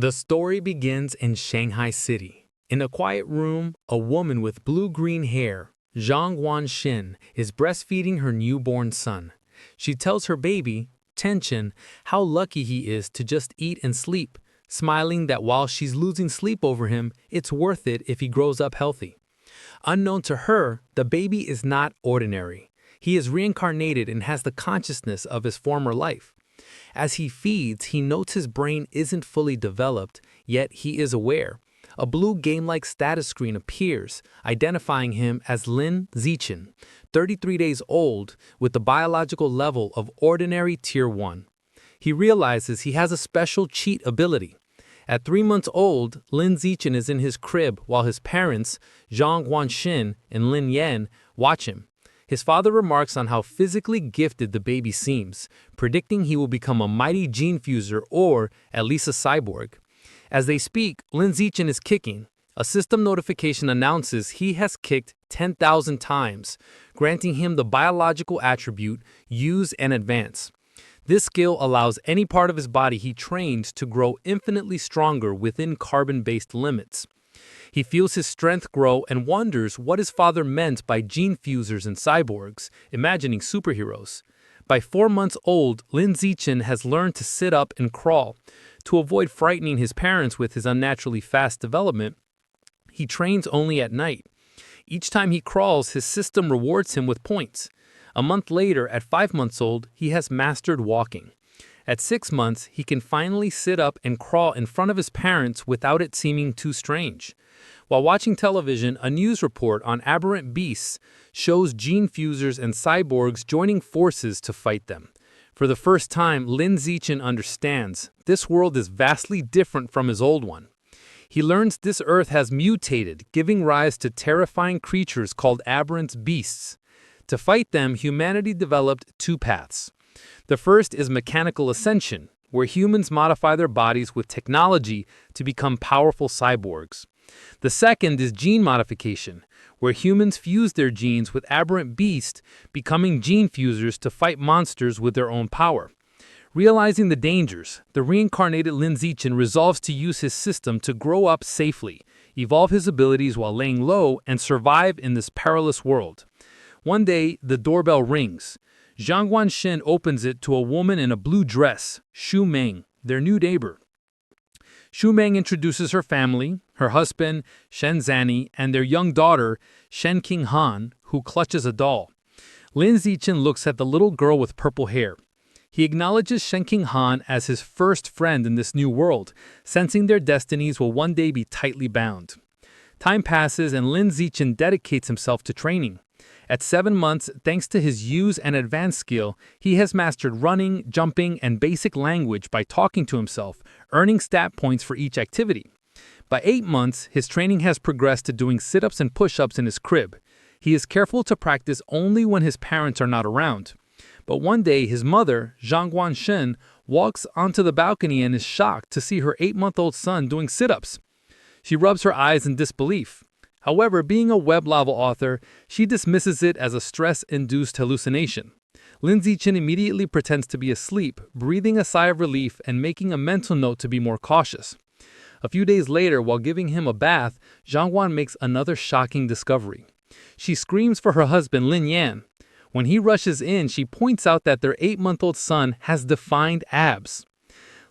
The story begins in Shanghai City. In a quiet room, a woman with blue-green hair, Zhang Guanxin, is breastfeeding her newborn son. She tells her baby, Tenchen, how lucky he is to just eat and sleep, smiling that while she's losing sleep over him, it's worth it if he grows up healthy. Unknown to her, the baby is not ordinary. He is reincarnated and has the consciousness of his former life. As he feeds, he notes his brain isn't fully developed, yet he is aware. A blue game-like status screen appears, identifying him as Lin Zichen, 33 days old, with the biological level of ordinary Tier 1. He realizes he has a special cheat ability. At 3 months old, Lin Zichen is in his crib while his parents, Zhang Guanxin and Lin Yan, watch him. His father remarks on how physically gifted the baby seems, predicting he will become a mighty gene fuser or at least a cyborg. As they speak, Lin Zichen is kicking. A system notification announces he has kicked 10,000 times, granting him the biological attribute Use and Advance. This skill allows any part of his body he trained to grow infinitely stronger within carbon-based limits. He feels his strength grow and wonders what his father meant by gene fusers and cyborgs, imagining superheroes. By 4 months old, Lin Zichen has learned to sit up and crawl. To avoid frightening his parents with his unnaturally fast development, he trains only at night. Each time he crawls, his system rewards him with points. A month later, at 5 months old, he has mastered walking. At 6 months, he can finally sit up and crawl in front of his parents without it seeming too strange. While watching television, a news report on aberrant beasts shows gene fusers and cyborgs joining forces to fight them. For the first time, Lin Zichen understands this world is vastly different from his old one. He learns this Earth has mutated, giving rise to terrifying creatures called aberrant beasts. To fight them, humanity developed 2 paths. The first is mechanical ascension, where humans modify their bodies with technology to become powerful cyborgs. The second is gene modification, where humans fuse their genes with aberrant beasts, becoming gene fusers to fight monsters with their own power. Realizing the dangers, the reincarnated Lin Zichen resolves to use his system to grow up safely, evolve his abilities while laying low, and survive in this perilous world. One day, the doorbell rings. Zhang Guanxin opens it to a woman in a blue dress, Xu Meng, their new neighbor. Xu Meng introduces her family, her husband, Shen Zani, and their young daughter, Shen Han, who clutches a doll. Lin Zichen looks at the little girl with purple hair. He acknowledges Shen Han as his first friend in this new world, sensing their destinies will one day be tightly bound. Time passes and Lin Zichen dedicates himself to training. At 7 months, thanks to his Use and Advance skill, he has mastered running, jumping, and basic language by talking to himself, earning stat points for each activity. By 8 months, his training has progressed to doing sit-ups and push-ups in his crib. He is careful to practice only when his parents are not around. But one day, his mother, Zhang Guanxin, walks onto the balcony and is shocked to see her 8-month-old son doing sit-ups. She rubs her eyes in disbelief. However, being a web novel author, she dismisses it as a stress-induced hallucination. Lin Zichen immediately pretends to be asleep, breathing a sigh of relief and making a mental note to be more cautious. A few days later, while giving him a bath, Zhang Guan makes another shocking discovery. She screams for her husband, Lin Yan. When he rushes in, she points out that their 8-month-old son has defined abs.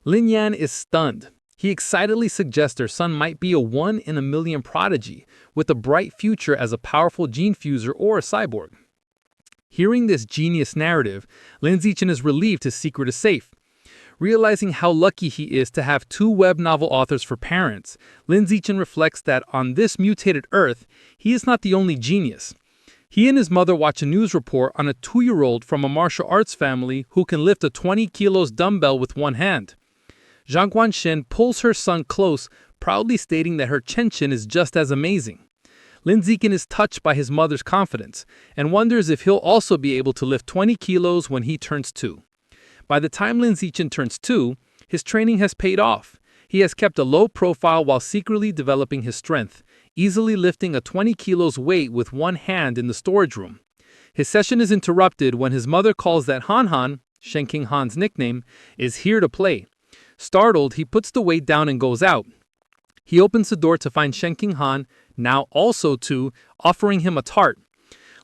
Lin Yan is stunned. He excitedly suggests their son might be a 1-in-a-million prodigy, with a bright future as a powerful gene fuser or a cyborg. Hearing this genius narrative, Lin Zichen is relieved his secret is safe. Realizing how lucky he is to have 2 web novel authors for parents, Lin Zichen reflects that on this mutated Earth, he is not the only genius. He and his mother watch a news report on a 2-year-old from a martial arts family who can lift a 20 kilos dumbbell with one hand. Zhang Guanxin pulls her son close, proudly stating that her Chenchen is just as amazing. Lin Zichen is touched by his mother's confidence and wonders if he'll also be able to lift 20 kilos when he turns 2. By the time Lin Zichen turns 2, his training has paid off. He has kept a low profile while secretly developing his strength, easily lifting a 20 kilos weight with one hand in the storage room. His session is interrupted when his mother calls that Han, Shen Han's nickname, is here to play. Startled, he puts the weight down and goes out. He opens the door to find Shen King Han, now also too, offering him a tart.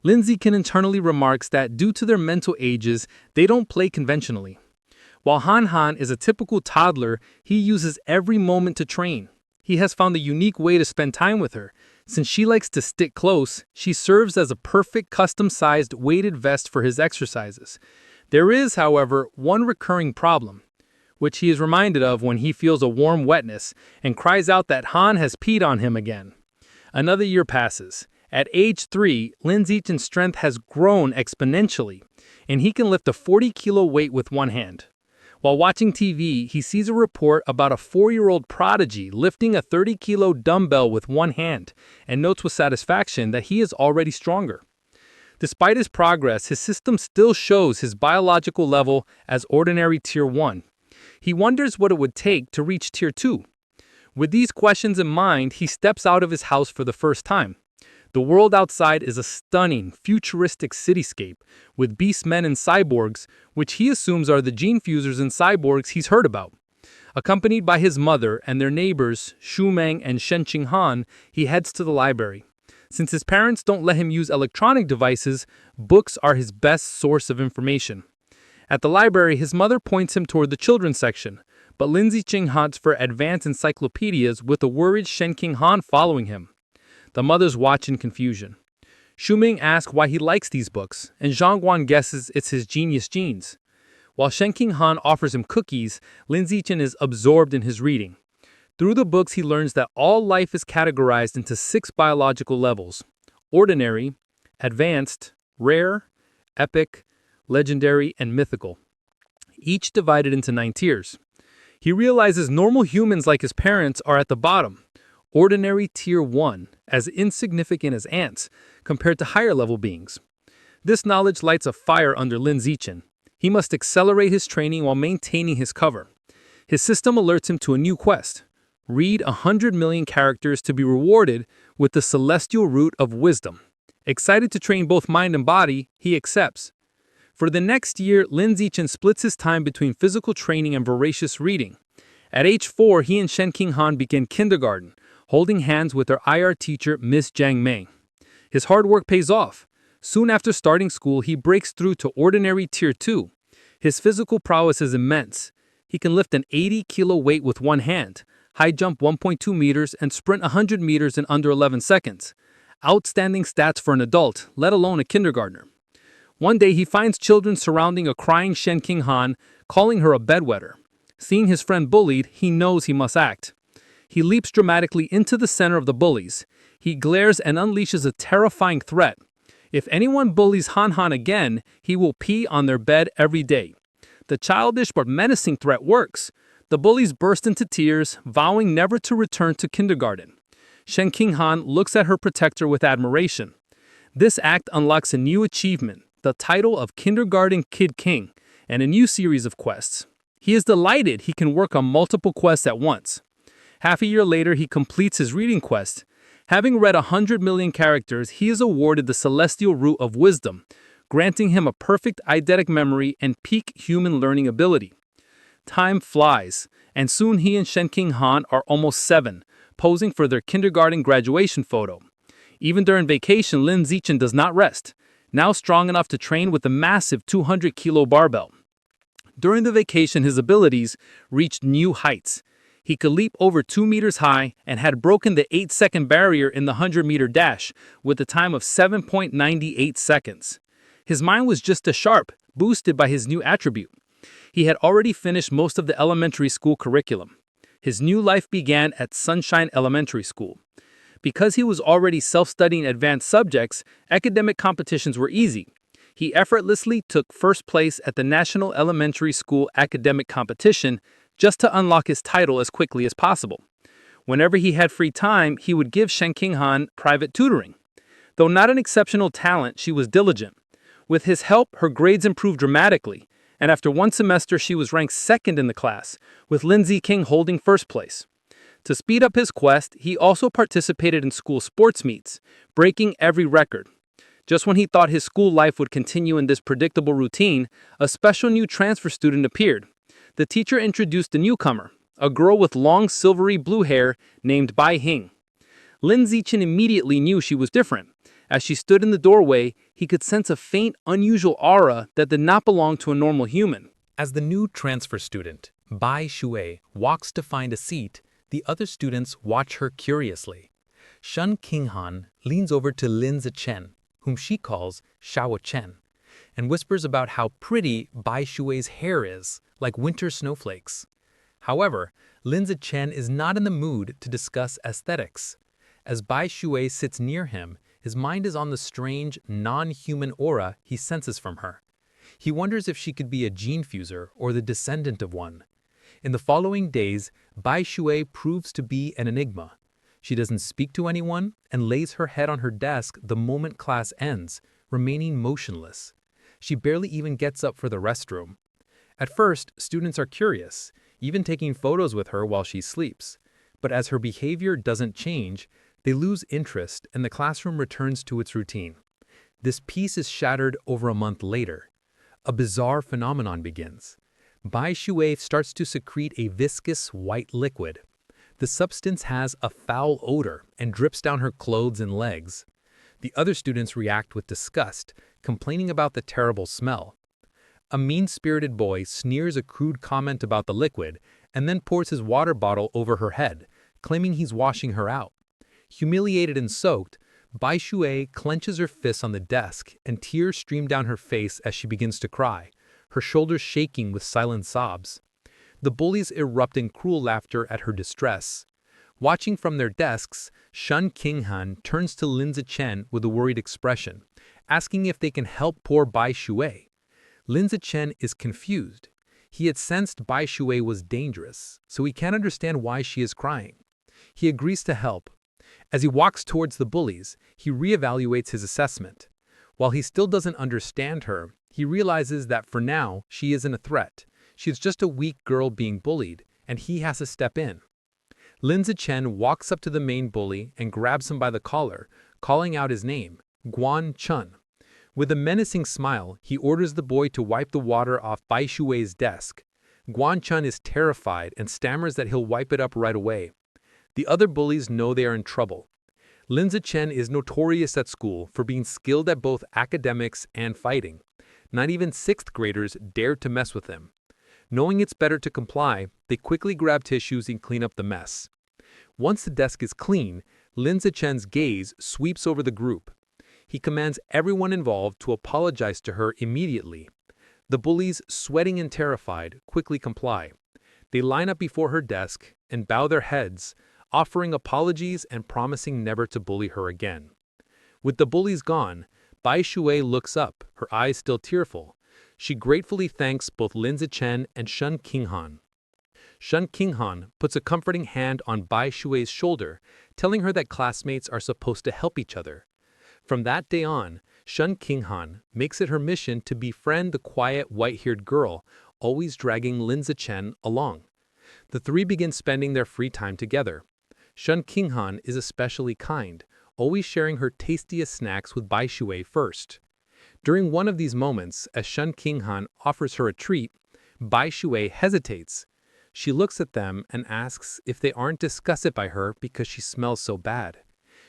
Lin Zichen internally remarks that due to their mental ages, they don't play conventionally. While Han Han is a typical toddler, he uses every moment to train. He has found a unique way to spend time with her. Since she likes to stick close, she serves as a perfect custom-sized weighted vest for his exercises. There is, however, one recurring problem, which he is reminded of when he feels a warm wetness and cries out that Han has peed on him again. Another year passes. At age 3, Lin Zichen's strength has grown exponentially, and he can lift a 40-kilo weight with one hand. While watching TV, he sees a report about a 4-year-old prodigy lifting a 30-kilo dumbbell with one hand and notes with satisfaction that he is already stronger. Despite his progress, his system still shows his biological level as ordinary Tier 1. He wonders what it would take to reach Tier 2. With these questions in mind, he steps out of his house for the first time. The world outside is a stunning, futuristic cityscape with beastmen and cyborgs, which he assumes are the gene fusers and cyborgs he's heard about. Accompanied by his mother and their neighbors, Shu Meng and Shen Qing Han, he heads to the library. Since his parents don't let him use electronic devices, books are his best source of information. At the library, his mother points him toward the children's section, but Lin Zichen hunts for advanced encyclopedias with a worried Shen King Han following him. The mothers watch in confusion. Shu Ming asks why he likes these books, and Zhang Guan guesses it's his genius genes. While Shen King Han offers him cookies, Lin Zichen is absorbed in his reading. Through the books, he learns that all life is categorized into 6 biological levels: ordinary, advanced, rare, epic, legendary, and mythical, each divided into 9 tiers. He realizes normal humans like his parents are at the bottom, ordinary Tier 1, as insignificant as ants, compared to higher-level beings. This knowledge lights a fire under Lin Zichen. He must accelerate his training while maintaining his cover. His system alerts him to a new quest: read 100 million characters to be rewarded with the celestial root of wisdom. Excited to train both mind and body, he accepts. For the next year, Lin Zichen splits his time between physical training and voracious reading. At age 4, he and Shen King Han begin kindergarten, holding hands with their IR teacher, Miss Jiang Mei. His hard work pays off. Soon after starting school, he breaks through to ordinary Tier 2. His physical prowess is immense. He can lift an 80-kilo weight with one hand, high jump 1.2 meters, and sprint 100 meters in under 11 seconds. Outstanding stats for an adult, let alone a kindergartner. One day, he finds children surrounding a crying Shen King Han, calling her a bedwetter. Seeing his friend bullied, he knows he must act. He leaps dramatically into the center of the bullies. He glares and unleashes a terrifying threat. If anyone bullies Han Han again, he will pee on their bed every day. The childish but menacing threat works. The bullies burst into tears, vowing never to return to kindergarten. Shen King Han looks at her protector with admiration. This act unlocks a new achievement, the title of Kindergarten Kid King, and a new series of quests. He is delighted he can work on multiple quests at once. Half a year later, he completes his reading quest. Having read 100 million characters, he is awarded the celestial root of wisdom, granting him a perfect eidetic memory and peak human learning ability. Time flies, and soon he and Shen King Han are almost 7, posing for their kindergarten graduation photo. Even during vacation, Lin Zichen does not rest, now strong enough to train with the massive 200-kilo barbell. During the vacation, his abilities reached new heights. He could leap over 2 meters high and had broken the 8-second barrier in the 100-meter dash with a time of 7.98 seconds. His mind was just as sharp, boosted by his new attribute. He had already finished most of the elementary school curriculum. His new life began at Sunshine Elementary School. Because he was already self-studying advanced subjects, academic competitions were easy. He effortlessly took first place at the National Elementary School Academic Competition, just to unlock his title as quickly as possible. Whenever he had free time, he would give Shen King Han private tutoring. Though not an exceptional talent, she was diligent. With his help, her grades improved dramatically, and after one semester she was ranked second in the class, with Lin Zichen holding first place. To speed up his quest, he also participated in school sports meets, breaking every record. Just when he thought his school life would continue in this predictable routine, a special new transfer student appeared. The teacher introduced the newcomer, a girl with long silvery blue hair named Bai Hing. Lin Zichen immediately knew she was different. As she stood in the doorway, he could sense a faint, unusual aura that did not belong to a normal human. As the new transfer student, Bai Shui walks to find a seat, the other students watch her curiously. Shun Qinghan leans over to Lin Zichen, whom she calls Shao Chen, and whispers about how pretty Bai Shui's hair is, like winter snowflakes. However, Lin Zichen is not in the mood to discuss aesthetics. As Bai Shui sits near him, his mind is on the strange, non-human aura he senses from her. He wonders if she could be a gene fuser or the descendant of one. In the following days, Bai Shui proves to be an enigma. She doesn't speak to anyone and lays her head on her desk the moment class ends, remaining motionless. She barely even gets up for the restroom. At first, students are curious, even taking photos with her while she sleeps. But as her behavior doesn't change, they lose interest and the classroom returns to its routine. This peace is shattered over a month later. A bizarre phenomenon begins. Bai Shui starts to secrete a viscous white liquid. The substance has a foul odor and drips down her clothes and legs. The other students react with disgust, complaining about the terrible smell. A mean-spirited boy sneers a crude comment about the liquid and then pours his water bottle over her head, claiming he's washing her out. Humiliated and soaked, Bai Shui clenches her fists on the desk and tears stream down her face as she begins to cry, her shoulders shaking with silent sobs. The bullies erupt in cruel laughter at her distress. Watching from their desks, Shun Qinghan turns to Lin Zichen with a worried expression, asking if they can help poor Bai Shui. Lin Zichen is confused. He had sensed Bai Shui was dangerous, so he can't understand why she is crying. He agrees to help. As he walks towards the bullies, he reevaluates his assessment. While he still doesn't understand her, he realizes that for now, she isn't a threat. She is just a weak girl being bullied, and he has to step in. Lin Zichen walks up to the main bully and grabs him by the collar, calling out his name, Guan Chun. With a menacing smile, he orders the boy to wipe the water off Bai Shui's desk. Guan Chun is terrified and stammers that he'll wipe it up right away. The other bullies know they are in trouble. Lin Zichen is notorious at school for being skilled at both academics and fighting. Not even 6th graders dared to mess with him. Knowing it's better to comply, they quickly grab tissues and clean up the mess. Once the desk is clean, Lin Zichen's gaze sweeps over the group. He commands everyone involved to apologize to her immediately. The bullies, sweating and terrified, quickly comply. They line up before her desk and bow their heads, offering apologies and promising never to bully her again. With the bullies gone, Bai Shui looks up, her eyes still tearful. She gratefully thanks both Lin Zichen and Shun Qinghan. Shun Qinghan puts a comforting hand on Bai Shui's shoulder, telling her that classmates are supposed to help each other. From that day on, Shun Qinghan makes it her mission to befriend the quiet, white-haired girl, always dragging Lin Zichen along. The three begin spending their free time together. Shun Qinghan is especially kind, always sharing her tastiest snacks with Bai Shui first. During one of these moments, as Shun Qinghan offers her a treat, Bai Shui hesitates. She looks at them and asks if they aren't disgusted by her because she smells so bad.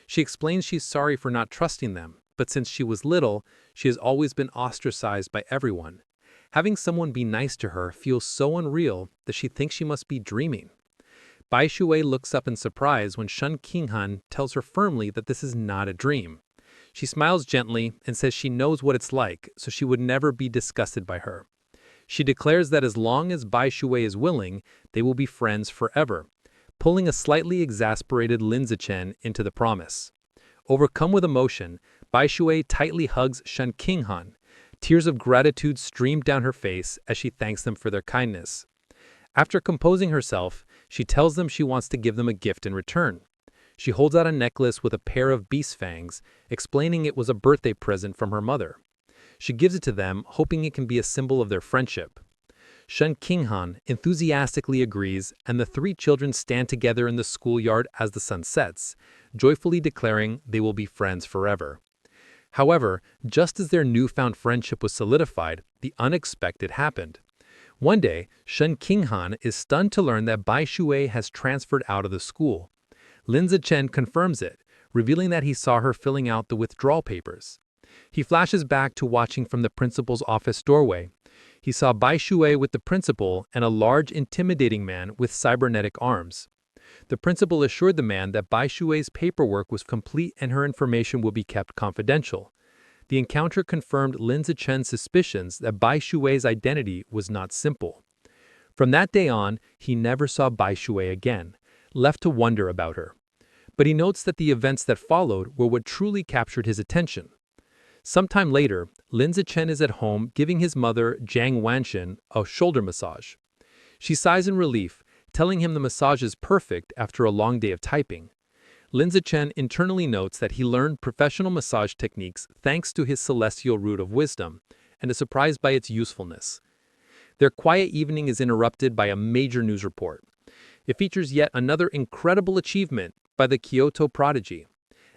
She explains she's sorry for not trusting them, but since she was little, she has always been ostracized by everyone. Having someone be nice to her feels so unreal that she thinks she must be dreaming. Bai Shui looks up in surprise when Shun Qinghan tells her firmly that this is not a dream. She smiles gently and says she knows what it's like, so she would never be disgusted by her. She declares that as long as Bai Shui is willing, they will be friends forever, pulling a slightly exasperated Lin Zichen into the promise. Overcome with emotion, Bai Shui tightly hugs Shun Qinghan. Tears of gratitude stream down her face as she thanks them for their kindness. After composing herself, she tells them she wants to give them a gift in return. She holds out a necklace with a pair of beast fangs, explaining it was a birthday present from her mother. She gives it to them, hoping it can be a symbol of their friendship. Shun Qinghan enthusiastically agrees, and the three children stand together in the schoolyard as the sun sets, joyfully declaring they will be friends forever. However, just as their newfound friendship was solidified, the unexpected happened. One day, Shen Qinghan is stunned to learn that Bai Shui has transferred out of the school. Lin Zichen confirms it, revealing that he saw her filling out the withdrawal papers. He flashes back to watching from the principal's office doorway. He saw Bai Shui with the principal and a large, intimidating man with cybernetic arms. The principal assured the man that Bai Shui's paperwork was complete and her information will be kept confidential. The encounter confirmed Lin Zichen's suspicions that Bai Shui's identity was not simple. From that day on, he never saw Bai Shui again, left to wonder about her. But he notes that the events that followed were what truly captured his attention. Sometime later, Lin Zichen is at home giving his mother, Jiang Wanxin, a shoulder massage. She sighs in relief, telling him the massage is perfect after a long day of typing. Lin Zichen internally notes that he learned professional massage techniques thanks to his celestial root of wisdom, and is surprised by its usefulness. Their quiet evening is interrupted by a major news report. It features yet another incredible achievement by the Kyoto prodigy.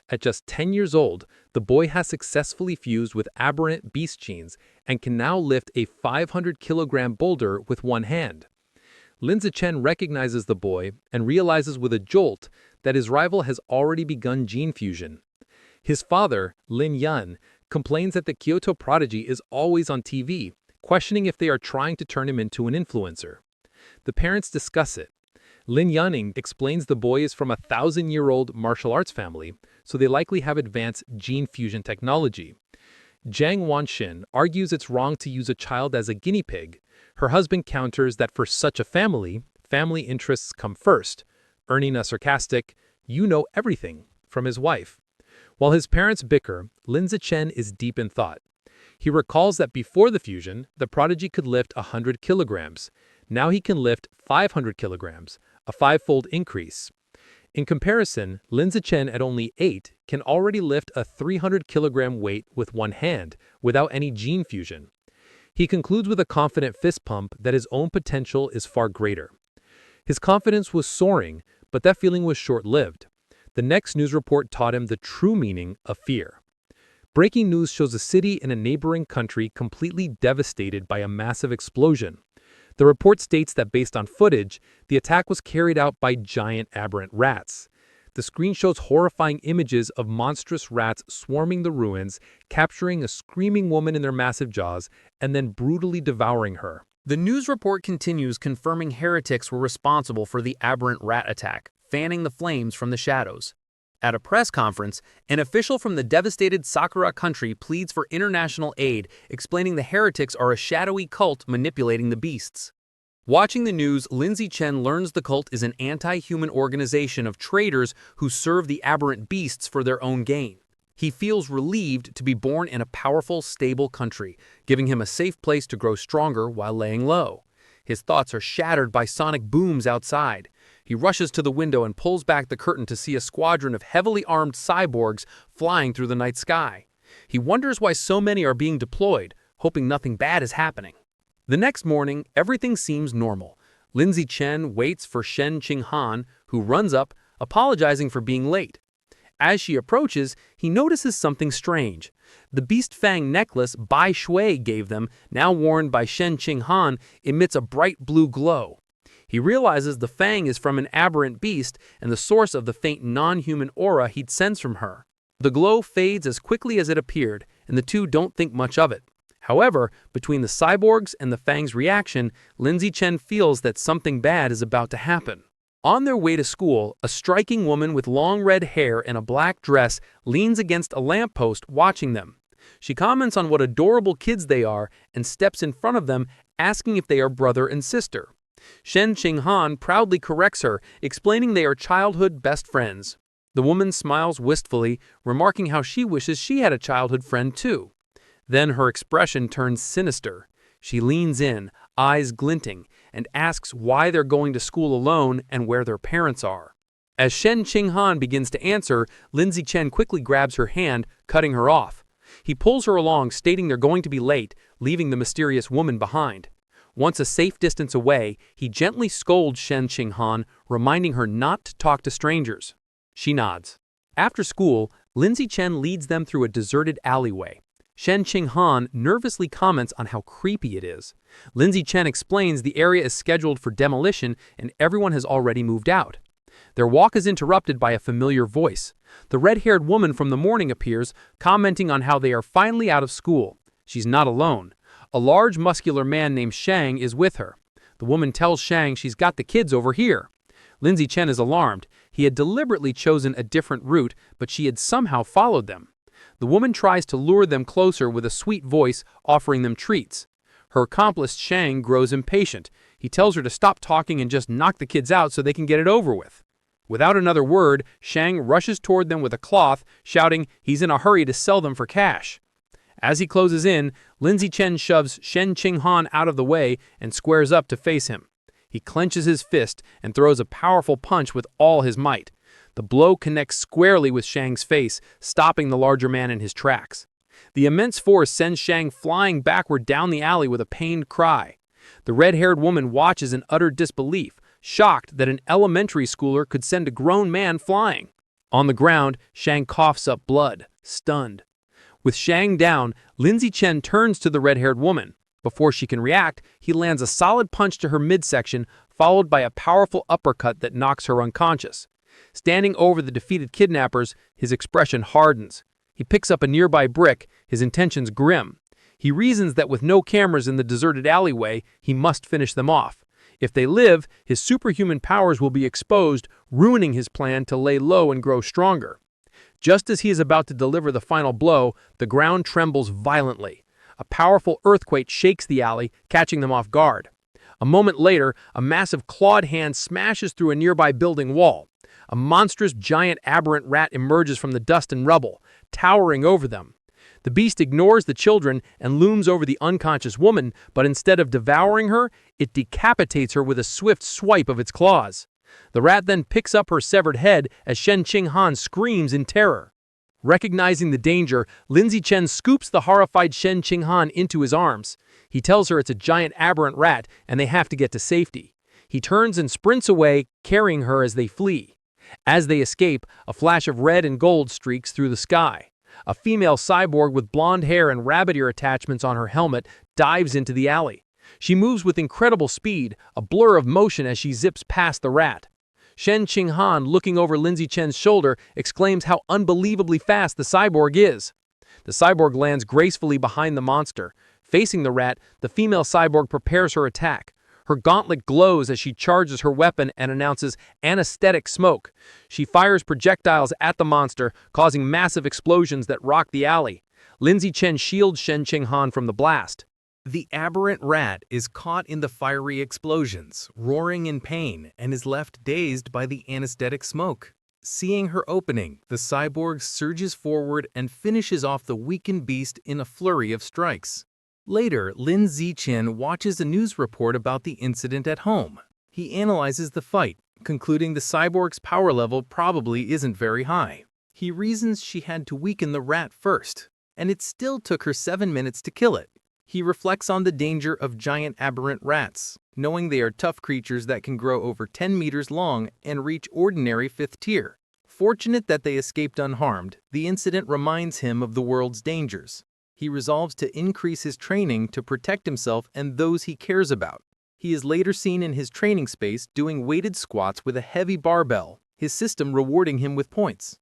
At just 10 years old, the boy has successfully fused with aberrant beast genes and can now lift a 500-kilogram boulder with one hand. Lin Zichen recognizes the boy and realizes with a jolt that his rival has already begun gene fusion. His father, Lin Yun, complains that the Kyoto prodigy is always on TV, questioning if they are trying to turn him into an influencer. The parents discuss it. Lin Yuning explains the boy is from a 1,000-year-old martial arts family, so they likely have advanced gene fusion technology. Jiang Wanxin argues it's wrong to use a child as a guinea pig. Her husband counters that for such a family, family interests come first, earning a sarcastic, "You know everything," from his wife. While his parents bicker, Lin Zichen is deep in thought. He recalls that before the fusion, the prodigy could lift 100 kilograms. Now he can lift 500 kilograms, a five-fold increase. In comparison, Lin Zichen at only 8 can already lift a 300-kilogram weight with one hand, without any gene fusion. He concludes with a confident fist pump that his own potential is far greater. His confidence was soaring, but that feeling was short-lived. The next news report taught him the true meaning of fear. Breaking news shows a city in a neighboring country completely devastated by a massive explosion. The report states that based on footage, the attack was carried out by giant aberrant rats. The screen shows horrifying images of monstrous rats swarming the ruins, capturing a screaming woman in their massive jaws, and then brutally devouring her. The news report continues confirming heretics were responsible for the aberrant rat attack, fanning the flames from the shadows. At a press conference, an official from the devastated Sakura country pleads for international aid, explaining the heretics are a shadowy cult manipulating the beasts. Watching the news, Lin Zichen learns the cult is an anti-human organization of traders who serve the aberrant beasts for their own gain. He feels relieved to be born in a powerful, stable country, giving him a safe place to grow stronger while laying low. His thoughts are shattered by sonic booms outside. He rushes to the window and pulls back the curtain to see a squadron of heavily armed cyborgs flying through the night sky. He wonders why so many are being deployed, hoping nothing bad is happening. The next morning, everything seems normal. Lin Zichen waits for Shen Qinghan, who runs up, apologizing for being late. As she approaches, he notices something strange. The beast fang necklace Bai Shui gave them, now worn by Shen Qinghan, emits a bright blue glow. He realizes the fang is from an aberrant beast and the source of the faint non-human aura he'd sensed from her. The glow fades as quickly as it appeared, and the two don't think much of it. However, between the cyborgs and the fang's reaction, Lin Zichen feels that something bad is about to happen. On their way to school, a striking woman with long red hair and a black dress leans against a lamppost watching them. She comments on what adorable kids they are and steps in front of them, asking if they are brother and sister. Shen Qinghan proudly corrects her, explaining they are childhood best friends. The woman smiles wistfully, remarking how she wishes she had a childhood friend too. Then her expression turns sinister. She leans in, eyes glinting, and asks why they're going to school alone and where their parents are. As Shen Qinghan begins to answer, Lin Zichen quickly grabs her hand, cutting her off. He pulls her along, stating they're going to be late, leaving the mysterious woman behind. Once a safe distance away, he gently scolds Shen Qinghan, reminding her not to talk to strangers. She nods. After school, Lin Zichen leads them through a deserted alleyway. Shen Qinghan nervously comments on how creepy it is. Lindsay Chen explains the area is scheduled for demolition and everyone has already moved out. Their walk is interrupted by a familiar voice. The red-haired woman from the morning appears, commenting on how they are finally out of school. She's not alone. A large, muscular man named Shang is with her. The woman tells Shang she's got the kids over here. Lindsay Chen is alarmed. He had deliberately chosen a different route, but she had somehow followed them. The woman tries to lure them closer with a sweet voice, offering them treats. Her accomplice, Shang, grows impatient. He tells her to stop talking and just knock the kids out so they can get it over with. Without another word, Shang rushes toward them with a cloth, shouting he's in a hurry to sell them for cash. As he closes in, Lindsay Chen shoves Shen Qinghan out of the way and squares up to face him. He clenches his fist and throws a powerful punch with all his might. The blow connects squarely with Shang's face, stopping the larger man in his tracks. The immense force sends Shang flying backward down the alley with a pained cry. The red-haired woman watches in utter disbelief, shocked that an elementary schooler could send a grown man flying. On the ground, Shang coughs up blood, stunned. With Shang down, Lindsay Chen turns to the red-haired woman. Before she can react, he lands a solid punch to her midsection, followed by a powerful uppercut that knocks her unconscious. Standing over the defeated kidnappers, his expression hardens. He picks up a nearby brick, his intentions grim. He reasons that with no cameras in the deserted alleyway, he must finish them off. If they live, his superhuman powers will be exposed, ruining his plan to lay low and grow stronger. Just as he is about to deliver the final blow, the ground trembles violently. A powerful earthquake shakes the alley, catching them off guard. A moment later, a massive clawed hand smashes through a nearby building wall. A monstrous giant aberrant rat emerges from the dust and rubble, towering over them. The beast ignores the children and looms over the unconscious woman, but instead of devouring her, it decapitates her with a swift swipe of its claws. The rat then picks up her severed head as Shen Qinghan screams in terror. Recognizing the danger, Lindsay Chen scoops the horrified Shen Qinghan into his arms. He tells her it's a giant aberrant rat and they have to get to safety. He turns and sprints away, carrying her as they flee. As they escape, a flash of red and gold streaks through the sky. A female cyborg with blonde hair and rabbit ear attachments on her helmet dives into the alley. She moves with incredible speed, a blur of motion as she zips past the rat. Shen Qinghan, looking over Lindsay Chen's shoulder, exclaims how unbelievably fast the cyborg is. The cyborg lands gracefully behind the monster. Facing the rat, the female cyborg prepares her attack. Her gauntlet glows as she charges her weapon and announces anesthetic smoke. She fires projectiles at the monster, causing massive explosions that rock the alley. Lindsay Chen shields Shen Qinghan from the blast. The aberrant rat is caught in the fiery explosions, roaring in pain, and is left dazed by the anesthetic smoke. Seeing her opening, the cyborg surges forward and finishes off the weakened beast in a flurry of strikes. Later, Lin Zichen watches a news report about the incident at home. He analyzes the fight, concluding the cyborg's power level probably isn't very high. He reasons she had to weaken the rat first, and it still took her 7 minutes to kill it. He reflects on the danger of giant aberrant rats, knowing they are tough creatures that can grow over 10 meters long and reach ordinary 5th tier. Fortunate that they escaped unharmed, the incident reminds him of the world's dangers. He resolves to increase his training to protect himself and those he cares about. He is later seen in his training space doing weighted squats with a heavy barbell, his system rewarding him with points.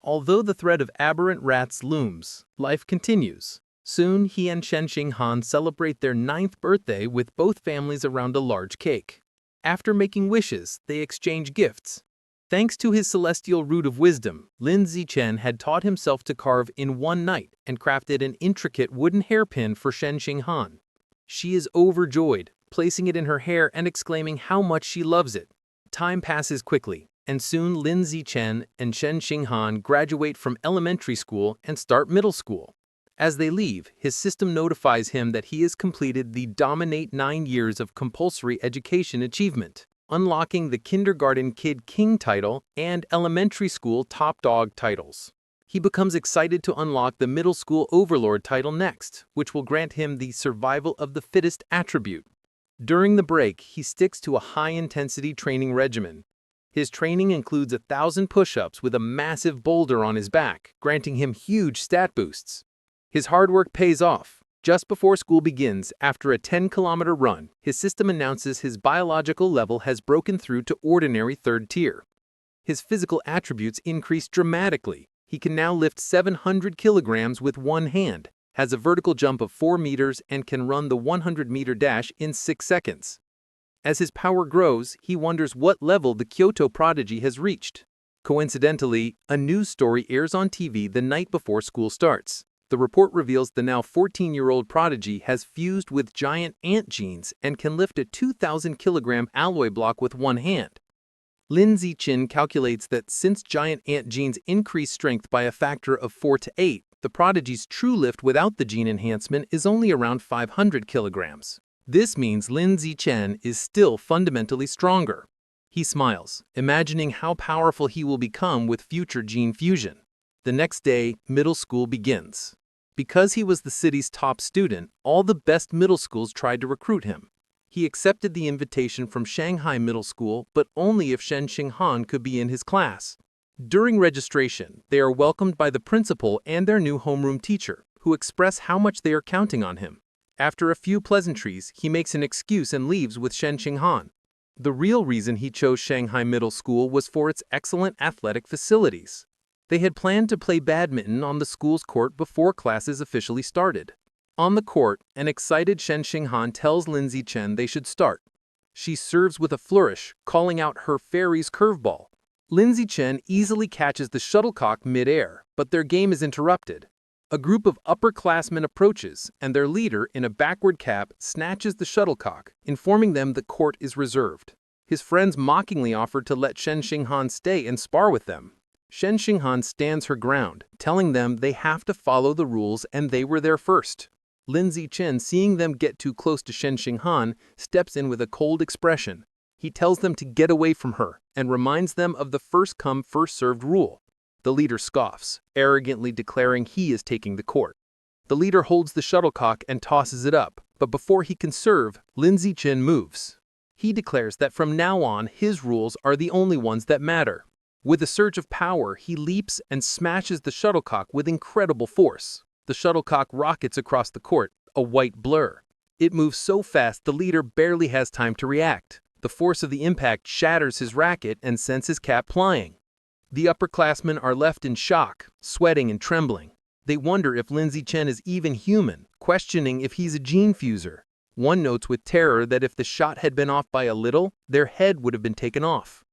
Although the threat of aberrant rats looms, life continues. Soon, he and Shen Qinghan celebrate their 9th birthday with both families around a large cake. After making wishes, they exchange gifts. Thanks to his celestial root of wisdom, Lin Zichen had taught himself to carve in one night and crafted an intricate wooden hairpin for Shen Qinghan. She is overjoyed, placing it in her hair and exclaiming how much she loves it. Time passes quickly, and soon Lin Zichen and Shen Qinghan graduate from elementary school and start middle school. As they leave, his system notifies him that he has completed the Dominate 9 years of compulsory education achievement, unlocking the Kindergarten Kid King title and elementary school Top Dog titles. He becomes excited to unlock the middle school Overlord title next, which will grant him the Survival of the Fittest attribute. During the break, he sticks to a high-intensity training regimen. His training includes 1,000 push-ups with a massive boulder on his back, granting him huge stat boosts. His hard work pays off. Just before school begins, after a 10-kilometer run, his system announces his biological level has broken through to ordinary third tier. His physical attributes increase dramatically. He can now lift 700 kilograms with one hand, has a vertical jump of 4 meters, and can run the 100-meter dash in 6 seconds. As his power grows, he wonders what level the Kyoto prodigy has reached. Coincidentally, a news story airs on TV the night before school starts. The report reveals the now 14-year-old prodigy has fused with giant ant genes and can lift a 2,000-kilogram alloy block with one hand. Lin Ziqin calculates that since giant ant genes increase strength by a factor of 4 to 8, the prodigy's true lift without the gene enhancement is only around 500 kilograms. This means Lin Ziqin is still fundamentally stronger. He smiles, imagining how powerful he will become with future gene fusion. The next day, middle school begins. Because he was the city's top student, all the best middle schools tried to recruit him. He accepted the invitation from Shanghai Middle School, but only if Shen Xinghan could be in his class. During registration, they are welcomed by the principal and their new homeroom teacher, who express how much they are counting on him. After a few pleasantries, he makes an excuse and leaves with Shen Xinghan. The real reason he chose Shanghai Middle School was for its excellent athletic facilities. They had planned to play badminton on the school's court before classes officially started. On the court, an excited Shen Xinghan tells Lin Ziqin they should start. She serves with a flourish, calling out her fairy's curveball. Lin Ziqin easily catches the shuttlecock mid-air, but their game is interrupted. A group of upperclassmen approaches, and their leader, in a backward cap, snatches the shuttlecock, informing them the court is reserved. His friends mockingly offer to let Shen Xinghan stay and spar with them. Shen Xinghan stands her ground, telling them they have to follow the rules and they were there first. Lin Ziqin, seeing them get too close to Shen Xinghan, steps in with a cold expression. He tells them to get away from her and reminds them of the first-come, first-served rule. The leader scoffs, arrogantly declaring he is taking the court. The leader holds the shuttlecock and tosses it up, but before he can serve, Lin Ziqin moves. He declares that from now on, his rules are the only ones that matter. With a surge of power, he leaps and smashes the shuttlecock with incredible force. The shuttlecock rockets across the court, a white blur. It moves so fast the leader barely has time to react. The force of the impact shatters his racket and sends his cap flying. The upperclassmen are left in shock, sweating and trembling. They wonder if Lin Ziqin is even human, questioning if he's a gene fuser. One notes with terror that if the shot had been off by a little, their head would have been taken off.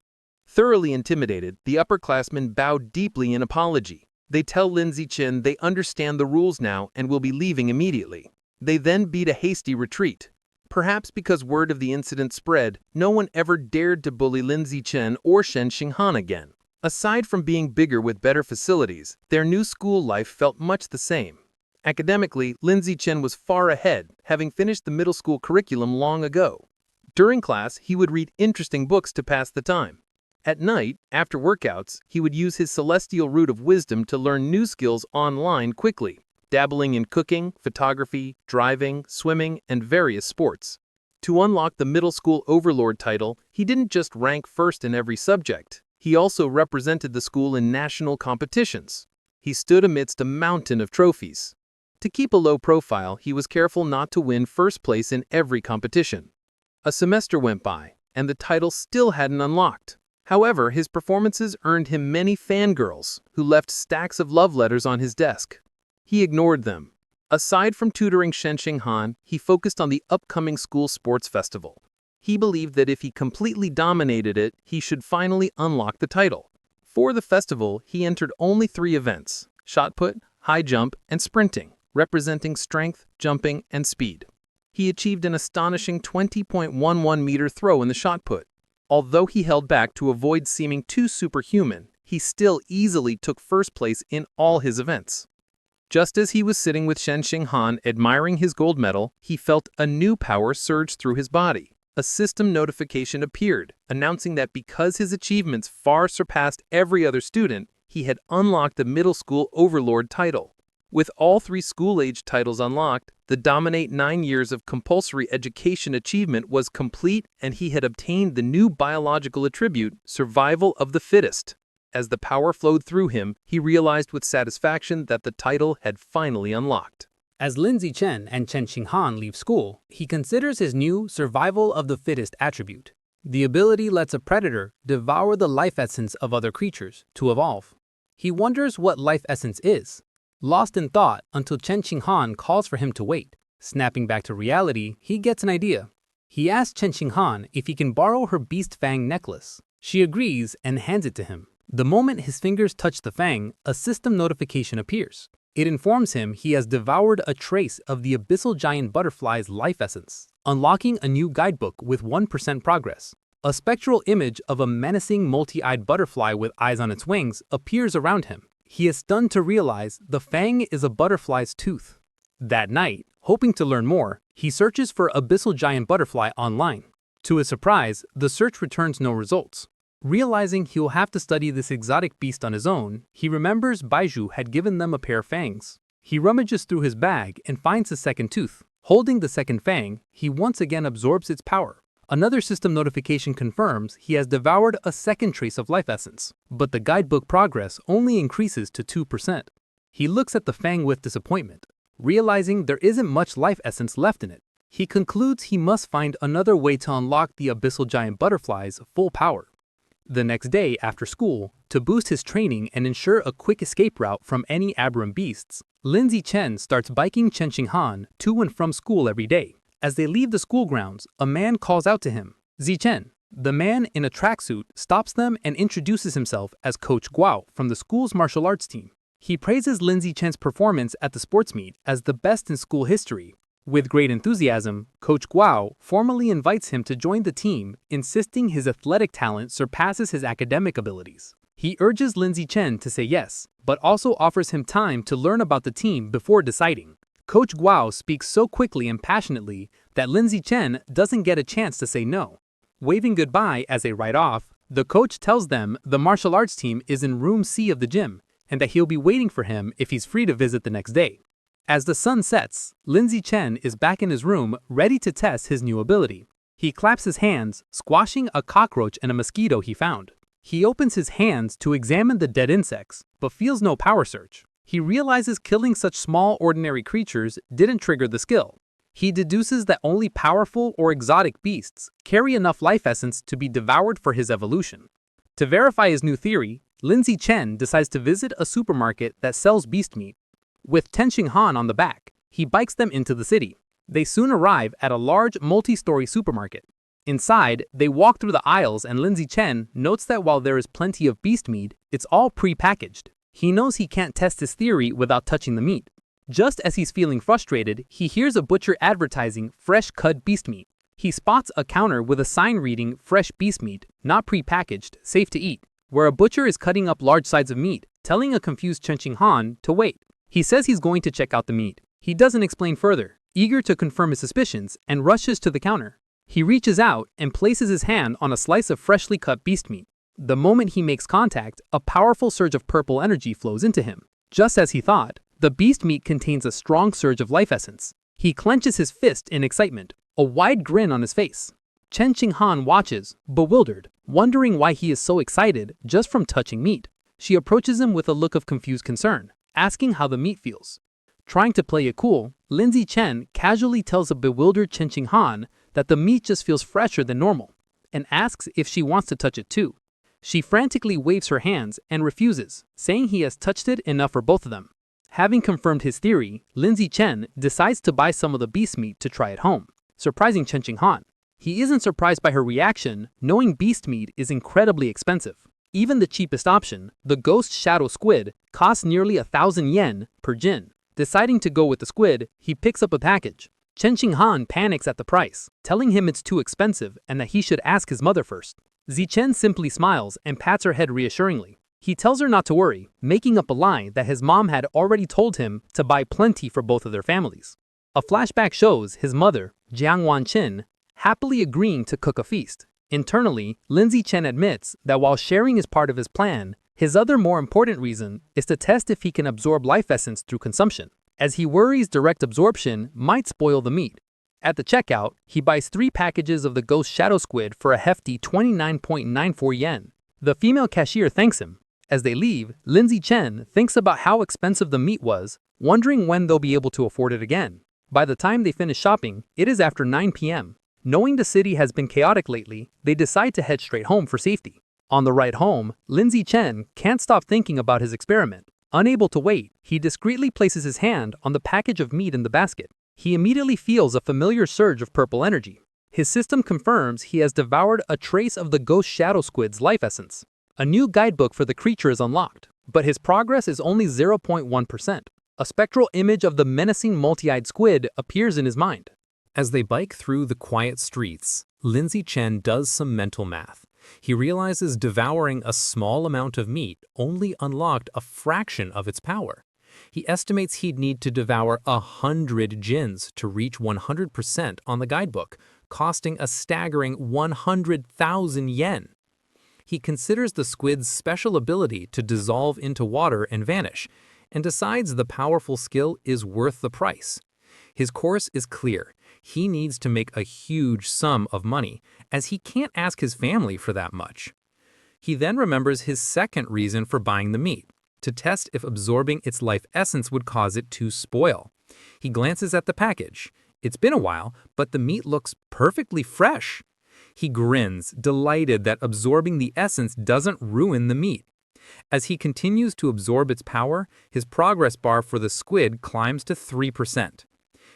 Thoroughly intimidated, the upperclassmen bow deeply in apology. They tell Lin Ziqin they understand the rules now and will be leaving immediately. They then beat a hasty retreat. Perhaps because word of the incident spread, no one ever dared to bully Lin Ziqin or Shen Xinghan again. Aside from being bigger with better facilities, their new school life felt much the same. Academically, Lin Ziqin was far ahead, having finished the middle school curriculum long ago. During class, he would read interesting books to pass the time. At night, after workouts, he would use his celestial root of wisdom to learn new skills online quickly, dabbling in cooking, photography, driving, swimming, and various sports. To unlock the middle school overlord title, he didn't just rank first in every subject. He also represented the school in national competitions. He stood amidst a mountain of trophies. To keep a low profile, he was careful not to win first place in every competition. A semester went by, and the title still hadn't unlocked. However, his performances earned him many fangirls who left stacks of love letters on his desk. He ignored them. Aside from tutoring Shen Xinghan, he focused on the upcoming school sports festival. He believed that if he completely dominated it, he should finally unlock the title. For the festival, he entered only 3 events: shot put, high jump, and sprinting, representing strength, jumping, and speed. He achieved an astonishing 20.11-meter throw in the shot put. Although he held back to avoid seeming too superhuman, he still easily took first place in all his events. Just as he was sitting with Shen Xinghan admiring his gold medal, he felt a new power surge through his body. A system notification appeared, announcing that because his achievements far surpassed every other student, he had unlocked the middle school overlord title. With all 3 school-age titles unlocked, the dominate 9 years of compulsory education achievement was complete, and he had obtained the new biological attribute, survival of the fittest. As the power flowed through him, he realized with satisfaction that the title had finally unlocked. As Lin Zichen and Chen Qinghan leave school, he considers his new survival of the fittest attribute. The ability lets a predator devour the life essence of other creatures to evolve. He wonders what life essence is, lost in thought until Chen Qinghan calls for him to wait. Snapping back to reality, he gets an idea. He asks Chen Qinghan if he can borrow her beast fang necklace. She agrees and hands it to him. The moment his fingers touch the fang, a system notification appears. It informs him he has devoured a trace of the abyssal giant butterfly's life essence, unlocking a new guidebook with 1% progress. A spectral image of a menacing multi-eyed butterfly with eyes on its wings appears around him. He is stunned to realize the fang is a butterfly's tooth. That night, hoping to learn more, he searches for abyssal giant butterfly online. To his surprise, the search returns no results. Realizing he will have to study this exotic beast on his own, he remembers Baiju had given them a pair of fangs. He rummages through his bag and finds a second tooth. Holding the second fang, he once again absorbs its power. Another system notification confirms he has devoured a second trace of life essence, but the guidebook progress only increases to 2%. He looks at the fang with disappointment, realizing there isn't much life essence left in it. He concludes he must find another way to unlock the abyssal giant butterfly's full power. The next day after school, to boost his training and ensure a quick escape route from any aberrant beasts, Lin Zichen starts biking Chen Qinghan to and from school every day. As they leave the school grounds, a man calls out to him. Zichen. The man in a tracksuit stops them and introduces himself as Coach Guao from the school's martial arts team. He praises Lin Zichen's performance at the sports meet as the best in school history. With great enthusiasm, Coach Guao formally invites him to join the team, insisting his athletic talent surpasses his academic abilities. He urges Lin Zichen to say yes, but also offers him time to learn about the team before deciding. Coach Guao speaks so quickly and passionately that Lin Zichen doesn't get a chance to say no. Waving goodbye as they ride off, the coach tells them the martial arts team is in room C of the gym and that he'll be waiting for him if he's free to visit the next day. As the sun sets, Lin Zichen is back in his room ready to test his new ability. He claps his hands, squashing a cockroach and a mosquito he found. He opens his hands to examine the dead insects, but feels no power surge. He realizes killing such small ordinary creatures didn't trigger the skill. He deduces that only powerful or exotic beasts carry enough life essence to be devoured for his evolution. To verify his new theory, Lin Zichen decides to visit a supermarket that sells beast meat. With Chen Qinghan on the back, he bikes them into the city. They soon arrive at a large multi-story supermarket. Inside, they walk through the aisles and Lin Zichen notes that while there is plenty of beast meat, it's all pre-packaged. He knows he can't test his theory without touching the meat. Just as he's feeling frustrated, he hears a butcher advertising fresh-cut beast meat. He spots a counter with a sign reading fresh beast meat, not pre-packaged, safe to eat, where a butcher is cutting up large sides of meat, telling a confused Chen Qinghan to wait. He says he's going to check out the meat. He doesn't explain further, eager to confirm his suspicions, and rushes to the counter. He reaches out and places his hand on a slice of freshly cut beast meat. The moment he makes contact, a powerful surge of purple energy flows into him. Just as he thought, the beast meat contains a strong surge of life essence. He clenches his fist in excitement, a wide grin on his face. Chen Qinghan watches, bewildered, wondering why he is so excited just from touching meat. She approaches him with a look of confused concern, asking how the meat feels. Trying to play it cool, Lin Zichen casually tells a bewildered Chen Qinghan that the meat just feels fresher than normal, and asks if she wants to touch it too. She frantically waves her hands and refuses, saying he has touched it enough for both of them. Having confirmed his theory, Lin Zichen decides to buy some of the beast meat to try at home, surprising Chen Qinghan. He isn't surprised by her reaction, knowing beast meat is incredibly expensive. Even the cheapest option, the ghost shadow squid, costs nearly 1,000 yen per jin. Deciding to go with the squid, he picks up a package. Chen Qinghan panics at the price, telling him it's too expensive and that he should ask his mother first. Zichen simply smiles and pats her head reassuringly. He tells her not to worry, making up a lie that his mom had already told him to buy plenty for both of their families. A flashback shows his mother, Jiang Wanqin, happily agreeing to cook a feast. Internally, Lin Zichen admits that while sharing is part of his plan, his other more important reason is to test if he can absorb life essence through consumption, as he worries direct absorption might spoil the meat. At the checkout, he buys 3 packages of the ghost shadow squid for a hefty 29.94 yen. The female cashier thanks him, As they leave, Lindsay Chen thinks about how expensive the meat was, wondering when they'll be able to afford it again. By the time they finish shopping, it is after 9 p.m. Knowing the city has been chaotic lately, they decide to head straight home for safety. On the ride home, Lindsay Chen can't stop thinking about his experiment. Unable to wait, he discreetly places his hand on the package of meat in the basket. He immediately feels a familiar surge of purple energy. His system confirms he has devoured a trace of the ghost shadow squid's life essence. A new guidebook for the creature is unlocked, but his progress is only 0.1%. A spectral image of the menacing multi-eyed squid appears in his mind. As they bike through the quiet streets, Lindsay Chen does some mental math. He realizes devouring a small amount of meat only unlocked a fraction of its power. He estimates he'd need to devour 100 jins to reach 100% on the guidebook, costing a staggering 100,000 yen. He considers the squid's special ability to dissolve into water and vanish, and decides the powerful skill is worth the price. His course is clear. He needs to make a huge sum of money, as he can't ask his family for that much. He then remembers his second reason for buying the meat, to test if absorbing its life essence would cause it to spoil. He glances at the package. It's been a while, but the meat looks perfectly fresh. He grins, delighted that absorbing the essence doesn't ruin the meat. As he continues to absorb its power, his progress bar for the squid climbs to 3%.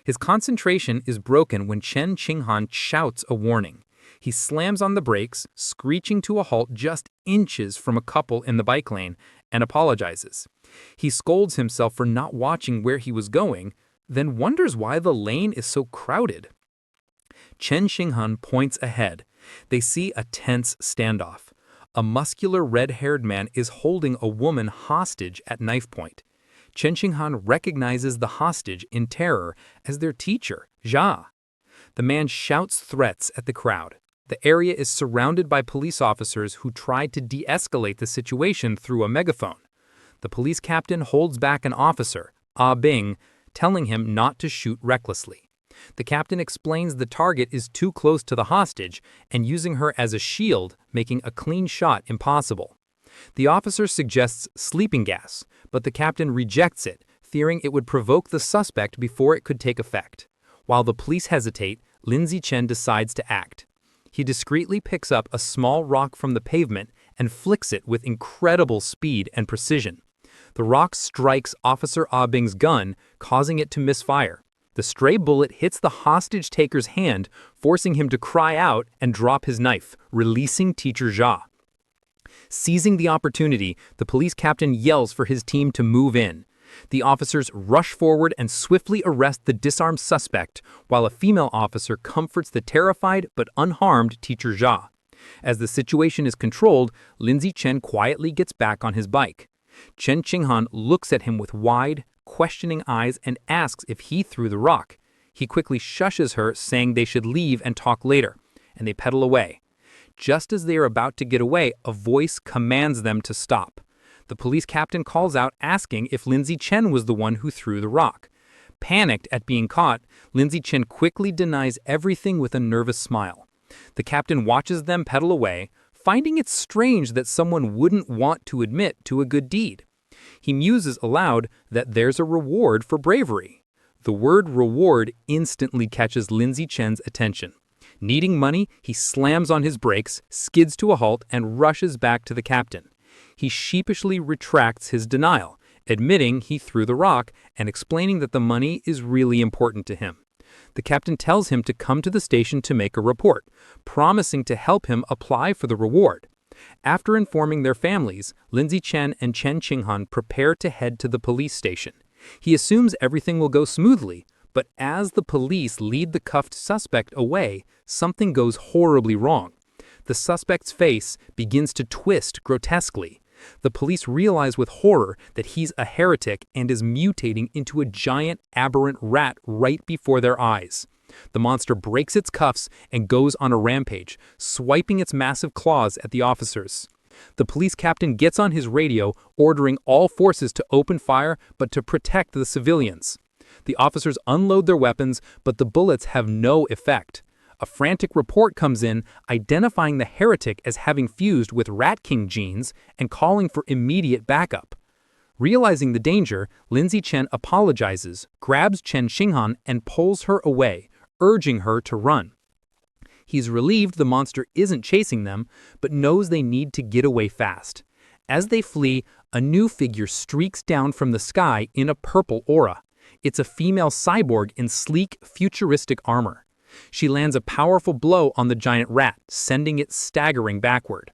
His concentration is broken when Chen Qinghan shouts a warning. He slams on the brakes, screeching to a halt just inches from a couple in the bike lane, and apologizes. He scolds himself for not watching where he was going, then wonders why the lane is so crowded. Chen Qinghan points ahead. They see a tense standoff. A muscular red-haired man is holding a woman hostage at knife point. Chen Qinghan recognizes the hostage in terror as their teacher, Jia. The man shouts threats at the crowd. The area is surrounded by police officers who try to de-escalate the situation through a megaphone. The police captain holds back an officer, Ah Bing, telling him not to shoot recklessly. The captain explains the target is too close to the hostage and using her as a shield, making a clean shot impossible. The officer suggests sleeping gas, but the captain rejects it, fearing it would provoke the suspect before it could take effect. While the police hesitate, Lindsay Chen decides to act. He discreetly picks up a small rock from the pavement and flicks it with incredible speed and precision. The rock strikes Officer Ah Bing's gun, causing it to misfire. The stray bullet hits the hostage-taker's hand, forcing him to cry out and drop his knife, releasing Teacher Jia. Seizing the opportunity, the police captain yells for his team to move in. The officers rush forward and swiftly arrest the disarmed suspect, while a female officer comforts the terrified but unharmed Teacher Jia. As the situation is controlled, Lindsay Chen quietly gets back on his bike. Chen Qinghan looks at him with wide, questioning eyes and asks if he threw the rock. He quickly shushes her, saying they should leave and talk later, and they pedal away. Just as they are about to get away, a voice commands them to stop. The police captain calls out asking if Lindsay Chen was the one who threw the rock. Panicked at being caught, Lindsay Chen quickly denies everything with a nervous smile. The captain watches them pedal away, finding it strange that someone wouldn't want to admit to a good deed. He muses aloud that there's a reward for bravery. The word reward instantly catches Lindsay Chen's attention. Needing money, he slams on his brakes, skids to a halt, and rushes back to the captain. He sheepishly retracts his denial, admitting he threw the rock and explaining that the money is really important to him. The captain tells him to come to the station to make a report, promising to help him apply for the reward. After informing their families, Lindsay Chen and Chen Qinghan prepare to head to the police station. He assumes everything will go smoothly, but as the police lead the cuffed suspect away, something goes horribly wrong. The suspect's face begins to twist grotesquely. The police realize with horror that he's a heretic and is mutating into a giant aberrant rat right before their eyes. The monster breaks its cuffs and goes on a rampage, swiping its massive claws at the officers. The police captain gets on his radio, ordering all forces to open fire but to protect the civilians. The officers unload their weapons, but the bullets have no effect. A frantic report comes in identifying the heretic as having fused with Rat King genes and calling for immediate backup. Realizing the danger, Lindsay Chen apologizes, grabs Chen Xinghan and pulls her away, urging her to run. He's relieved the monster isn't chasing them, but knows they need to get away fast. As they flee, a new figure streaks down from the sky in a purple aura. It's a female cyborg in sleek, futuristic armor. She lands a powerful blow on the giant rat, sending it staggering backward.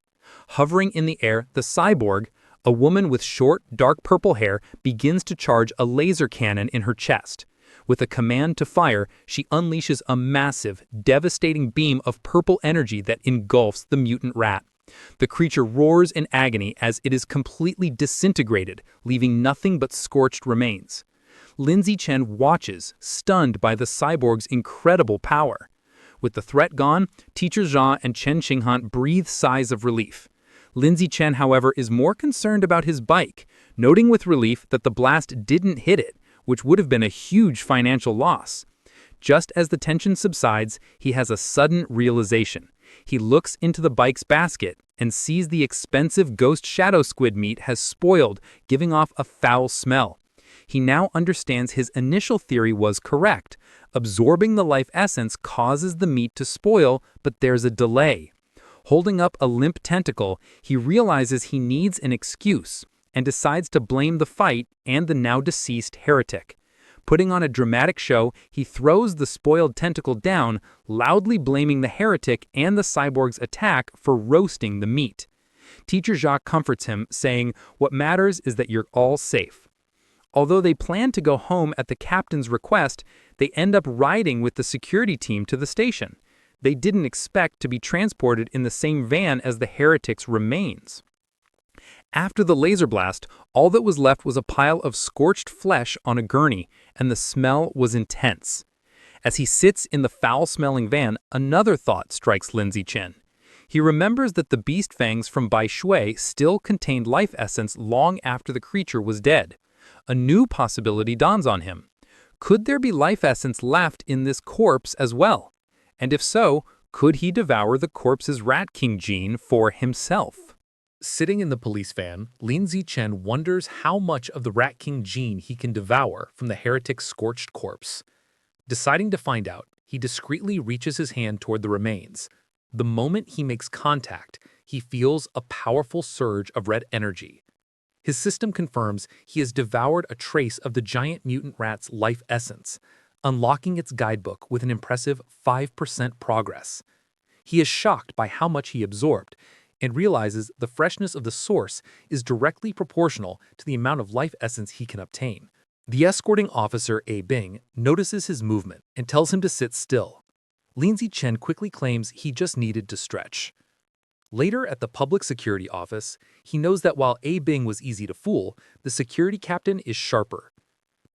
Hovering in the air, the cyborg, a woman with short, dark purple hair, begins to charge a laser cannon in her chest. With a command to fire, she unleashes a massive, devastating beam of purple energy that engulfs the mutant rat. The creature roars in agony as it is completely disintegrated, leaving nothing but scorched remains. Lindsay Chen watches, stunned by the cyborg's incredible power. With the threat gone, Teacher Zha and Chen Xinghan breathe sighs of relief. Lindsay Chen, however, is more concerned about his bike, noting with relief that the blast didn't hit it, which would have been a huge financial loss. Just as the tension subsides, he has a sudden realization. He looks into the bike's basket and sees the expensive ghost shadow squid meat has spoiled, giving off a foul smell. He now understands his initial theory was correct. Absorbing the life essence causes the meat to spoil, but there's a delay. Holding up a limp tentacle, he realizes he needs an excuse and decides to blame the fight and the now-deceased heretic. Putting on a dramatic show, he throws the spoiled tentacle down, loudly blaming the heretic and the cyborg's attack for roasting the meat. Teacher Jacques comforts him, saying, "What matters is that you're all safe." Although they plan to go home at the captain's request, they end up riding with the security team to the station. They didn't expect to be transported in the same van as the heretic's remains. After the laser blast, all that was left was a pile of scorched flesh on a gurney, and the smell was intense. As he sits in the foul-smelling van, another thought strikes Lindsay Chen. He remembers that the beast fangs from Bai Shui still contained life essence long after the creature was dead. A new possibility dawns on him. Could there be life essence left in this corpse as well? And if so, could he devour the corpse's Rat King gene for himself? Sitting in the police van, Lindsay Chen wonders how much of the Rat King gene he can devour from the heretic's scorched corpse. Deciding to find out, he discreetly reaches his hand toward the remains. The moment he makes contact, he feels a powerful surge of red energy. His system confirms he has devoured a trace of the giant mutant rat's life essence, unlocking its guidebook with an impressive 5% progress. He is shocked by how much he absorbed and realizes the freshness of the source is directly proportional to the amount of life essence he can obtain. The escorting officer, A. Bing, notices his movement and tells him to sit still. Lindsay Chen quickly claims he just needed to stretch. Later at the public security office, he knows that while A. Bing was easy to fool, the security captain is sharper.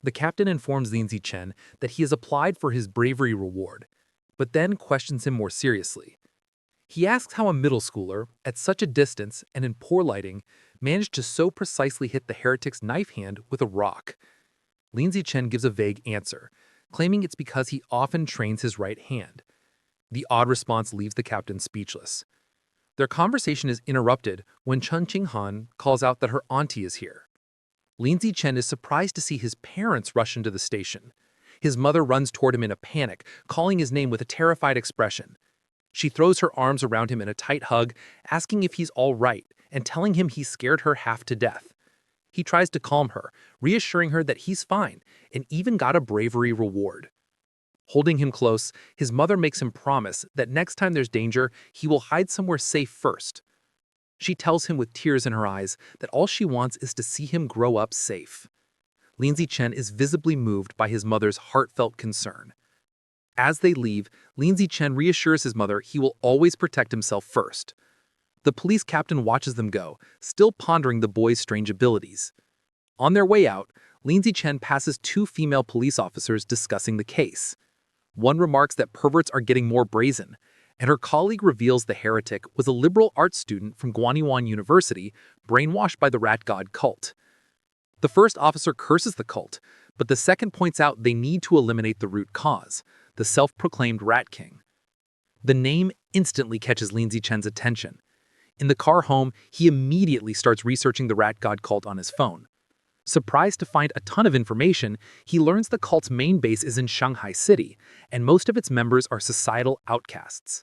The captain informs Lindsay Chen that he has applied for his bravery reward, but then questions him more seriously. He asks how a middle schooler, at such a distance and in poor lighting, managed to so precisely hit the heretic's knife hand with a rock. Lindsay Chen gives a vague answer, claiming it's because he often trains his right hand. The odd response leaves the captain speechless. Their conversation is interrupted when Chen Qinghan calls out that her auntie is here. Lindsay Chen is surprised to see his parents rush into the station. His mother runs toward him in a panic, calling his name with a terrified expression. She throws her arms around him in a tight hug, asking if he's all right and telling him he scared her half to death. He tries to calm her, reassuring her that he's fine and even got a bravery reward. Holding him close, his mother makes him promise that next time there's danger, he will hide somewhere safe first. She tells him with tears in her eyes that all she wants is to see him grow up safe. Lindsay Chen is visibly moved by his mother's heartfelt concern. As they leave, Lindsay Chen reassures his mother he will always protect himself first. The police captain watches them go, still pondering the boy's strange abilities. On their way out, Lindsay Chen passes two female police officers discussing the case. One remarks that perverts are getting more brazen, and her colleague reveals the heretic was a liberal arts student from Guanyuan University, brainwashed by the rat god cult. The first officer curses the cult, but the second points out they need to eliminate the root cause, the self-proclaimed Rat King. The name instantly catches Lin Zichen's attention. In the car home, he immediately starts researching the rat god cult on his phone. Surprised to find a ton of information, he learns the cult's main base is in Shanghai City, and most of its members are societal outcasts.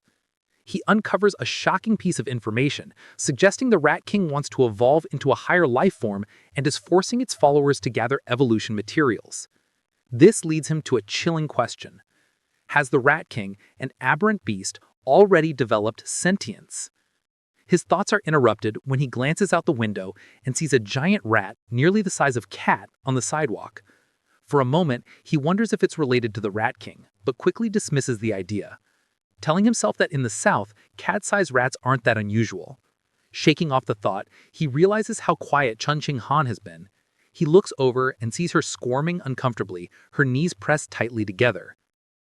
He uncovers a shocking piece of information, suggesting the Rat King wants to evolve into a higher life form and is forcing its followers to gather evolution materials. This leads him to a chilling question. Has the Rat King, an aberrant beast, already developed sentience? His thoughts are interrupted when he glances out the window and sees a giant rat, nearly the size of Cat, on the sidewalk. For a moment, he wonders if it's related to the Rat King, but quickly dismisses the idea. Telling himself that in the South, cat-sized rats aren't that unusual. Shaking off the thought, he realizes how quiet Chun Ching Han has been. He looks over and sees her squirming uncomfortably, her knees pressed tightly together.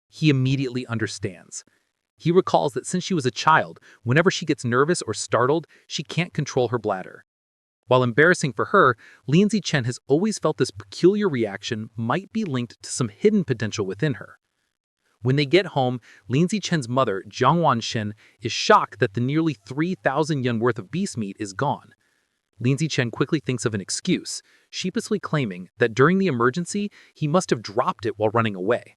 He immediately understands. He recalls that since she was a child, whenever she gets nervous or startled, she can't control her bladder. While embarrassing for her, Lin Zichen has always felt this peculiar reaction might be linked to some hidden potential within her. When they get home, Lin Zichen's mother, Jiang Wanxin, is shocked that the nearly 3,000 yuan worth of beast meat is gone. Lin Zichen quickly thinks of an excuse, sheepishly claiming that during the emergency, he must have dropped it while running away.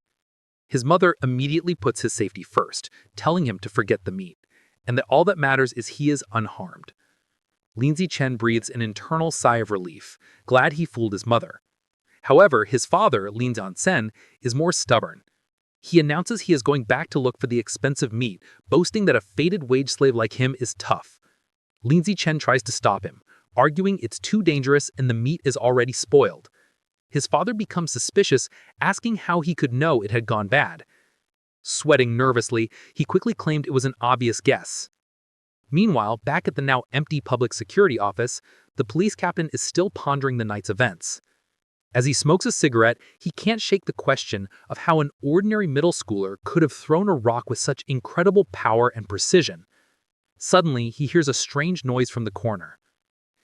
His mother immediately puts his safety first, telling him to forget the meat, and that all that matters is he is unharmed. Lin Zichen breathes an internal sigh of relief, glad he fooled his mother. However, his father, Lin Zhansen, is more stubborn. He announces he is going back to look for the expensive meat, boasting that a fated wage slave like him is tough. Lin Zichen tries to stop him, arguing it's too dangerous and the meat is already spoiled. His father becomes suspicious, asking how he could know it had gone bad. Sweating nervously, he quickly claimed it was an obvious guess. Meanwhile, back at the now empty public security office, the police captain is still pondering the night's events. As he smokes a cigarette, he can't shake the question of how an ordinary middle schooler could have thrown a rock with such incredible power and precision. Suddenly, he hears a strange noise from the corner.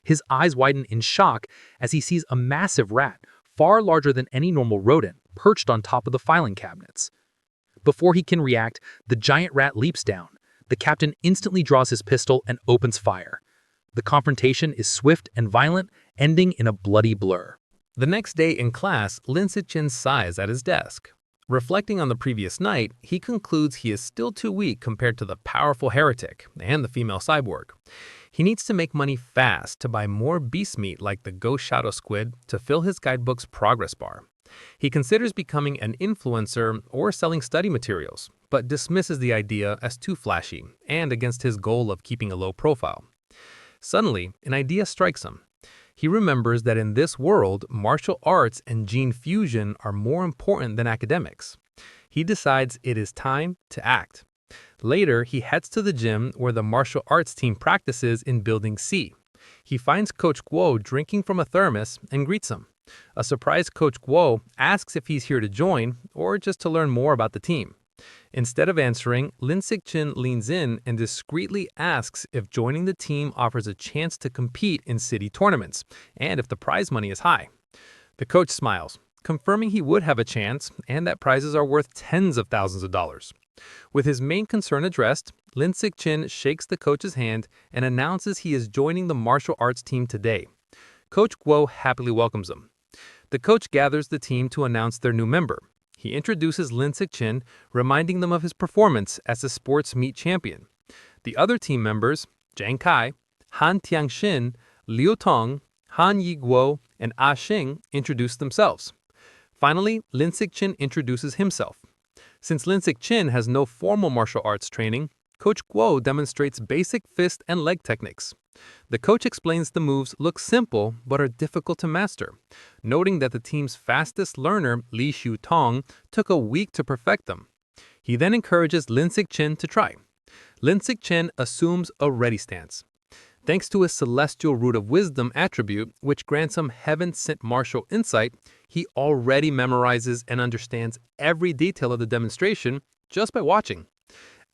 His eyes widen in shock as he sees a massive rat, far larger than any normal rodent, perched on top of the filing cabinets. Before he can react, the giant rat leaps down. The captain instantly draws his pistol and opens fire. The confrontation is swift and violent, ending in a bloody blur. The next day in class, Lin Zichen sighs at his desk. Reflecting on the previous night, he concludes he is still too weak compared to the powerful heretic and the female cyborg. He needs to make money fast to buy more beast meat like the ghost shadow squid to fill his guidebook's progress bar. He considers becoming an influencer or selling study materials, but dismisses the idea as too flashy and against his goal of keeping a low profile. Suddenly, an idea strikes him. He remembers that in this world, martial arts and gene fusion are more important than academics. He decides it is time to act. Later, he heads to the gym where the martial arts team practices in Building C. He finds Coach Guo drinking from a thermos and greets him. A surprised Coach Guo asks if he's here to join or just to learn more about the team. Instead of answering, Lin Zichen leans in and discreetly asks if joining the team offers a chance to compete in city tournaments, and if the prize money is high. The coach smiles, confirming he would have a chance and that prizes are worth tens of thousands of dollars. With his main concern addressed, Lin Zichen shakes the coach's hand and announces he is joining the martial arts team today. Coach Guo happily welcomes him. The coach gathers the team to announce their new member. He introduces Lin Zichen, reminding them of his performance as a sports meet champion. The other team members, Zhang Kai, Han Tianxin, Liu Tong, Han Yiguo, and Ah Xing, introduce themselves. Finally, Lin Zichen introduces himself. Since Lin Zichen has no formal martial arts training, Coach Guo demonstrates basic fist and leg techniques. The coach explains the moves look simple but are difficult to master, noting that the team's fastest learner, Li Xiutong, took a week to perfect them. He then encourages Lin Zichen to try. Lin Zichen assumes a ready stance. Thanks to his celestial root of wisdom attribute, which grants him heaven-sent martial insight, he already memorizes and understands every detail of the demonstration just by watching.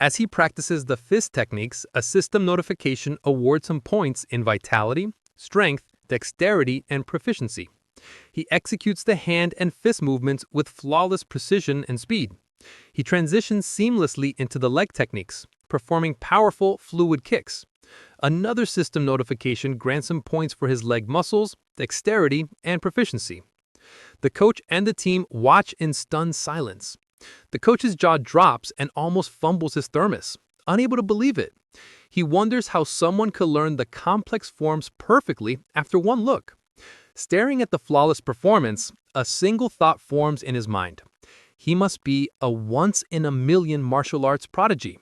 As he practices the fist techniques, a system notification awards him points in vitality, strength, dexterity, and proficiency. He executes the hand and fist movements with flawless precision and speed. He transitions seamlessly into the leg techniques, performing powerful, fluid kicks. Another system notification grants him points for his leg muscles, dexterity, and proficiency. The coach and the team watch in stunned silence. The coach's jaw drops and almost fumbles his thermos, unable to believe it. He wonders how someone could learn the complex forms perfectly after one look. Staring at the flawless performance, a single thought forms in his mind. He must be a once-in-a-million martial arts prodigy.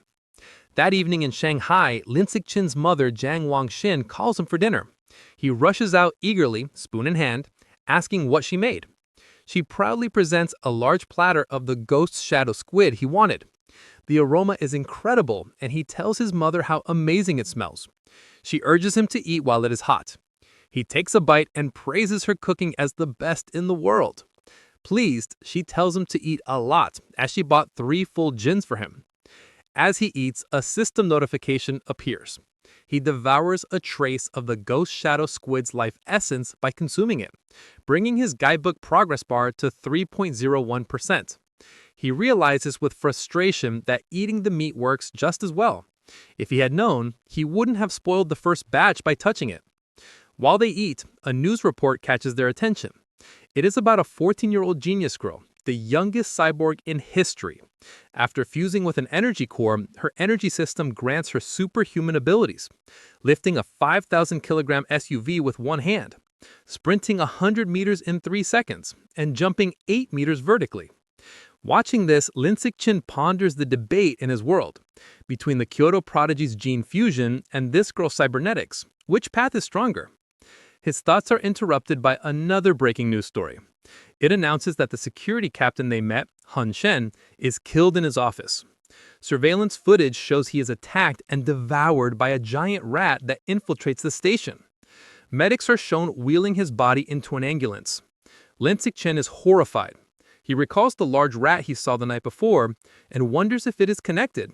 That evening in Shanghai, Lin Cixin's mother, Jiang Wangxin, calls him for dinner. He rushes out eagerly, spoon in hand, asking what she made. She proudly presents a large platter of the ghost shadow squid he wanted. The aroma is incredible, and he tells his mother how amazing it smells. She urges him to eat while it is hot. He takes a bite and praises her cooking as the best in the world. Pleased, she tells him to eat a lot, as she bought 3 full gins for him. As he eats, a system notification appears. He devours a trace of the ghost shadow squid's life essence by consuming it, bringing his guidebook progress bar to 3.01%. He realizes with frustration that eating the meat works just as well. If he had known, he wouldn't have spoiled the first batch by touching it. While they eat, a news report catches their attention. It is about a 14-year-old genius girl, the youngest cyborg in history. After fusing with an energy core, her energy system grants her superhuman abilities, lifting a 5,000-kilogram SUV with one hand, sprinting 100 meters in 3 seconds, and jumping 8 meters vertically. Watching this, Lin Cixin ponders the debate in his world between the Kyoto prodigy's gene fusion and this girl's cybernetics. Which path is stronger? His thoughts are interrupted by another breaking news story. It announces that the security captain they met, Hun Shen, is killed in his office. Surveillance footage shows he is attacked and devoured by a giant rat that infiltrates the station. Medics are shown wheeling his body into an ambulance. Lin Cixin is horrified. He recalls the large rat he saw the night before and wonders if it is connected.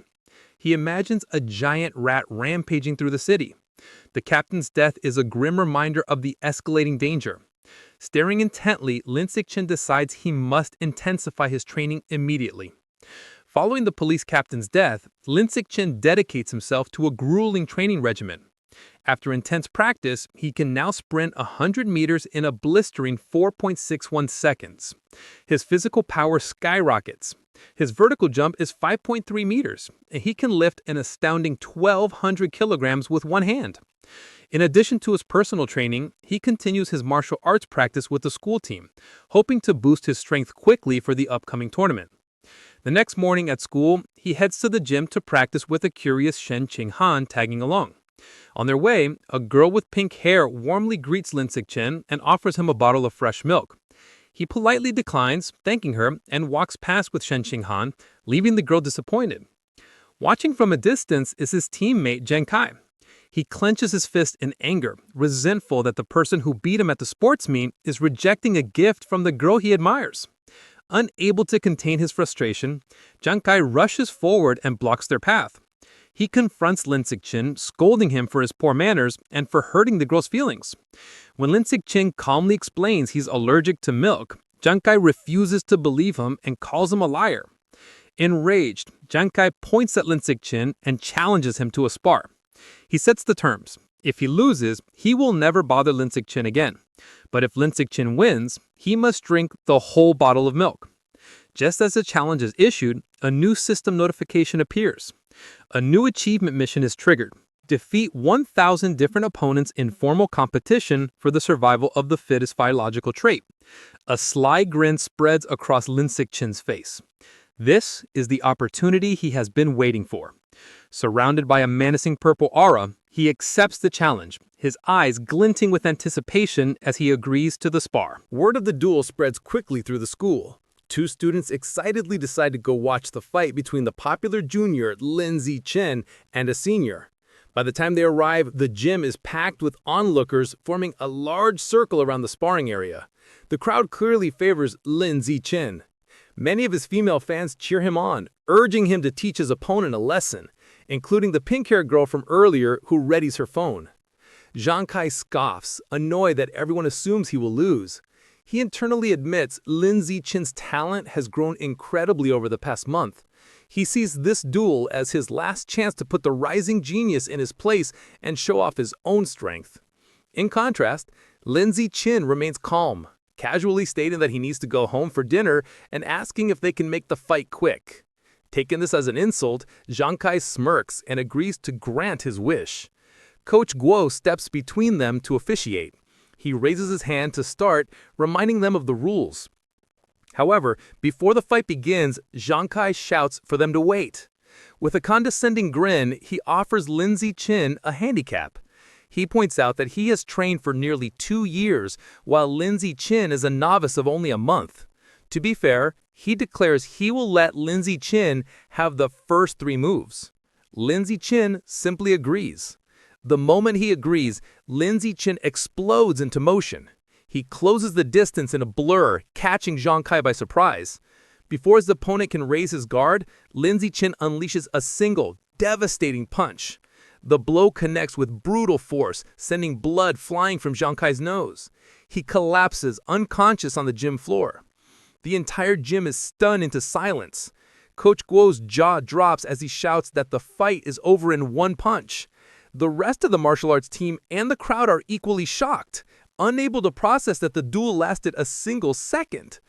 He imagines a giant rat rampaging through the city. The captain's death is a grim reminder of the escalating danger. Staring intently, Lin Cixin decides he must intensify his training immediately. Following the police captain's death, Lin Cixin dedicates himself to a grueling training regimen. After intense practice, he can now sprint 100 meters in a blistering 4.61 seconds. His physical power skyrockets. His vertical jump is 5.3 meters, and he can lift an astounding 1,200 kilograms with one hand. In addition to his personal training, he continues his martial arts practice with the school team, hoping to boost his strength quickly for the upcoming tournament. The next morning at school, he heads to the gym to practice with a curious Shen Qinghan tagging along. On their way, a girl with pink hair warmly greets Lin Cixin and offers him a bottle of fresh milk. He politely declines, thanking her, and walks past with Shen Qinghan, leaving the girl disappointed. Watching from a distance is his teammate Zheng Kai. He clenches his fist in anger, resentful that the person who beat him at the sports meet is rejecting a gift from the girl he admires. Unable to contain his frustration, Zheng Kai rushes forward and blocks their path. He confronts Lin Cixin, scolding him for his poor manners and for hurting the girl's feelings. When Lin Cixin calmly explains he's allergic to milk, Zheng Kai refuses to believe him and calls him a liar. Enraged, Zheng Kai points at Lin Cixin and challenges him to a spar. He sets the terms. If he loses, he will never bother Lin Cixin again. But if Lin Cixin wins, he must drink the whole bottle of milk. Just as the challenge is issued, a new system notification appears. A new achievement mission is triggered. Defeat 1,000 different opponents in formal competition for the survival of the fittest biological trait. A sly grin spreads across Lin Cixin's face. This is the opportunity he has been waiting for. Surrounded by a menacing purple aura, he accepts the challenge, his eyes glinting with anticipation as he agrees to the spar. Word of the duel spreads quickly through the school. 2 students excitedly decide to go watch the fight between the popular junior Lin Cixin and a senior. By the time they arrive, the gym is packed with onlookers forming a large circle around the sparring area. The crowd clearly favors Lin Cixin. Many of his female fans cheer him on, urging him to teach his opponent a lesson, including the pink-haired girl from earlier who readies her phone. Zhang Kai scoffs, annoyed that everyone assumes he will lose. He internally admits Lin Zichen's talent has grown incredibly over the past month. He sees this duel as his last chance to put the rising genius in his place and show off his own strength. In contrast, Lin Zichen remains calm, casually stating that he needs to go home for dinner and asking if they can make the fight quick. Taking this as an insult, Zhang Kai smirks and agrees to grant his wish. Coach Guo steps between them to officiate. He raises his hand to start, reminding them of the rules. However, before the fight begins, Zhang Kai shouts for them to wait. With a condescending grin, he offers Lin Zichen a handicap. He points out that he has trained for nearly 2 years, while Lin Zichen is a novice of only a month. To be fair, he declares he will let Lin Zichen have the first 3 moves. Lin Zichen simply agrees. The moment he agrees, Lin Zichen explodes into motion. He closes the distance in a blur, catching Zhang Kai by surprise. Before his opponent can raise his guard, Lin Zichen unleashes a single, devastating punch. The blow connects with brutal force, sending blood flying from Zhang Kai's nose. He collapses unconscious on the gym floor. The entire gym is stunned into silence. Coach Guo's jaw drops as he shouts that the fight is over in 1 punch. The rest of the martial arts team and the crowd are equally shocked, unable to process that the duel lasted a single second.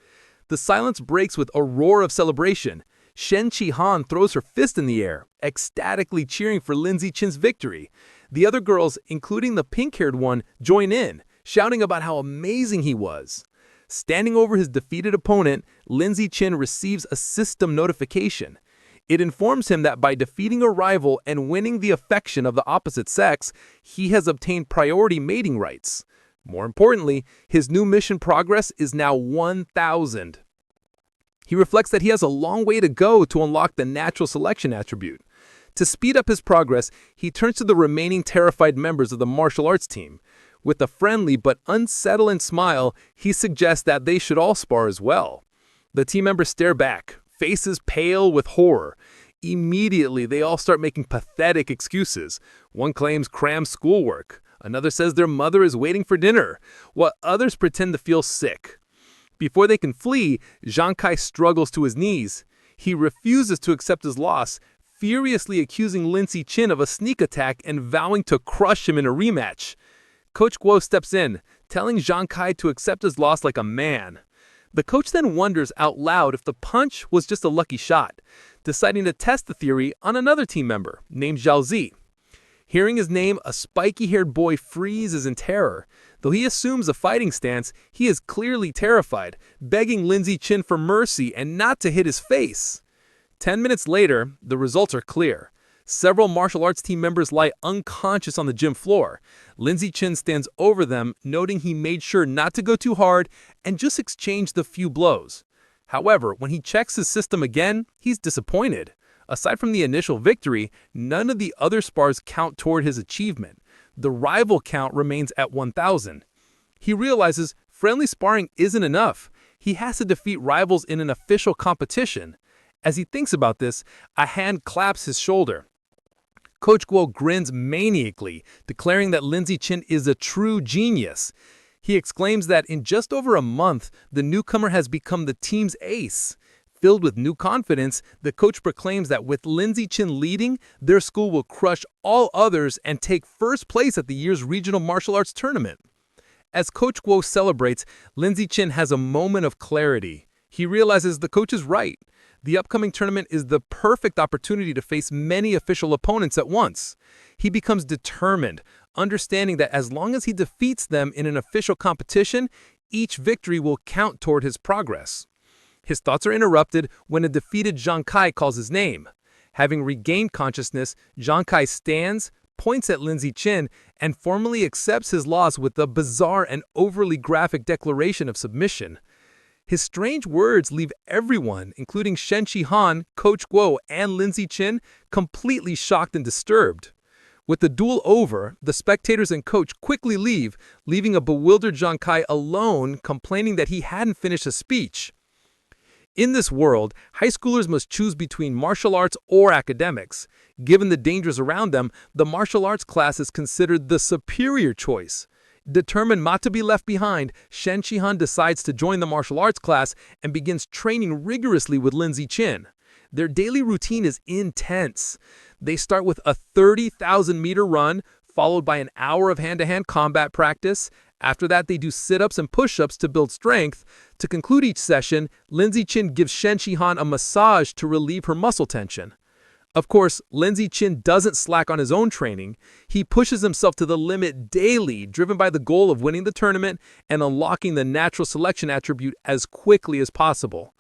The silence breaks with a roar of celebration. Shen Chi-han throws her fist in the air, ecstatically cheering for Lin Zichen's victory. The other girls, including the pink-haired one, join in, shouting about how amazing he was. Standing over his defeated opponent, Lin Zichen receives a system notification. It informs him that by defeating a rival and winning the affection of the opposite sex, he has obtained priority mating rights. More importantly, his new mission progress is now 1,000. He reflects that he has a long way to go to unlock the natural selection attribute. To speed up his progress, he turns to the remaining terrified members of the martial arts team. With a friendly but unsettling smile, he suggests that they should all spar as well. The team members stare back, faces pale with horror. Immediately, they all start making pathetic excuses. One claims crammed schoolwork. Another says their mother is waiting for dinner, while others pretend to feel sick. Before they can flee, Zhang Kai struggles to his knees. He refuses to accept his loss, furiously accusing Lin Zichen of a sneak attack and vowing to crush him in a rematch. Coach Guo steps in, telling Zhang Kai to accept his loss like a man. The coach then wonders out loud if the punch was just a lucky shot, deciding to test the theory on another team member named Zhao Zi. Hearing his name, a spiky-haired boy freezes in terror. Though he assumes a fighting stance, he is clearly terrified, begging Lin Zichen for mercy and not to hit his face. 10 minutes later, the results are clear. Several martial arts team members lie unconscious on the gym floor. Lin Zichen stands over them, noting he made sure not to go too hard and just exchanged a few blows. However, when he checks his system again, he's disappointed. Aside from the initial victory, none of the other spars count toward his achievement. The rival count remains at 1,000. He realizes friendly sparring isn't enough. He has to defeat rivals in an official competition. As he thinks about this, a hand claps his shoulder. Coach Guo grins maniacally, declaring that Lin Zichen is a true genius. He exclaims that in just over a month, the newcomer has become the team's ace. Filled with new confidence, the coach proclaims that with Lin Zichen leading, their school will crush all others and take first place at the year's regional martial arts tournament. As Coach Guo celebrates, Lin Zichen has a moment of clarity. He realizes the coach is right. The upcoming tournament is the perfect opportunity to face many official opponents at once. He becomes determined, understanding that as long as he defeats them in an official competition, each victory will count toward his progress. His thoughts are interrupted when a defeated Zhang Kai calls his name. Having regained consciousness, Zhang Kai stands, points at Lin Zichen, and formally accepts his loss with a bizarre and overly graphic declaration of submission. His strange words leave everyone, including Shen Chi-han, Coach Guo, and Lin Zichen, completely shocked and disturbed. With the duel over, the spectators and coach quickly leave, leaving a bewildered Zhang Kai alone, complaining that he hadn't finished a speech. In this world, high schoolers must choose between martial arts or academics. Given the dangers around them, the martial arts class is considered the superior choice. Determined not to be left behind, Shen Shihan decides to join the martial arts class and begins training rigorously with Lin Ziqin. Their daily routine is intense. They start with a 30,000-meter run, followed by an hour of hand-to-hand combat practice. After that, they do sit-ups and push-ups to build strength. To conclude each session, Lin Ziqin gives Shen Shihan a massage to relieve her muscle tension. Of course, Lin Ziqin doesn't slack on his own training. He pushes himself to the limit daily, driven by the goal of winning the tournament and unlocking the natural selection attribute as quickly as possible.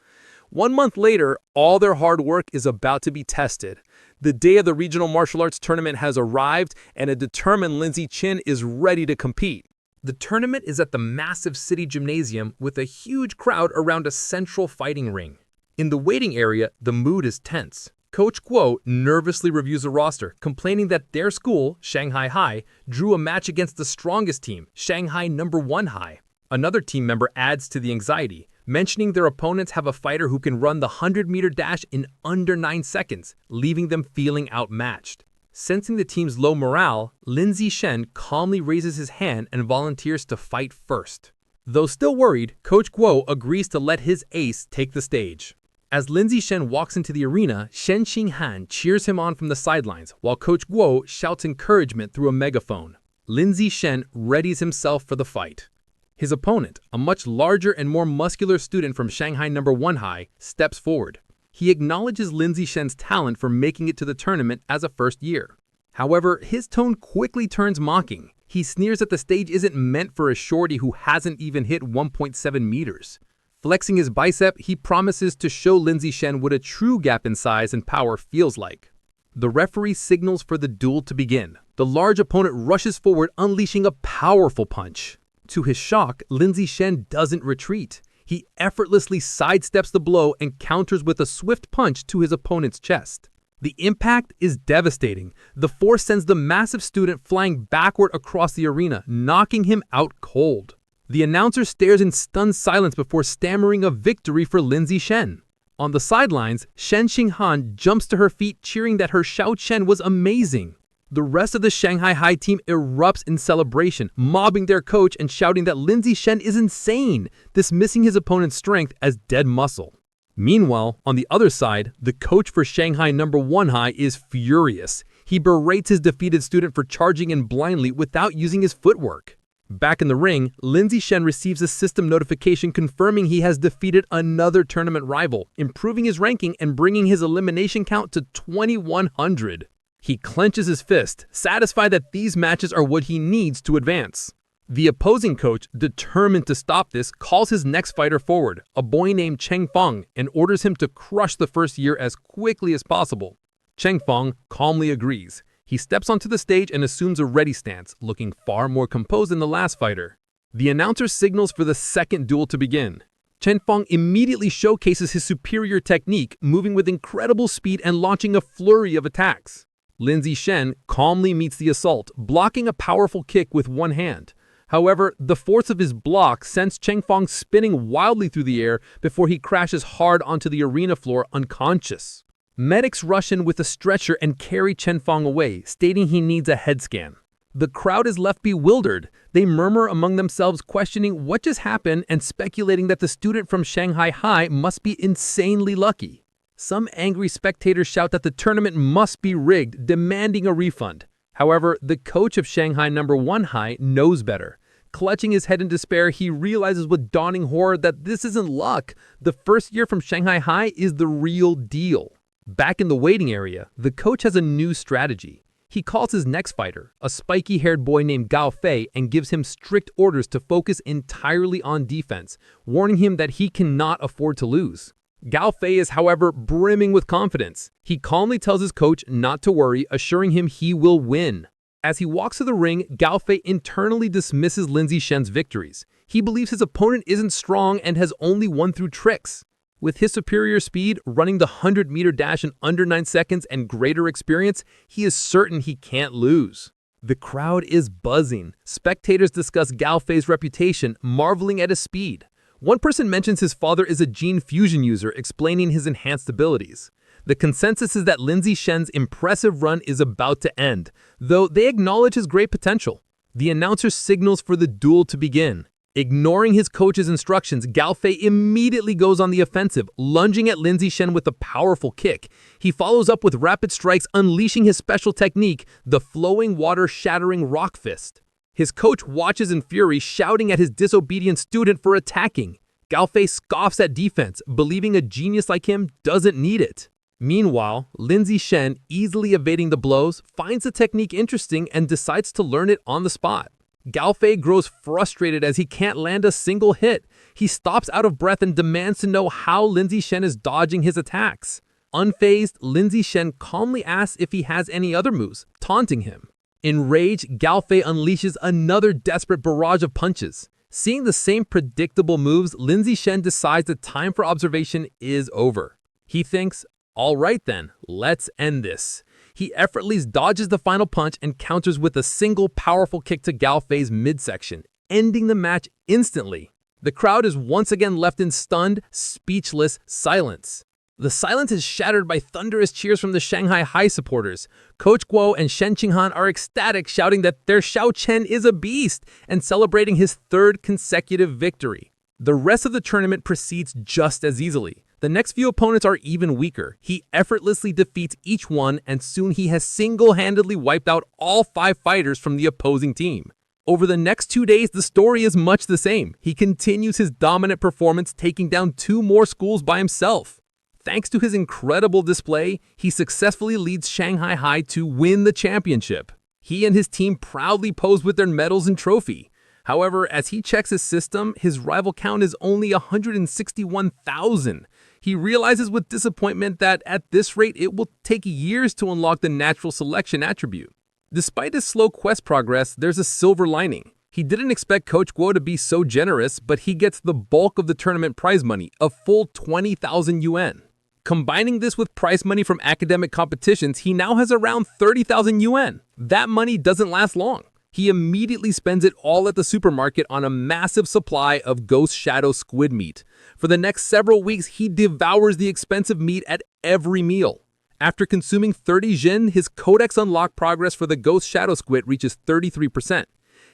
1 month later, all their hard work is about to be tested. The day of the regional martial arts tournament has arrived, and a determined Lin Ziqin is ready to compete. The tournament is at the massive city gymnasium with a huge crowd around a central fighting ring. In the waiting area, the mood is tense. Coach Guo nervously reviews the roster, complaining that their school, Shanghai High, drew a match against the strongest team, Shanghai No. 1 High. Another team member adds to the anxiety, mentioning their opponents have a fighter who can run the 100-meter dash in under 9 seconds, leaving them feeling outmatched. Sensing the team's low morale, Lin Ziqin calmly raises his hand and volunteers to fight first. Though still worried, Coach Guo agrees to let his ace take the stage. As Lin Ziqin walks into the arena, Shen Xinghan cheers him on from the sidelines, while Coach Guo shouts encouragement through a megaphone. Lin Ziqin readies himself for the fight. His opponent, a much larger and more muscular student from Shanghai No. 1 High, steps forward. He acknowledges Lin Ziqin's talent for making it to the tournament as a first year. However, his tone quickly turns mocking. He sneers that the stage isn't meant for a shorty who hasn't even hit 1.7 meters. Flexing his bicep, he promises to show Lin Ziqin what a true gap in size and power feels like. The referee signals for the duel to begin. The large opponent rushes forward, unleashing a powerful punch. To his shock, Lin Ziqin doesn't retreat. He effortlessly sidesteps the blow and counters with a swift punch to his opponent's chest. The impact is devastating. The force sends the massive student flying backward across the arena, knocking him out cold. The announcer stares in stunned silence before stammering a victory for Lin Ziqin. On the sidelines, Shen Xinghan jumps to her feet, cheering that her Xiao Chen was amazing. The rest of the Shanghai High team erupts in celebration, mobbing their coach and shouting that Lin Ziqin is insane, dismissing his opponent's strength as dead muscle. Meanwhile, on the other side, the coach for Shanghai No. 1 High is furious. He berates his defeated student for charging in blindly without using his footwork. Back in the ring, Lin Ziqin receives a system notification confirming he has defeated another tournament rival, improving his ranking and bringing his elimination count to 2,100. He clenches his fist, satisfied that these matches are what he needs to advance. The opposing coach, determined to stop this, calls his next fighter forward, a boy named Cheng Feng, and orders him to crush the first year as quickly as possible. Cheng Feng calmly agrees. He steps onto the stage and assumes a ready stance, looking far more composed than the last fighter. The announcer signals for the second duel to begin. Chen Feng immediately showcases his superior technique, moving with incredible speed and launching a flurry of attacks. Lin Ziqin calmly meets the assault, blocking a powerful kick with one hand. However, the force of his block sends Cheng Feng spinning wildly through the air before he crashes hard onto the arena floor unconscious. Medics rush in with a stretcher and carry Chen Feng away, stating he needs a head scan. The crowd is left bewildered. They murmur among themselves, questioning what just happened and speculating that the student from Shanghai High must be insanely lucky. Some angry spectators shout that the tournament must be rigged, demanding a refund. However, the coach of Shanghai No. 1 High knows better. Clutching his head in despair, he realizes with dawning horror that this isn't luck. The first year from Shanghai High is the real deal. Back in the waiting area, the coach has a new strategy. He calls his next fighter, a spiky-haired boy named Gao Fei, and gives him strict orders to focus entirely on defense, warning him that he cannot afford to lose. Gao Fei is, however, brimming with confidence. He calmly tells his coach not to worry, assuring him he will win. As he walks to the ring, Gao Fei internally dismisses Lin Ziqin's victories. He believes his opponent isn't strong and has only won through tricks. With his superior speed, running the 100-meter dash in under 9 seconds, and greater experience, he is certain he can't lose. The crowd is buzzing. Spectators discuss Gao Fei's reputation, marveling at his speed. One person mentions his father is a gene fusion user, explaining his enhanced abilities. The consensus is that Lin Ziqin's impressive run is about to end, though they acknowledge his great potential. The announcer signals for the duel to begin. Ignoring his coach's instructions, Galfei immediately goes on the offensive, lunging at Lindsay Shen with a powerful kick. He follows up with rapid strikes, unleashing his special technique, the flowing water-shattering rock fist. His coach watches in fury, shouting at his disobedient student for attacking. Galfei scoffs at defense, believing a genius like him doesn't need it. Meanwhile, Lindsay Shen, easily evading the blows, finds the technique interesting and decides to learn it on the spot. Galfei grows frustrated as he can't land a single hit. He stops out of breath and demands to know how Lindsay Shen is dodging his attacks. Unfazed, Lindsay Shen calmly asks if he has any other moves, taunting him. Enraged, Galfei unleashes another desperate barrage of punches. Seeing the same predictable moves, Lindsay Shen decides the time for observation is over. He thinks, all right then, let's end this. He effortlessly dodges the final punch and counters with a single powerful kick to Galfei's midsection, ending the match instantly. The crowd is once again left in stunned, speechless silence. The silence is shattered by thunderous cheers from the Shanghai High supporters. Coach Guo and Shen Qinghan are ecstatic, shouting that their Xiao Chen is a beast and celebrating his third consecutive victory. The rest of the tournament proceeds just as easily. The next few opponents are even weaker. He effortlessly defeats each one, and soon he has single-handedly wiped out all 5 fighters from the opposing team. Over the next 2 days, the story is much the same. He continues his dominant performance, taking down 2 more schools by himself. Thanks to his incredible display, he successfully leads Shanghai High to win the championship. He and his team proudly pose with their medals and trophy. However, as he checks his system, his rival count is only 161,000. He realizes with disappointment that at this rate, it will take years to unlock the natural selection attribute. Despite his slow quest progress, there's a silver lining. He didn't expect Coach Guo to be so generous, but he gets the bulk of the tournament prize money, a full 20,000 yuan. Combining this with prize money from academic competitions, he now has around 30,000 yuan. That money doesn't last long. He immediately spends it all at the supermarket on a massive supply of Ghost Shadow squid meat. For the next several weeks, he devours the expensive meat at every meal. After consuming 30 jin, his Codex Unlock progress for the Ghost Shadow squid reaches 33%.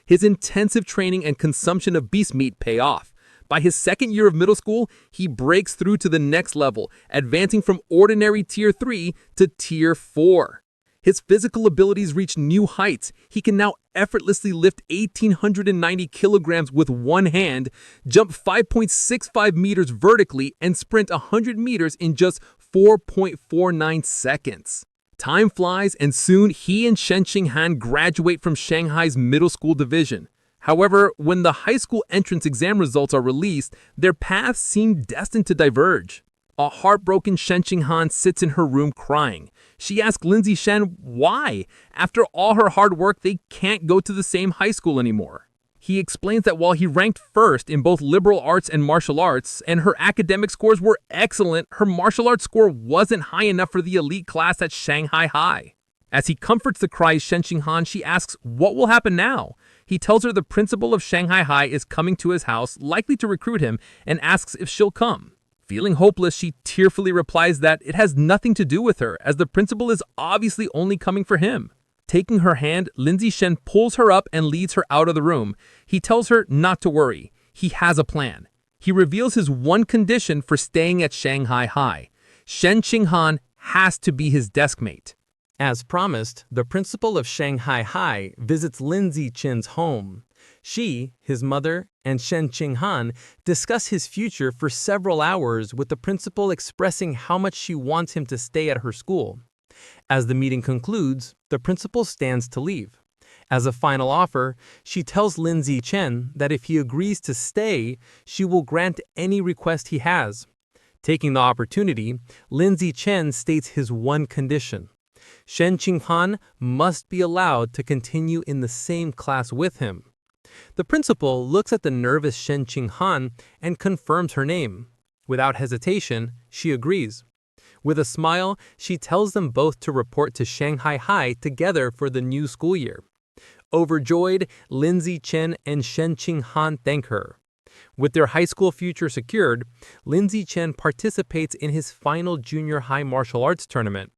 His intensive training and consumption of beast meat pay off. By his second year of middle school, he breaks through to the next level, advancing from ordinary Tier 3 to Tier 4. His physical abilities reach new heights. He can now effortlessly lift 1,890 kilograms with one hand, jump 5.65 meters vertically, and sprint 100 meters in just 4.49 seconds. Time flies, and soon he and Shen Qinghan graduate from Shanghai's middle school division. However, when the high school entrance exam results are released, their paths seem destined to diverge. A heartbroken Shen Qinghan sits in her room crying. She asks Lindsay Shen why. After all her hard work, they can't go to the same high school anymore. He explains that while he ranked first in both liberal arts and martial arts, and her academic scores were excellent, her martial arts score wasn't high enough for the elite class at Shanghai High. As he comforts the cries Shen Qinghan, she asks what will happen now. He tells her the principal of Shanghai High is coming to his house, likely to recruit him, and asks if she'll come. Feeling hopeless, she tearfully replies that it has nothing to do with her, as the principal is obviously only coming for him. Taking her hand, Lindsay Shen pulls her up and leads her out of the room. He tells her not to worry. He has a plan. He reveals his one condition for staying at Shanghai High. Shen Qinghan has to be his deskmate. As promised, the principal of Shanghai High visits Lindsay Chen's home. She, his mother, and Shen Qinghan discuss his future for several hours, with the principal expressing how much she wants him to stay at her school. As the meeting concludes, the principal stands to leave. As a final offer, she tells Lindsay Chen that if he agrees to stay, she will grant any request he has. Taking the opportunity, Lindsay Chen states his one condition. Shen Qinghan must be allowed to continue in the same class with him. The principal looks at the nervous Shen Qinghan and confirms her name. Without hesitation, she agrees. With a smile, she tells them both to report to Shanghai High together for the new school year. Overjoyed, Lindsay Chen and Shen Qinghan thank her. With their high school future secured, Lindsay Chen participates in his final junior high martial arts tournament.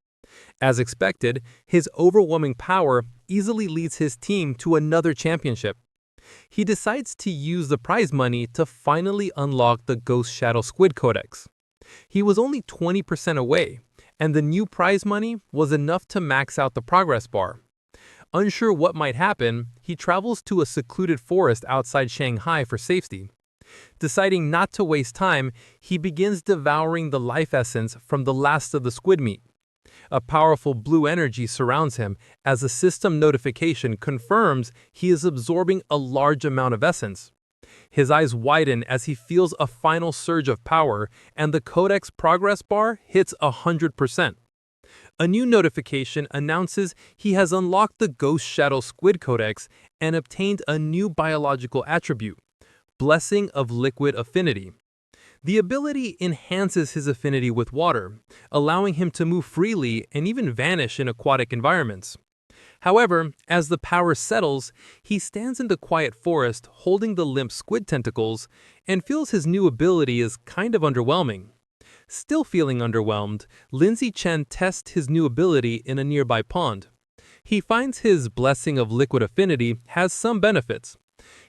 As expected, his overwhelming power easily leads his team to another championship. He decides to use the prize money to finally unlock the Ghost Shadow Squid Codex. He was only 20% away, and the new prize money was enough to max out the progress bar. Unsure what might happen, he travels to a secluded forest outside Shanghai for safety. Deciding not to waste time, he begins devouring the life essence from the last of the squid meat. A powerful blue energy surrounds him as a system notification confirms he is absorbing a large amount of essence. His eyes widen as he feels a final surge of power, and the Codex progress bar hits 100%. A new notification announces he has unlocked the Ghost Shadow Squid Codex and obtained a new biological attribute, Blessing of Liquid Affinity. The ability enhances his affinity with water, allowing him to move freely and even vanish in aquatic environments. However, as the power settles, he stands in the quiet forest holding the limp squid tentacles and feels his new ability is kind of underwhelming. Still feeling underwhelmed, Lindsay Chen tests his new ability in a nearby pond. He finds his Blessing of Liquid Affinity has some benefits.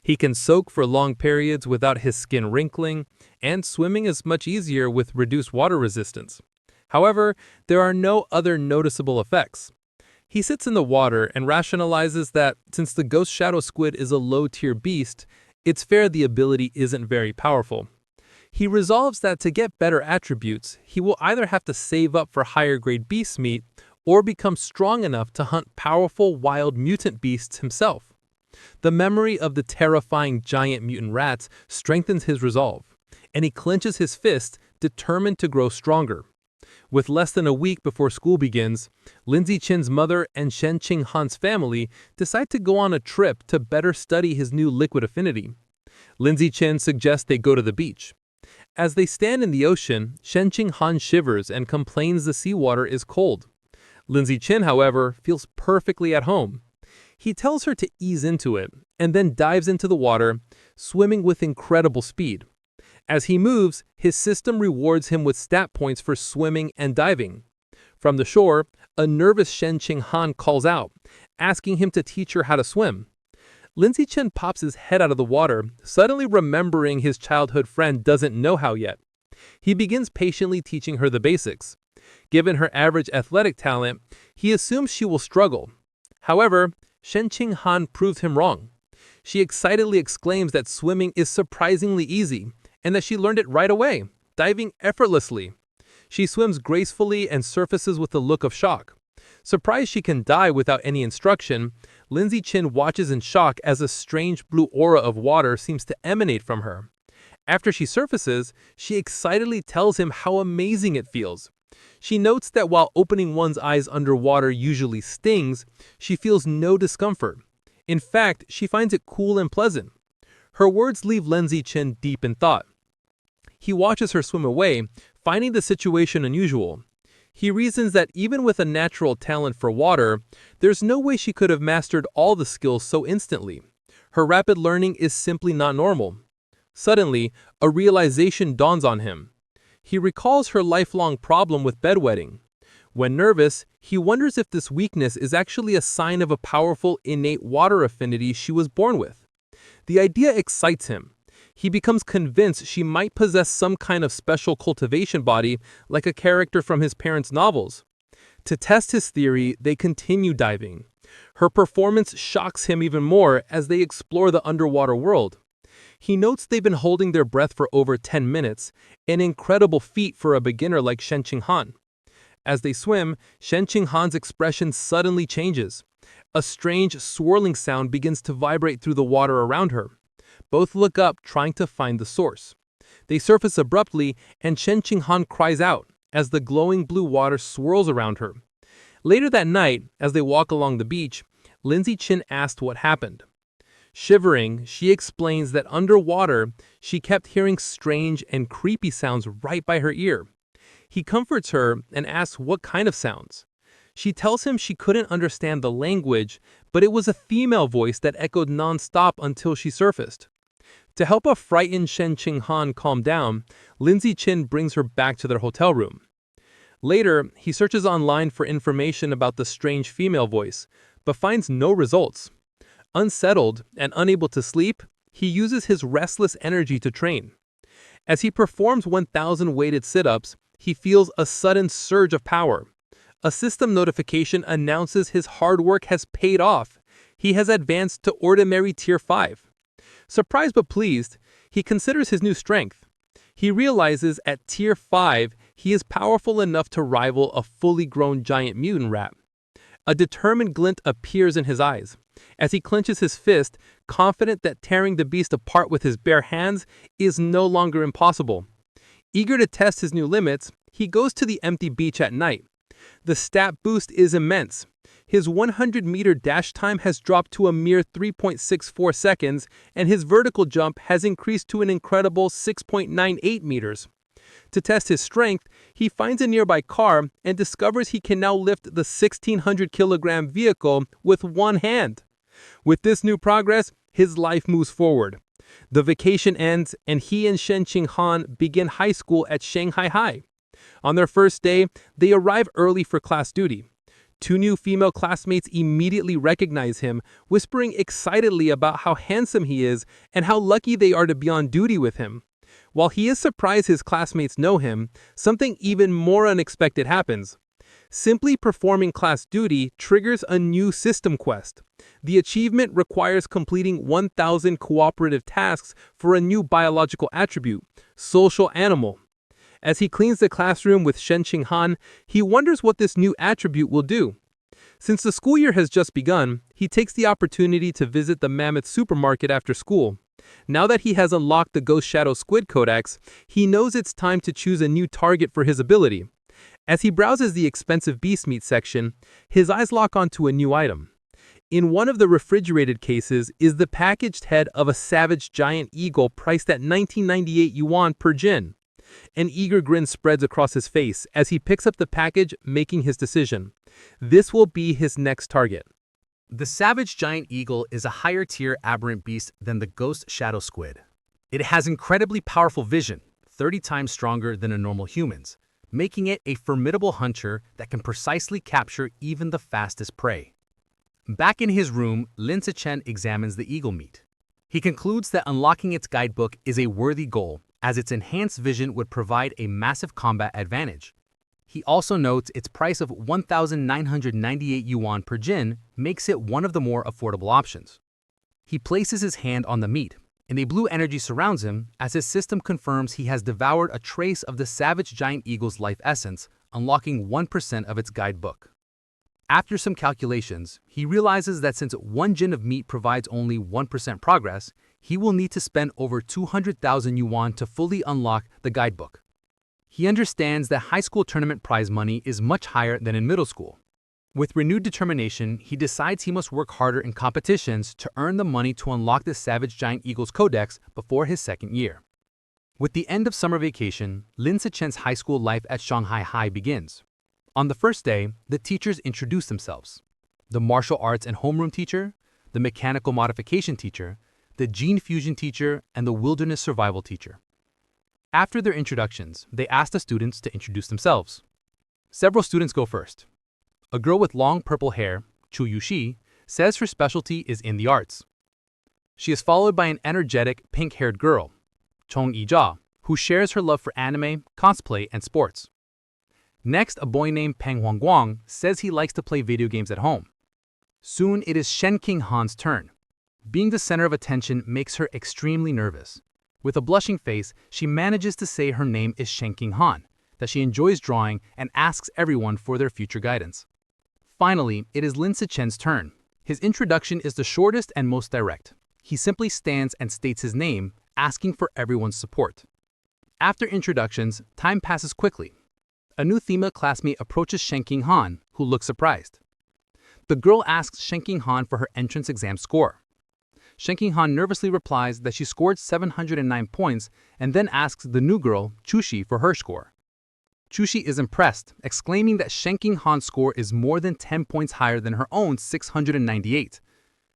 He can soak for long periods without his skin wrinkling, and swimming is much easier with reduced water resistance. However, there are no other noticeable effects. He sits in the water and rationalizes that since the Ghost Shadow Squid is a low-tier beast, it's fair the ability isn't very powerful. He resolves that to get better attributes, he will either have to save up for higher-grade beast meat or become strong enough to hunt powerful wild mutant beasts himself. The memory of the terrifying giant mutant rats strengthens his resolve, and he clenches his fist, determined to grow stronger. With less than a week before school begins, Lindsay Chen's mother and Shen Qing Han's family decide to go on a trip to better study his new liquid affinity. Lindsay Chen suggests they go to the beach. As they stand in the ocean, Shen Qing Han shivers and complains the seawater is cold. Lindsay Chen, however, feels perfectly at home. He tells her to ease into it, and then dives into the water, swimming with incredible speed. As he moves, his system rewards him with stat points for swimming and diving. From the shore, a nervous Shen Qing Han calls out, asking him to teach her how to swim. Lindsay Chen pops his head out of the water, suddenly remembering his childhood friend doesn't know how yet. He begins patiently teaching her the basics. Given her average athletic talent, he assumes she will struggle. However, Shen Qing Han proves him wrong. She excitedly exclaims that swimming is surprisingly easy, and that she learned it right away, diving effortlessly. She swims gracefully and surfaces with a look of shock. Surprised she can dive without any instruction, Lindsay Chen watches in shock as a strange blue aura of water seems to emanate from her. After she surfaces, she excitedly tells him how amazing it feels. She notes that while opening one's eyes underwater usually stings, she feels no discomfort. In fact, she finds it cool and pleasant. Her words leave Lindsay Chen deep in thought. He watches her swim away, finding the situation unusual. He reasons that even with a natural talent for water, there's no way she could have mastered all the skills so instantly. Her rapid learning is simply not normal. Suddenly, a realization dawns on him. He recalls her lifelong problem with bedwetting. When nervous, he wonders if this weakness is actually a sign of a powerful innate water affinity she was born with. The idea excites him. He becomes convinced she might possess some kind of special cultivation body like a character from his parents' novels. To test his theory, they continue diving. Her performance shocks him even more as they explore the underwater world. He notes they've been holding their breath for over 10 minutes, an incredible feat for a beginner like Shen Qing Han. As they swim, Shen Qing Han's expression suddenly changes. A strange, swirling sound begins to vibrate through the water around her. Both look up, trying to find the source. They surface abruptly, and Shen Qing Han cries out as the glowing blue water swirls around her. Later that night, as they walk along the beach, Lindsay Chen asked what happened. Shivering, she explains that underwater, she kept hearing strange and creepy sounds right by her ear. He comforts her and asks what kind of sounds. She tells him she couldn't understand the language, but it was a female voice that echoed non-stop until she surfaced. To help a frightened Shen Qing Han calm down, Lindsay Chen brings her back to their hotel room. Later, he searches online for information about the strange female voice, but finds no results. Unsettled and unable to sleep, he uses his restless energy to train. As he performs 1,000 weighted sit-ups, he feels a sudden surge of power. A system notification announces his hard work has paid off. He has advanced to ordinary Tier 5. Surprised but pleased, he considers his new strength. He realizes at Tier 5 he is powerful enough to rival a fully grown giant mutant rat. A determined glint appears in his eyes. As he clenches his fist, confident that tearing the beast apart with his bare hands is no longer impossible. Eager to test his new limits, he goes to the empty beach at night. The stat boost is immense. His 100-meter dash time has dropped to a mere 3.64 seconds, and his vertical jump has increased to an incredible 6.98 meters. To test his strength, he finds a nearby car and discovers he can now lift the 1,600-kilogram vehicle with one hand. With this new progress, his life moves forward. The vacation ends, and he and Shen Qinghan begin high school at Shanghai High. On their first day, they arrive early for class duty. Two new female classmates immediately recognize him, whispering excitedly about how handsome he is and how lucky they are to be on duty with him. While he is surprised his classmates know him, something even more unexpected happens. Simply performing class duty triggers a new system quest. The achievement requires completing 1,000 cooperative tasks for a new biological attribute, social animal. As he cleans the classroom with Shen Qinghan, he wonders what this new attribute will do. Since the school year has just begun, he takes the opportunity to visit the Mammoth supermarket after school. Now that he has unlocked the Ghost Shadow Squid Codex, he knows it's time to choose a new target for his ability. As he browses the expensive beast meat section, his eyes lock onto a new item. In one of the refrigerated cases is the packaged head of a savage giant eagle priced at 1998 yuan per jin. An eager grin spreads across his face as he picks up the package, making his decision. This will be his next target. The savage giant eagle is a higher-tier aberrant beast than the ghost shadow squid. It has incredibly powerful vision, 30 times stronger than a normal human's, making it a formidable hunter that can precisely capture even the fastest prey. Back in his room, Lin Zichen examines the eagle meat. He concludes that unlocking its guidebook is a worthy goal, as its enhanced vision would provide a massive combat advantage. He also notes its price of 1,998 yuan per jin makes it one of the more affordable options. He places his hand on the meat, and a blue energy surrounds him as his system confirms he has devoured a trace of the savage giant eagle's life essence, unlocking 1% of its guidebook. After some calculations, he realizes that since 1 jin of meat provides only 1% progress, he will need to spend over 200,000 yuan to fully unlock the guidebook. He understands that high school tournament prize money is much higher than in middle school. With renewed determination, he decides he must work harder in competitions to earn the money to unlock the Savage Giant Eagle's Codex before his second year. With the end of summer vacation, Lin Zichen's high school life at Shanghai High begins. On the first day, the teachers introduce themselves. The martial arts and homeroom teacher, the mechanical modification teacher, the gene fusion teacher, and the wilderness survival teacher. After their introductions, they ask the students to introduce themselves. Several students go first. A girl with long purple hair, Chu Yuxi, says her specialty is in the arts. She is followed by an energetic, pink-haired girl, Chong Yijia, who shares her love for anime, cosplay, and sports. Next, a boy named Peng Huangguang says he likes to play video games at home. Soon, it is Shen Qinghan's turn. Being the center of attention makes her extremely nervous. With a blushing face, she manages to say her name is Shen Qinghan, that she enjoys drawing and asks everyone for their future guidance. Finally, it is Lin Zichen's turn. His introduction is the shortest and most direct. He simply stands and states his name, asking for everyone's support. After introductions, time passes quickly. A new female classmate approaches Shen Qinghan, who looks surprised. The girl asks Shen Qinghan for her entrance exam score. Shen Qinghan nervously replies that she scored 709 points and then asks the new girl, Chuxi, for her score. Chuxi is impressed, exclaiming that Shen Qinghan's score is more than 10 points higher than her own 698.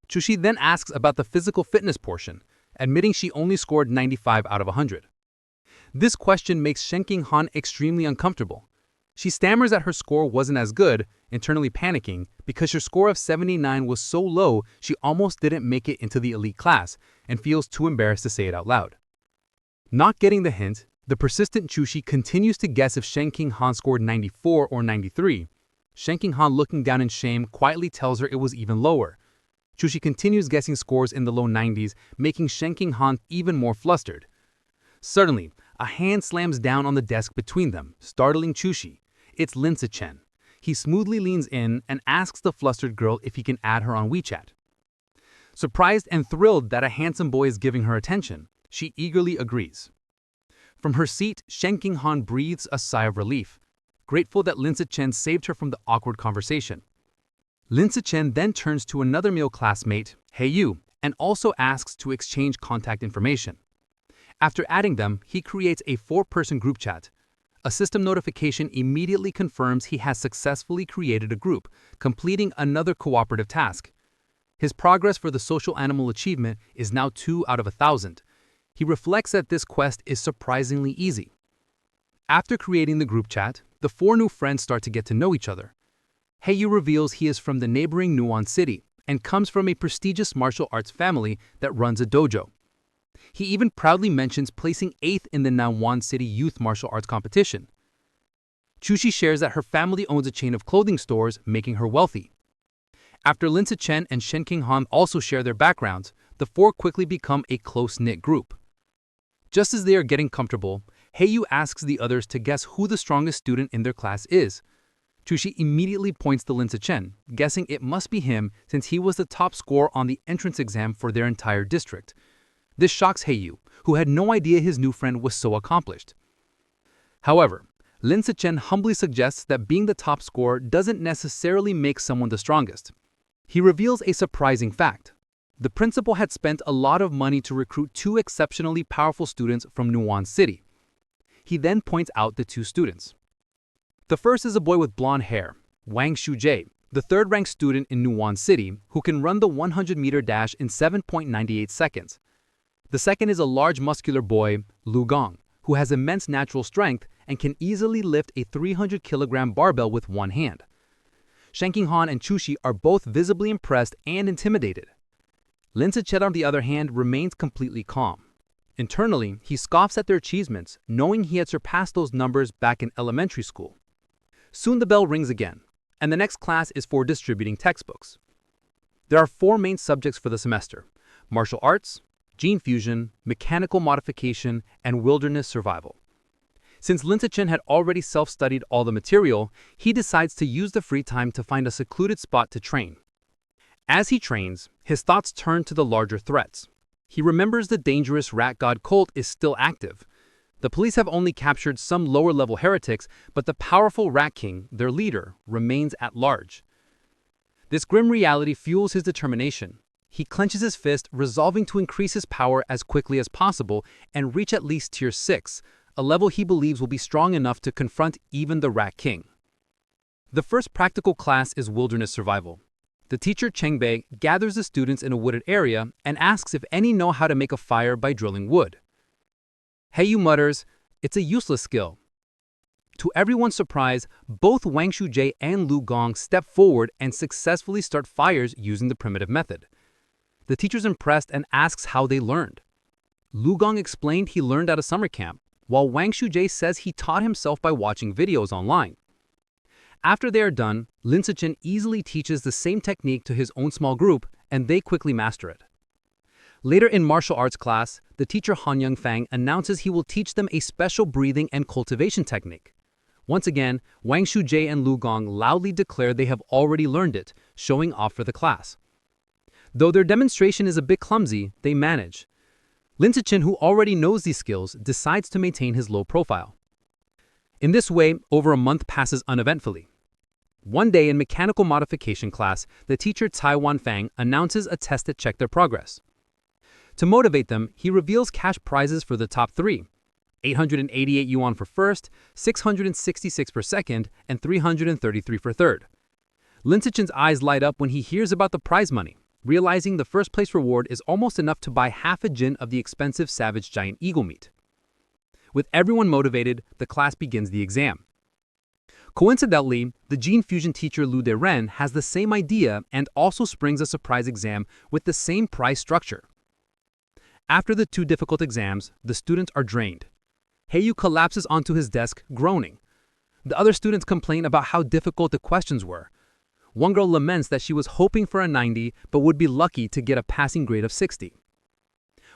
Chuxi then asks about the physical fitness portion, admitting she only scored 95 out of 100. This question makes Shen Qinghan extremely uncomfortable. She stammers that her score wasn't as good, internally panicking because her score of 79 was so low she almost didn't make it into the elite class and feels too embarrassed to say it out loud. Not getting the hint, the persistent Chushi continues to guess if Shen Qinghan scored 94 or 93. Shen Qinghan, looking down in shame, quietly tells her it was even lower. Chushi continues guessing scores in the low 90s, making Shen Qinghan even more flustered. Suddenly, a hand slams down on the desk between them, startling Chushi. It's Lin Zichen. He smoothly leans in and asks the flustered girl if he can add her on WeChat. Surprised and thrilled that a handsome boy is giving her attention, she eagerly agrees. From her seat, Shen Qinghan breathes a sigh of relief, grateful that Lin Zichen saved her from the awkward conversation. Lin Zichen then turns to another male classmate, Hey Yu, and also asks to exchange contact information. After adding them, he creates a 4-person group chat. A system notification immediately confirms he has successfully created a group, completing another cooperative task. His progress for the social animal achievement is now 2 out of 1,000. He reflects that this quest is surprisingly easy. After creating the group chat, the 4 new friends start to get to know each other. Heiyu reveals he is from the neighboring Nuan city and comes from a prestigious martial arts family that runs a dojo. He even proudly mentions placing 8th in the Nanwan City Youth Martial Arts Competition. Chushi shares that her family owns a chain of clothing stores, making her wealthy. After Lin Zichen and Shen Qinghan also share their backgrounds, the 4 quickly become a close-knit group. Just as they are getting comfortable, Heiyu asks the others to guess who the strongest student in their class is. Chushi immediately points to Lin Zichen, guessing it must be him since he was the top scorer on the entrance exam for their entire district. This shocks Heiyu, who had no idea his new friend was so accomplished. However, Lin Zichen humbly suggests that being the top scorer doesn't necessarily make someone the strongest. He reveals a surprising fact. The principal had spent a lot of money to recruit 2 exceptionally powerful students from Nuan City. He then points out the 2 students. The first is a boy with blonde hair, Wang Shujie, the 3rd-ranked student in Nuan City who can run the 100-meter dash in 7.98 seconds. The second is a large muscular boy, Lu Gong, who has immense natural strength and can easily lift a 300-kilogram barbell with one hand. Shen Qinghan and Chushi are both visibly impressed and intimidated. Lin Zichen, on the other hand, remains completely calm. Internally, he scoffs at their achievements, knowing he had surpassed those numbers back in elementary school. Soon the bell rings again, and the next class is for distributing textbooks. There are 4 main subjects for the semester: martial arts, gene fusion, mechanical modification, and wilderness survival. Since Lin Zichen had already self-studied all the material, he decides to use the free time to find a secluded spot to train. As he trains, his thoughts turn to the larger threats. He remembers the dangerous rat god cult is still active. The police have only captured some lower-level heretics, but the powerful Rat King, their leader, remains at large. This grim reality fuels his determination. He clenches his fist, resolving to increase his power as quickly as possible and reach at least Tier 6, a level he believes will be strong enough to confront even the Rat King. The first practical class is wilderness survival. The teacher, Chengbei, gathers the students in a wooded area and asks if any know how to make a fire by drilling wood. Heiyu mutters, "It's a useless skill." To everyone's surprise, both Wang Shujie and Lu Gong step forward and successfully start fires using the primitive method. The teacher's impressed and asks how they learned. Lu Gong explained he learned at a summer camp, while Wang Shujie says he taught himself by watching videos online. After they are done, Lin Zichen easily teaches the same technique to his own small group, and they quickly master it. Later in martial arts class, the teacher Han Yongfang announces he will teach them a special breathing and cultivation technique. Once again, Wang Shujie and Lu Gong loudly declare they have already learned it, showing off for the class. Though their demonstration is a bit clumsy, they manage. Lin Zichen, who already knows these skills, decides to maintain his low profile. In this way, over a month passes uneventfully. One day in mechanical modification class, the teacher Cai Wanfang announces a test to check their progress. To motivate them, he reveals cash prizes for the top 3, 888 yuan for first, 666 for second, and 333 for third. Lin Zichen's eyes light up when he hears about the prize money, realizing the first place reward is almost enough to buy half a jin of the expensive savage giant eagle meat. With everyone motivated, the class begins the exam. Coincidentally, the gene fusion teacher Lu Deren has the same idea and also springs a surprise exam with the same prize structure. After the 2 difficult exams, the students are drained. Haeyu collapses onto his desk, groaning. The other students complain about how difficult the questions were. One girl laments that she was hoping for a 90 but would be lucky to get a passing grade of 60.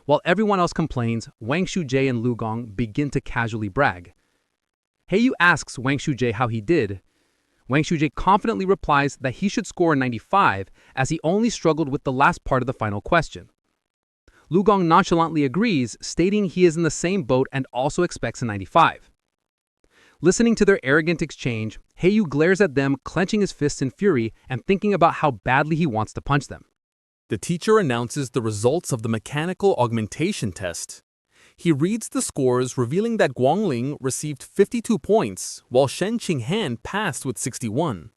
While everyone else complains, Wang Shujae and Lu Gong begin to casually brag. Haeyu asks Wang Shujae how he did. Wang Shujae confidently replies that he should score a 95 as he only struggled with the last part of the final question. Lu Gong nonchalantly agrees, stating he is in the same boat and also expects a 95. Listening to their arrogant exchange, Haeyu glares at them, clenching his fists in fury and thinking about how badly he wants to punch them. The teacher announces the results of the mechanical augmentation test. He reads the scores, revealing that Guangling received 52 points, while Shen Qinghan passed with 61.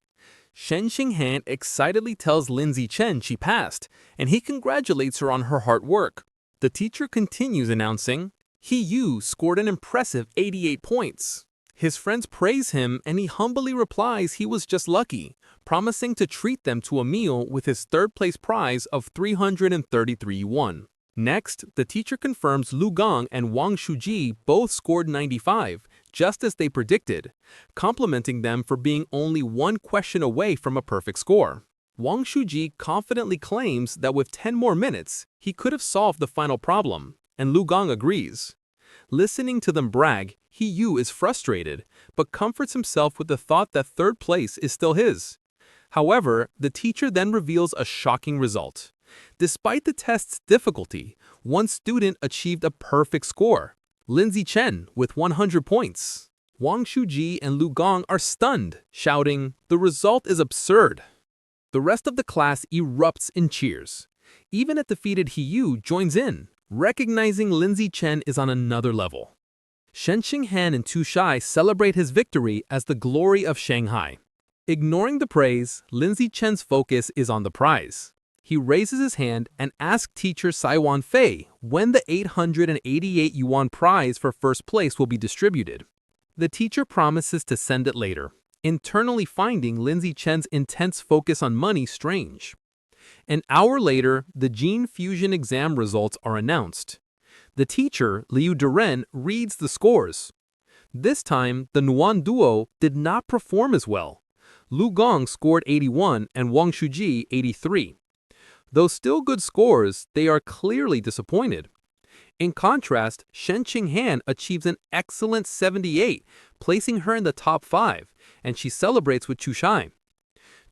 Shen Qinghan excitedly tells Lin Zichen she passed, and he congratulates her on her hard work. The teacher continues announcing, He Yu scored an impressive 88 points. His friends praise him, and he humbly replies he was just lucky, promising to treat them to a meal with his third-place prize of 333 yuan. Next, the teacher confirms Lu Gong and Wang Shuji both scored 95, just as they predicted, complimenting them for being only 1 question away from a perfect score. Wang Shuji confidently claims that with 10 more minutes, he could have solved the final problem, and Lu Gong agrees. Listening to them brag, He Yu is frustrated, but comforts himself with the thought that third place is still his. However, the teacher then reveals a shocking result. Despite the test's difficulty, one student achieved a perfect score, Lin Zichen with 100 points. Wang Shuji and Lu Gong are stunned, shouting, "The result is absurd." The rest of the class erupts in cheers. Even a defeated He Yu joins in, recognizing Lin Zichen is on another level. Shen Qinghan and Tu Shai celebrate his victory as the glory of Shanghai. Ignoring the praise, Lin Zichen's focus is on the prize. He raises his hand and asks teacher Saiwan Fei when the 888 yuan prize for first place will be distributed. The teacher promises to send it later, internally finding Lin Zichen's intense focus on money strange. An hour later, the gene fusion exam results are announced. The teacher, Liu Deren, reads the scores. This time, the Nuan duo did not perform as well. Lu Gong scored 81 and Wang Shuji 83. Though still good scores, they are clearly disappointed. In contrast, Shen Qinghan achieves an excellent 78, placing her in the top 5, and she celebrates with Tu Shai.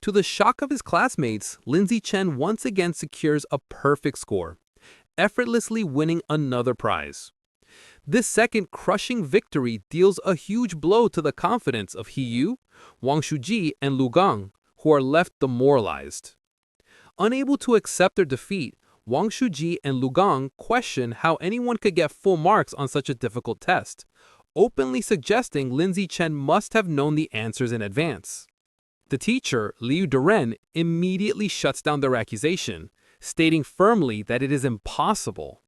To the shock of his classmates, Lin Zichen once again secures a perfect score, effortlessly winning another prize. This second crushing victory deals a huge blow to the confidence of He Yu, Wang Shuji, and Lu Gong, who are left demoralized. Unable to accept their defeat, Wang Shuji and Lu Gong question how anyone could get full marks on such a difficult test, openly suggesting Lin Zichen must have known the answers in advance. The teacher, Liu Deren, immediately shuts down their accusation, stating firmly that it is impossible.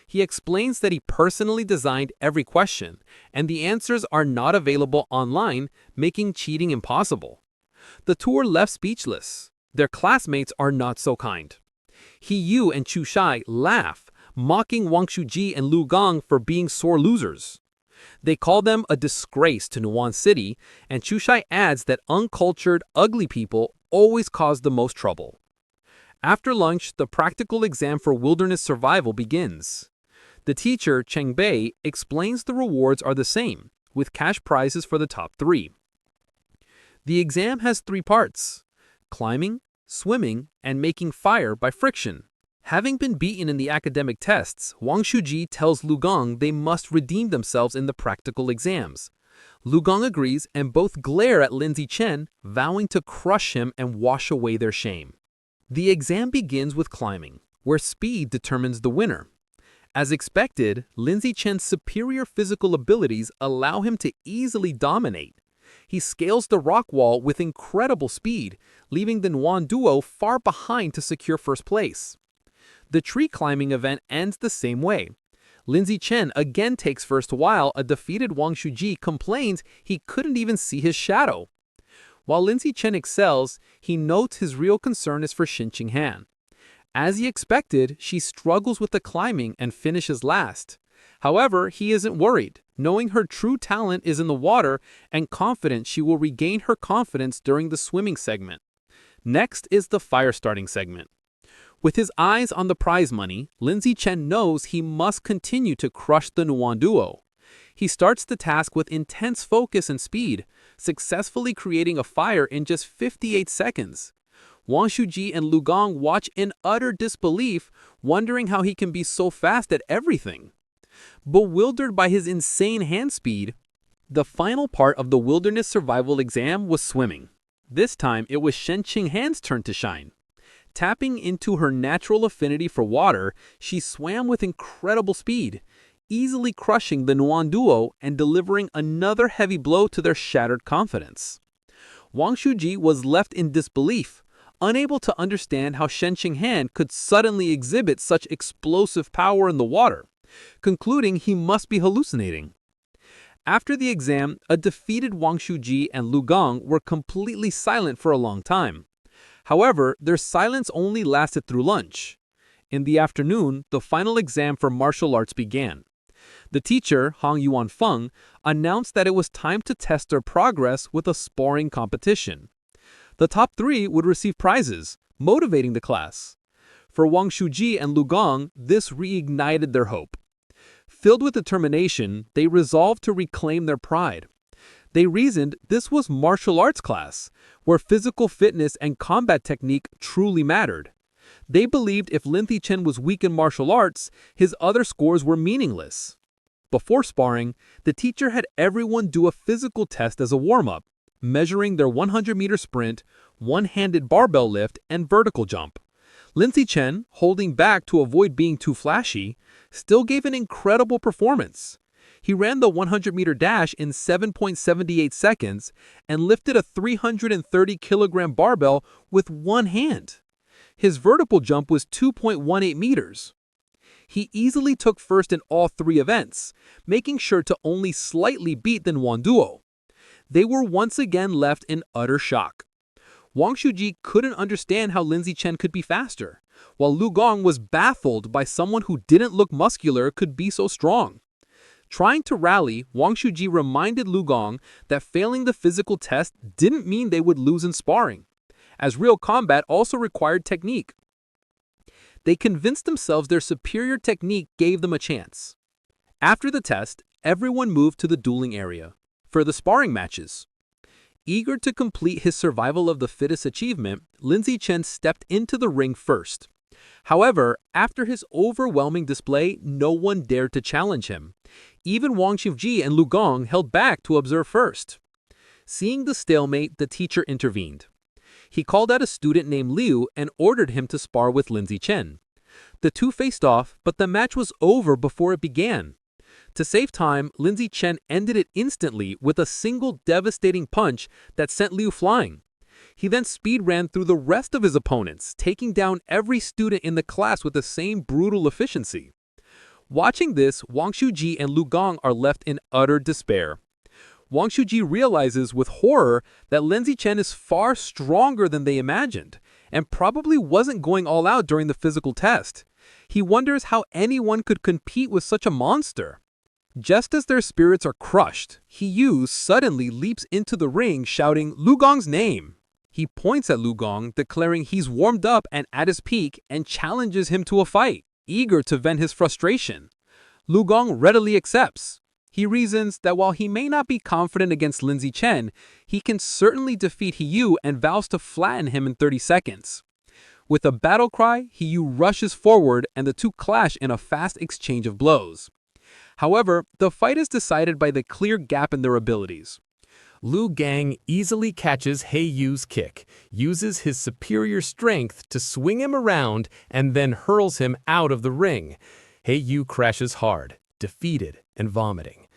He explains that he personally designed every question, and the answers are not available online, making cheating impossible. The two are left speechless. Their classmates are not so kind. He Yu and Chu Shai laugh, mocking Wang Shuji and Lu Gong for being sore losers. They call them a disgrace to Nuan City, and Chu Shai adds that uncultured, ugly people always cause the most trouble. After lunch, the practical exam for wilderness survival begins. The teacher, Cheng Bei, explains the rewards are the same, with cash prizes for the top 3. The exam has 3 parts: climbing, swimming, and making fire by friction. Having been beaten in the academic tests, Wang Shuji tells Lu Gong they must redeem themselves in the practical exams. Lu Gong agrees, and both glare at Lin Zichen, vowing to crush him and wash away their shame. The exam begins with climbing, where speed determines the winner. As expected, Lin Zichen's superior physical abilities allow him to easily dominate. He scales the rock wall with incredible speed, leaving the Nuan duo far behind to secure first place. The tree climbing event ends the same way. Lin Zichen again takes first while a defeated Wang Shuji complains he couldn't even see his shadow. While Lindsay Chen excels, he notes his real concern is for Shin Ching-han. As he expected, she struggles with the climbing and finishes last. However, he isn't worried, knowing her true talent is in the water and confident she will regain her confidence during the swimming segment. Next is the fire starting segment. With his eyes on the prize money, Lindsay Chen knows he must continue to crush the Nuan duo. He starts the task with intense focus and speed, successfully creating a fire in just 58 seconds. Wang Shuji and Lu Gong watch in utter disbelief, wondering how he can be so fast at everything. Bewildered by his insane hand speed, the final part of the wilderness survival exam was swimming. This time, it was Shen Qinghan's turn to shine. Tapping into her natural affinity for water, she swam with incredible speed, easily crushing the Nuan duo and delivering another heavy blow to their shattered confidence. Wang Shuji was left in disbelief, unable to understand how Shen Qinghan could suddenly exhibit such explosive power in the water, concluding he must be hallucinating. After the exam, a defeated Wang Shuji and Lu Gong were completely silent for a long time. However, their silence only lasted through lunch. In the afternoon, the final exam for martial arts began. The teacher, Hong Yuan Feng, announced that it was time to test their progress with a sparring competition. The top 3 would receive prizes, motivating the class. For Wang Shuji and Lu Gong, this reignited their hope. Filled with determination, they resolved to reclaim their pride. They reasoned this was martial arts class, where physical fitness and combat technique truly mattered. They believed if Lindsay Chen was weak in martial arts, his other scores were meaningless. Before sparring, the teacher had everyone do a physical test as a warm-up, measuring their 100-meter sprint, one-handed barbell lift, and vertical jump. Lindsay Chen, holding back to avoid being too flashy, still gave an incredible performance. He ran the 100-meter dash in 7.78 seconds and lifted a 330-kilogram barbell with one hand. His vertical jump was 2.18 meters. He easily took first in all 3 events, making sure to only slightly beat the Nuan duo. They were once again left in utter shock. Wang Shuji couldn't understand how Lindsay Chen could be faster, while Lu Gong was baffled by someone who didn't look muscular could be so strong. Trying to rally, Wang Shuji reminded Lu Gong that failing the physical test didn't mean they would lose in sparring, as real combat also required technique. They convinced themselves their superior technique gave them a chance. After the test, everyone moved to the dueling area for the sparring matches. Eager to complete his survival of the fittest achievement, Lindsay Chen stepped into the ring first. However, after his overwhelming display, no one dared to challenge him. Even Wang Shuji and Lu Gong held back to observe first. Seeing the stalemate, the teacher intervened. He called out a student named Liu and ordered him to spar with Lindsay Chen. The two faced off, but the match was over before it began. To save time, Lindsay Chen ended it instantly with a single devastating punch that sent Liu flying. He then speed ran through the rest of his opponents, taking down every student in the class with the same brutal efficiency. Watching this, Wang Shuji and Lu Gong are left in utter despair. Wang Shuji realizes with horror that Lindsay Chen is far stronger than they imagined, and probably wasn't going all out during the physical test. He wonders how anyone could compete with such a monster. Just as their spirits are crushed, Yu suddenly leaps into the ring shouting Lu Gong's name. He points at Lu Gong, declaring he's warmed up and at his peak, and challenges him to a fight, eager to vent his frustration. Lu Gong readily accepts. He reasons that while he may not be confident against Lindsay Chen, he can certainly defeat Yu and vows to flatten him in 30 seconds. With a battle cry, Yu rushes forward and the two clash in a fast exchange of blows. However, the fight is decided by the clear gap in their abilities. Lu Gang easily catches Yu's kick, uses his superior strength to swing him around, and then hurls him out of the ring. Yu crashes hard, defeated and vomiting.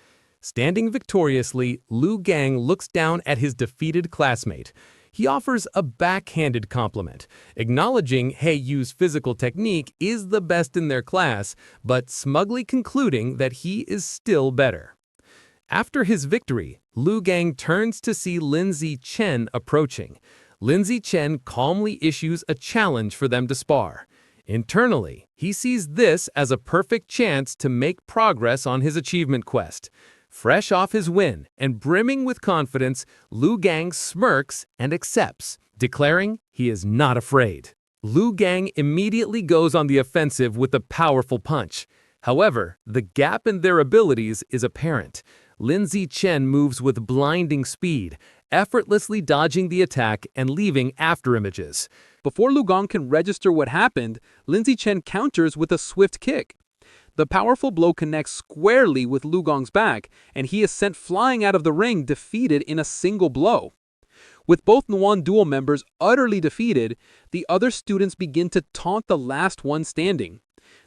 Standing victoriously, Lu Gang looks down at his defeated classmate. He offers a backhanded compliment, acknowledging Yu's physical technique is the best in their class, but smugly concluding that he is still better. After his victory, Lu Gang turns to see Lin Zichen approaching. Lin Zichen calmly issues a challenge for them to spar. Internally, he sees this as a perfect chance to make progress on his achievement quest. Fresh off his win and brimming with confidence, Lu Gang smirks and accepts, declaring he is not afraid. Lu Gang immediately goes on the offensive with a powerful punch. However, the gap in their abilities is apparent. Lin Zichen moves with blinding speed, effortlessly dodging the attack and leaving afterimages. Before Lu Gang can register what happened, Lin Zichen counters with a swift kick. The powerful blow connects squarely with Lu Gang's back, and he is sent flying out of the ring defeated in a single blow. With both Nuan Duel members utterly defeated, the other students begin to taunt the last one standing.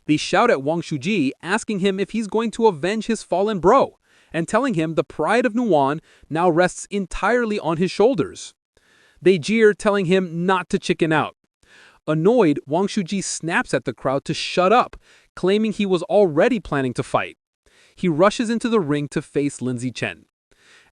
They shout at Wang Shuji, asking him if he's going to avenge his fallen bro, and telling him the pride of Nuan now rests entirely on his shoulders. They jeer, telling him not to chicken out. Annoyed, Wang Shuji snaps at the crowd to shut up, claiming he was already planning to fight. He rushes into the ring to face Lin Zichen.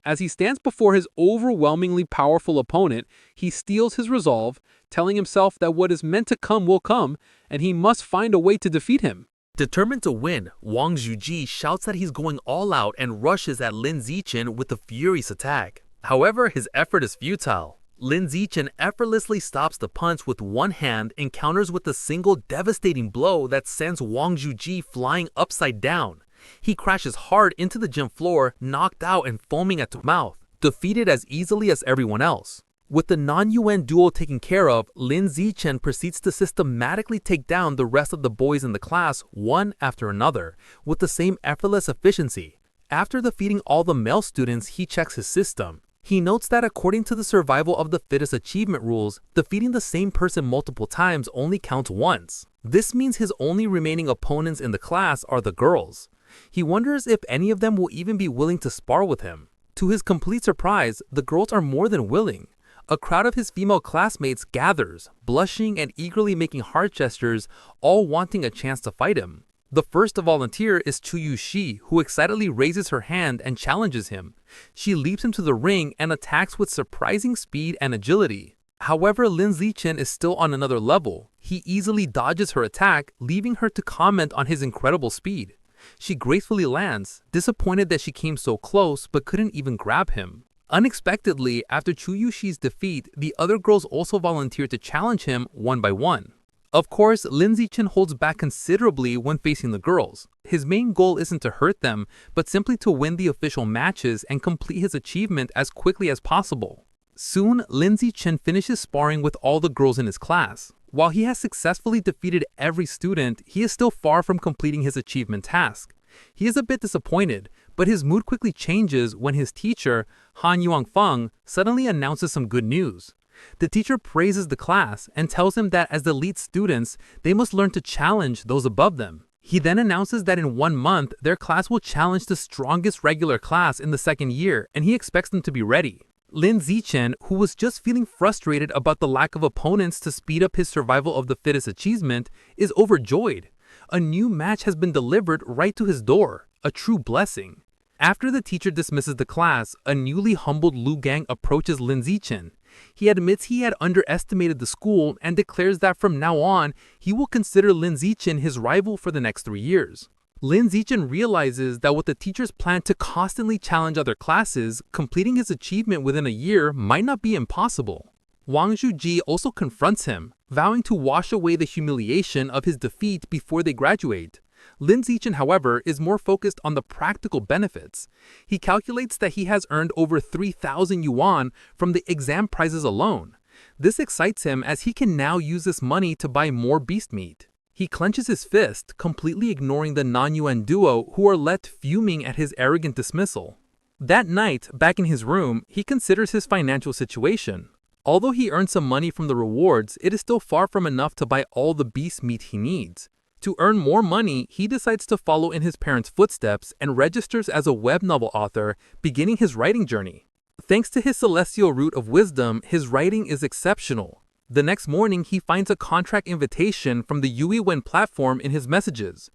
As he stands before his overwhelmingly powerful opponent, he steels his resolve, telling himself that what is meant to come will come, and he must find a way to defeat him. Determined to win, Wang Zhuji shouts that he's going all out and rushes at Lin Zichen with a furious attack. However, his effort is futile. Lin Zichen effortlessly stops the punch with one hand and counters with a single devastating blow that sends Wang Zhuji flying upside down. He crashes hard into the gym floor, knocked out and foaming at the mouth, defeated as easily as everyone else. With the non-Yuan duel taken care of, Lin Zichen proceeds to systematically take down the rest of the boys in the class one after another, with the same effortless efficiency. After defeating all the male students, he checks his system. He notes that according to the survival of the fittest achievement rules, defeating the same person multiple times only counts once. This means his only remaining opponents in the class are the girls. He wonders if any of them will even be willing to spar with him. To his complete surprise, the girls are more than willing. A crowd of his female classmates gathers, blushing and eagerly making heart gestures, all wanting a chance to fight him. The first to volunteer is Chuyu Shi, who excitedly raises her hand and challenges him. She leaps into the ring and attacks with surprising speed and agility. However, Lin Zichen is still on another level. He easily dodges her attack, leaving her to comment on his incredible speed. She gracefully lands, disappointed that she came so close but couldn't even grab him. Unexpectedly, after Chuyushi's defeat, the other girls also volunteered to challenge him one by one. Of course, Lin Zichen holds back considerably when facing the girls. His main goal isn't to hurt them, but simply to win the official matches and complete his achievement as quickly as possible. Soon, Lin Zichen finishes sparring with all the girls in his class. While he has successfully defeated every student, he is still far from completing his achievement task. He is a bit disappointed, but his mood quickly changes when his teacher, Han Yuanfeng, suddenly announces some good news. The teacher praises the class and tells him that as the lead students, they must learn to challenge those above them. He then announces that in 1 month, their class will challenge the strongest regular class in the second year, and he expects them to be ready. Lin Zichen, who was just feeling frustrated about the lack of opponents to speed up his survival of the fittest achievement, is overjoyed. A new match has been delivered right to his door, a true blessing. After the teacher dismisses the class, a newly humbled Lu Gang approaches Lin Zichen. He admits he had underestimated the school and declares that from now on, he will consider Lin Zichen his rival for the next 3 years. Lin Zichen realizes that with the teacher's plan to constantly challenge other classes, completing his achievement within a year might not be impossible. Wang Zhuji also confronts him, vowing to wash away the humiliation of his defeat before they graduate. Lin Zichen, however, is more focused on the practical benefits. He calculates that he has earned over 3,000 yuan from the exam prizes alone. This excites him as he can now use this money to buy more beast meat. He clenches his fist, completely ignoring the non-Yuan duo who are left fuming at his arrogant dismissal. That night, back in his room, he considers his financial situation. Although he earned some money from the rewards, it is still far from enough to buy all the beast meat he needs. To earn more money, he decides to follow in his parents' footsteps and registers as a web novel author, beginning his writing journey. Thanks to his celestial root of wisdom, his writing is exceptional. The next morning, he finds a contract invitation from the Yui Wen platform in his messages.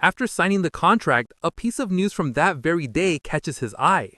After signing the contract, a piece of news from that very day catches his eye.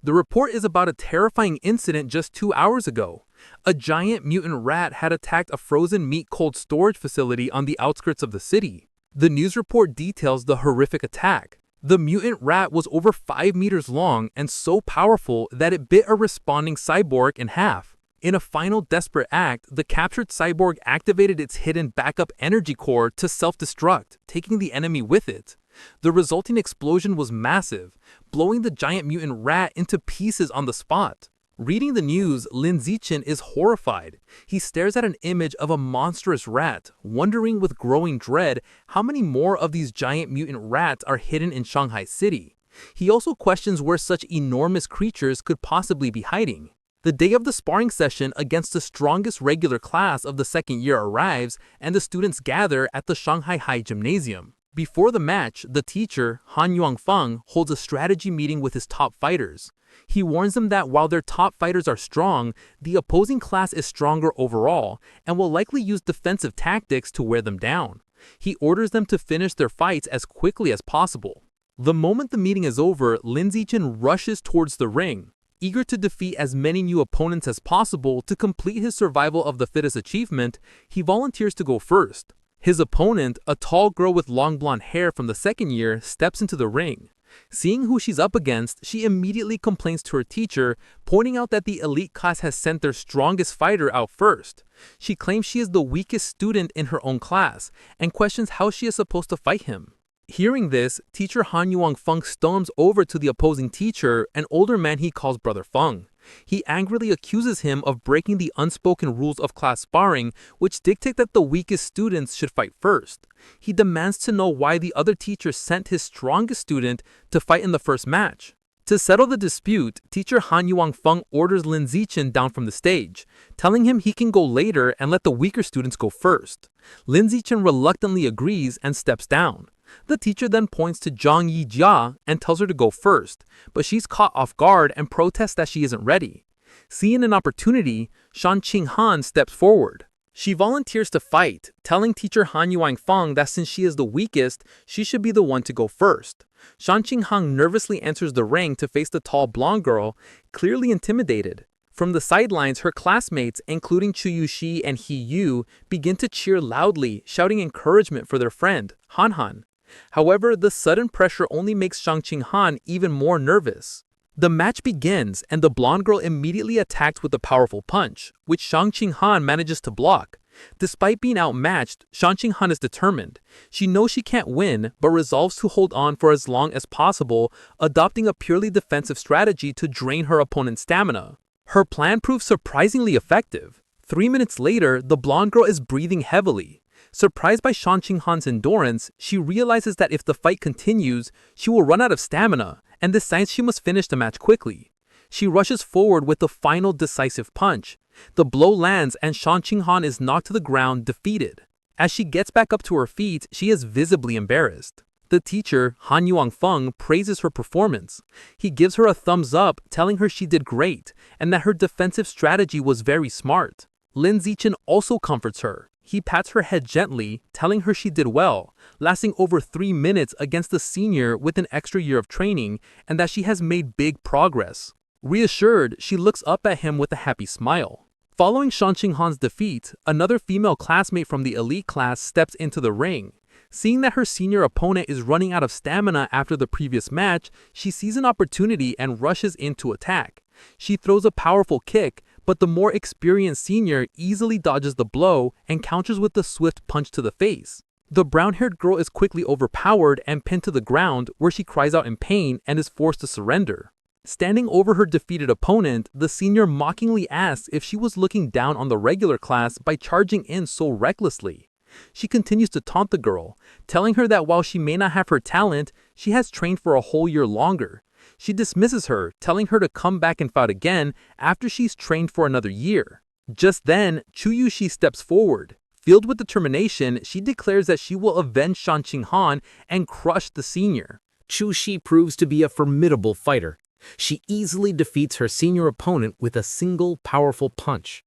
The report is about a terrifying incident just 2 hours ago. A giant mutant rat had attacked a frozen meat cold storage facility on the outskirts of the city. The news report details the horrific attack. The mutant rat was over 5 meters long and so powerful that it bit a responding cyborg in half. In a final desperate act, the captured cyborg activated its hidden backup energy core to self-destruct, taking the enemy with it. The resulting explosion was massive, blowing the giant mutant rat into pieces on the spot. Reading the news, Lin Zichen is horrified. He stares at an image of a monstrous rat, wondering with growing dread how many more of these giant mutant rats are hidden in Shanghai City. He also questions where such enormous creatures could possibly be hiding. The day of the sparring session against the strongest regular class of the second year arrives, and the students gather at the Shanghai High Gymnasium. Before the match, the teacher, Han Yuanfeng, holds a strategy meeting with his top fighters. He warns them that while their top fighters are strong, the opposing class is stronger overall and will likely use defensive tactics to wear them down. He orders them to finish their fights as quickly as possible. The moment the meeting is over, Lin Zichen rushes towards the ring. Eager to defeat as many new opponents as possible to complete his survival of the fittest achievement, he volunteers to go first. His opponent, a tall girl with long blonde hair from the second year, steps into the ring. Seeing who she's up against, she immediately complains to her teacher, pointing out that the elite class has sent their strongest fighter out first. She claims she is the weakest student in her own class, and questions how she is supposed to fight him. Hearing this, teacher Han Yuanfeng storms over to the opposing teacher, an older man he calls Brother Feng. He angrily accuses him of breaking the unspoken rules of class sparring, which dictate that the weakest students should fight first. He demands to know why the other teacher sent his strongest student to fight in the first match. To settle the dispute, teacher Han Yuanfeng orders Lin Zichen down from the stage, telling him he can go later and let the weaker students go first. Lin Zichen reluctantly agrees and steps down. The teacher then points to Zhang Yijia and tells her to go first, but she's caught off guard and protests that she isn't ready. Seeing an opportunity, Shan Qinghan steps forward. She volunteers to fight, telling teacher Han Yuanfeng that since she is the weakest, she should be the one to go first. Shan Qinghan nervously enters the ring to face the tall blonde girl, clearly intimidated. From the sidelines, her classmates, including Chu Yuxi and He Yu, begin to cheer loudly, shouting encouragement for their friend, Han Han. However, the sudden pressure only makes Shang Qinghan even more nervous. The match begins, and the blonde girl immediately attacks with a powerful punch, which Shang Qinghan manages to block. Despite being outmatched, Shang Qinghan is determined. She knows she can't win, but resolves to hold on for as long as possible, adopting a purely defensive strategy to drain her opponent's stamina. Her plan proves surprisingly effective. 3 minutes later, the blonde girl is breathing heavily. Surprised by Shan Qinghan's endurance, she realizes that if the fight continues, she will run out of stamina, and decides she must finish the match quickly. She rushes forward with the final decisive punch. The blow lands and Shan Qinghan is knocked to the ground, defeated. As she gets back up to her feet, she is visibly embarrassed. The teacher, Han Yuanfeng, praises her performance. He gives her a thumbs up, telling her she did great, and that her defensive strategy was very smart. Lin Zichen also comforts her. He pats her head gently, telling her she did well, lasting over 3 minutes against a senior with an extra year of training, and that she has made big progress. Reassured, she looks up at him with a happy smile. Following Shan Qinghan's defeat, another female classmate from the elite class steps into the ring. Seeing that her senior opponent is running out of stamina after the previous match, she sees an opportunity and rushes in to attack. She throws a powerful kick, but the more experienced senior easily dodges the blow and counters with a swift punch to the face. The brown-haired girl is quickly overpowered and pinned to the ground, where she cries out in pain and is forced to surrender. Standing over her defeated opponent, the senior mockingly asks if she was looking down on the regular class by charging in so recklessly. She continues to taunt the girl, telling her that while she may not have her talent, she has trained for a whole year longer. She dismisses her, telling her to come back and fight again after she's trained for another year. Just then, Chu Yuxi steps forward. Filled with determination, she declares that she will avenge Shan Qinghan and crush the senior. Chu Shi proves to be a formidable fighter. She easily defeats her senior opponent with a single powerful punch.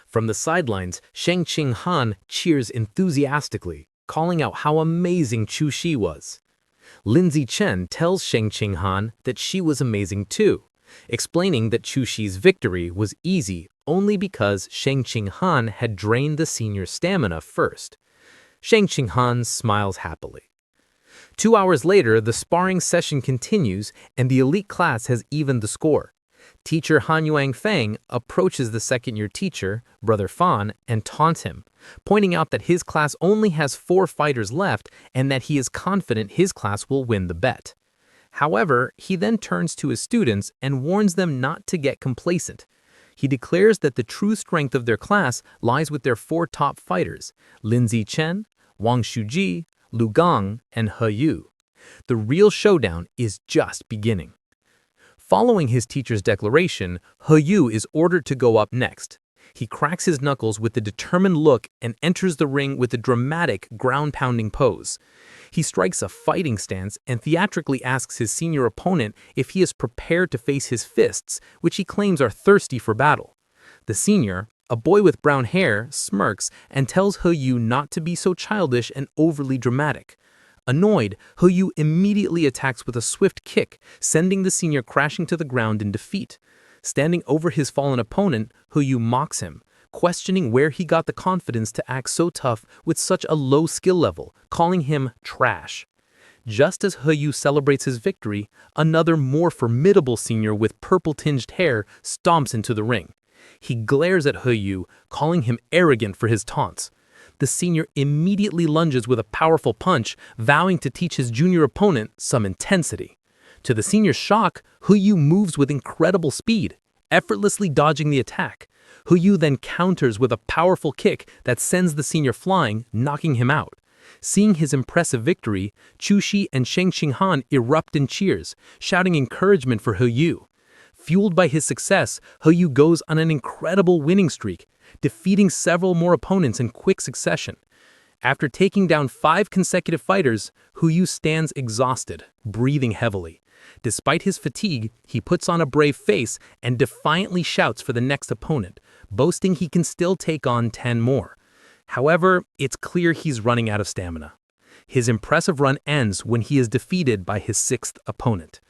From the sidelines, Shang Qinghan cheers enthusiastically, calling out how amazing Chu Shi was. Lin Zichen tells Sheng Qinghan that she was amazing too, explaining that Chu Shi's victory was easy only because Sheng Qinghan had drained the senior's stamina first. Sheng Qinghan smiles happily. 2 hours later, the sparring session continues and the elite class has evened the score. Teacher Han Yuanfeng approaches the second-year teacher, Brother Fan, and taunts him, pointing out that his class only has 4 fighters left and that he is confident his class will win the bet. However, he then turns to his students and warns them not to get complacent. He declares that the true strength of their class lies with their 4 top fighters, Lin Zichen, Wang Shuji, Lu Gang, and He Yu. The real showdown is just beginning. Following his teacher's declaration, He Yu is ordered to go up next. He cracks his knuckles with a determined look and enters the ring with a dramatic, ground-pounding pose. He strikes a fighting stance and theatrically asks his senior opponent if he is prepared to face his fists, which he claims are thirsty for battle. The senior, a boy with brown hair, smirks and tells He Yu not to be so childish and overly dramatic. Annoyed, He Yu immediately attacks with a swift kick, sending the senior crashing to the ground in defeat. Standing over his fallen opponent, He Yu mocks him, questioning where he got the confidence to act so tough with such a low skill level, calling him trash. Just as He Yu celebrates his victory, another more formidable senior with purple-tinged hair stomps into the ring. He glares at He Yu, calling him arrogant for his taunts. The senior immediately lunges with a powerful punch, vowing to teach his junior opponent some intensity. To the senior's shock, He Yu moves with incredible speed, effortlessly dodging the attack. He Yu then counters with a powerful kick that sends the senior flying, knocking him out. Seeing his impressive victory, Chu Shi and Sheng Qinghan erupt in cheers, shouting encouragement for He Yu. Fueled by his success, He Yu goes on an incredible winning streak, defeating several more opponents in quick succession. After taking down 5 consecutive fighters, He Yu stands exhausted, breathing heavily. Despite his fatigue, he puts on a brave face and defiantly shouts for the next opponent, boasting he can still take on 10 more. However, it's clear he's running out of stamina. His impressive run ends when he is defeated by his 6th opponent.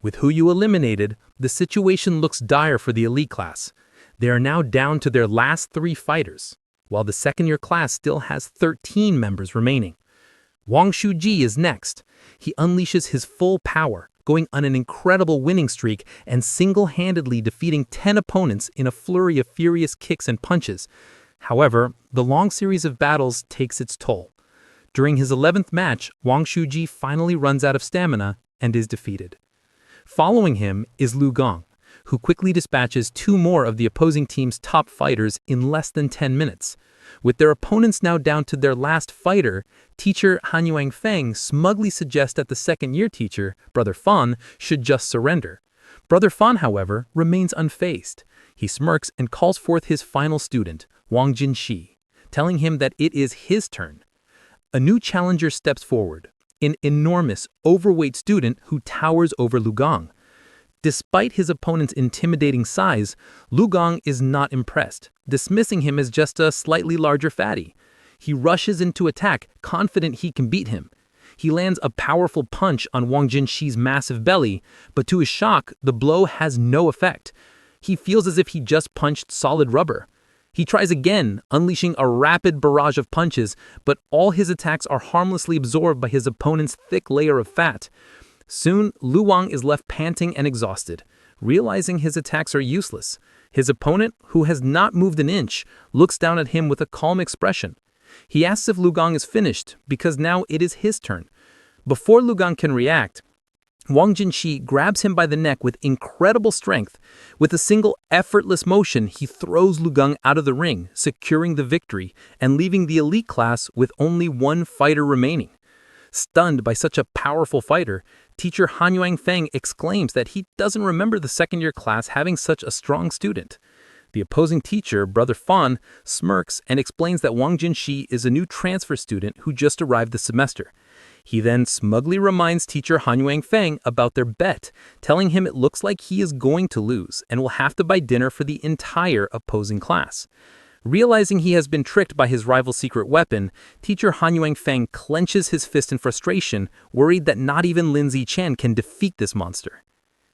With He Yu eliminated, the situation looks dire for the elite class. They are now down to their last 3 fighters, while the second-year class still has 13 members remaining. Wang Shuji is next. He unleashes his full power, going on an incredible winning streak and single-handedly defeating 10 opponents in a flurry of furious kicks and punches. However, the long series of battles takes its toll. During his 11th match, Wang Shuji finally runs out of stamina and is defeated. Following him is Lu Gang, who quickly dispatches 2 more of the opposing team's top fighters in less than 10 minutes. With their opponents now down to their last fighter, teacher Han Yuanfeng smugly suggests that the second-year teacher, Brother Fan, should just surrender. Brother Fan, however, remains unfazed. He smirks and calls forth his final student, Wang Jinshi, telling him that it is his turn. A new challenger steps forward, an enormous, overweight student who towers over Lu Gang. Despite his opponent's intimidating size, Lu Gang is not impressed, dismissing him as just a slightly larger fatty. He rushes into attack, confident he can beat him. He lands a powerful punch on Wang Jinshi's massive belly, but to his shock, the blow has no effect. He feels as if he just punched solid rubber. He tries again, unleashing a rapid barrage of punches, but all his attacks are harmlessly absorbed by his opponent's thick layer of fat. Soon, Lu Wang is left panting and exhausted, realizing his attacks are useless. His opponent, who has not moved an inch, looks down at him with a calm expression. He asks if Lu Gang is finished, because now it is his turn. Before Lu Gang can react, Wang Jinshi grabs him by the neck with incredible strength. With a single effortless motion, he throws Lu Gang out of the ring, securing the victory and leaving the elite class with only 1 fighter remaining. Stunned by such a powerful fighter, teacher Han Yuanfeng exclaims that he doesn't remember the second-year class having such a strong student. The opposing teacher, Brother Fan, smirks and explains that Wang Jinshi is a new transfer student who just arrived this semester. He then smugly reminds teacher Han Yuanfeng about their bet, telling him it looks like he is going to lose and will have to buy dinner for the entire opposing class. Realizing he has been tricked by his rival's secret weapon, teacher Han Yuanfeng clenches his fist in frustration, worried that not even Lin Zichen can defeat this monster.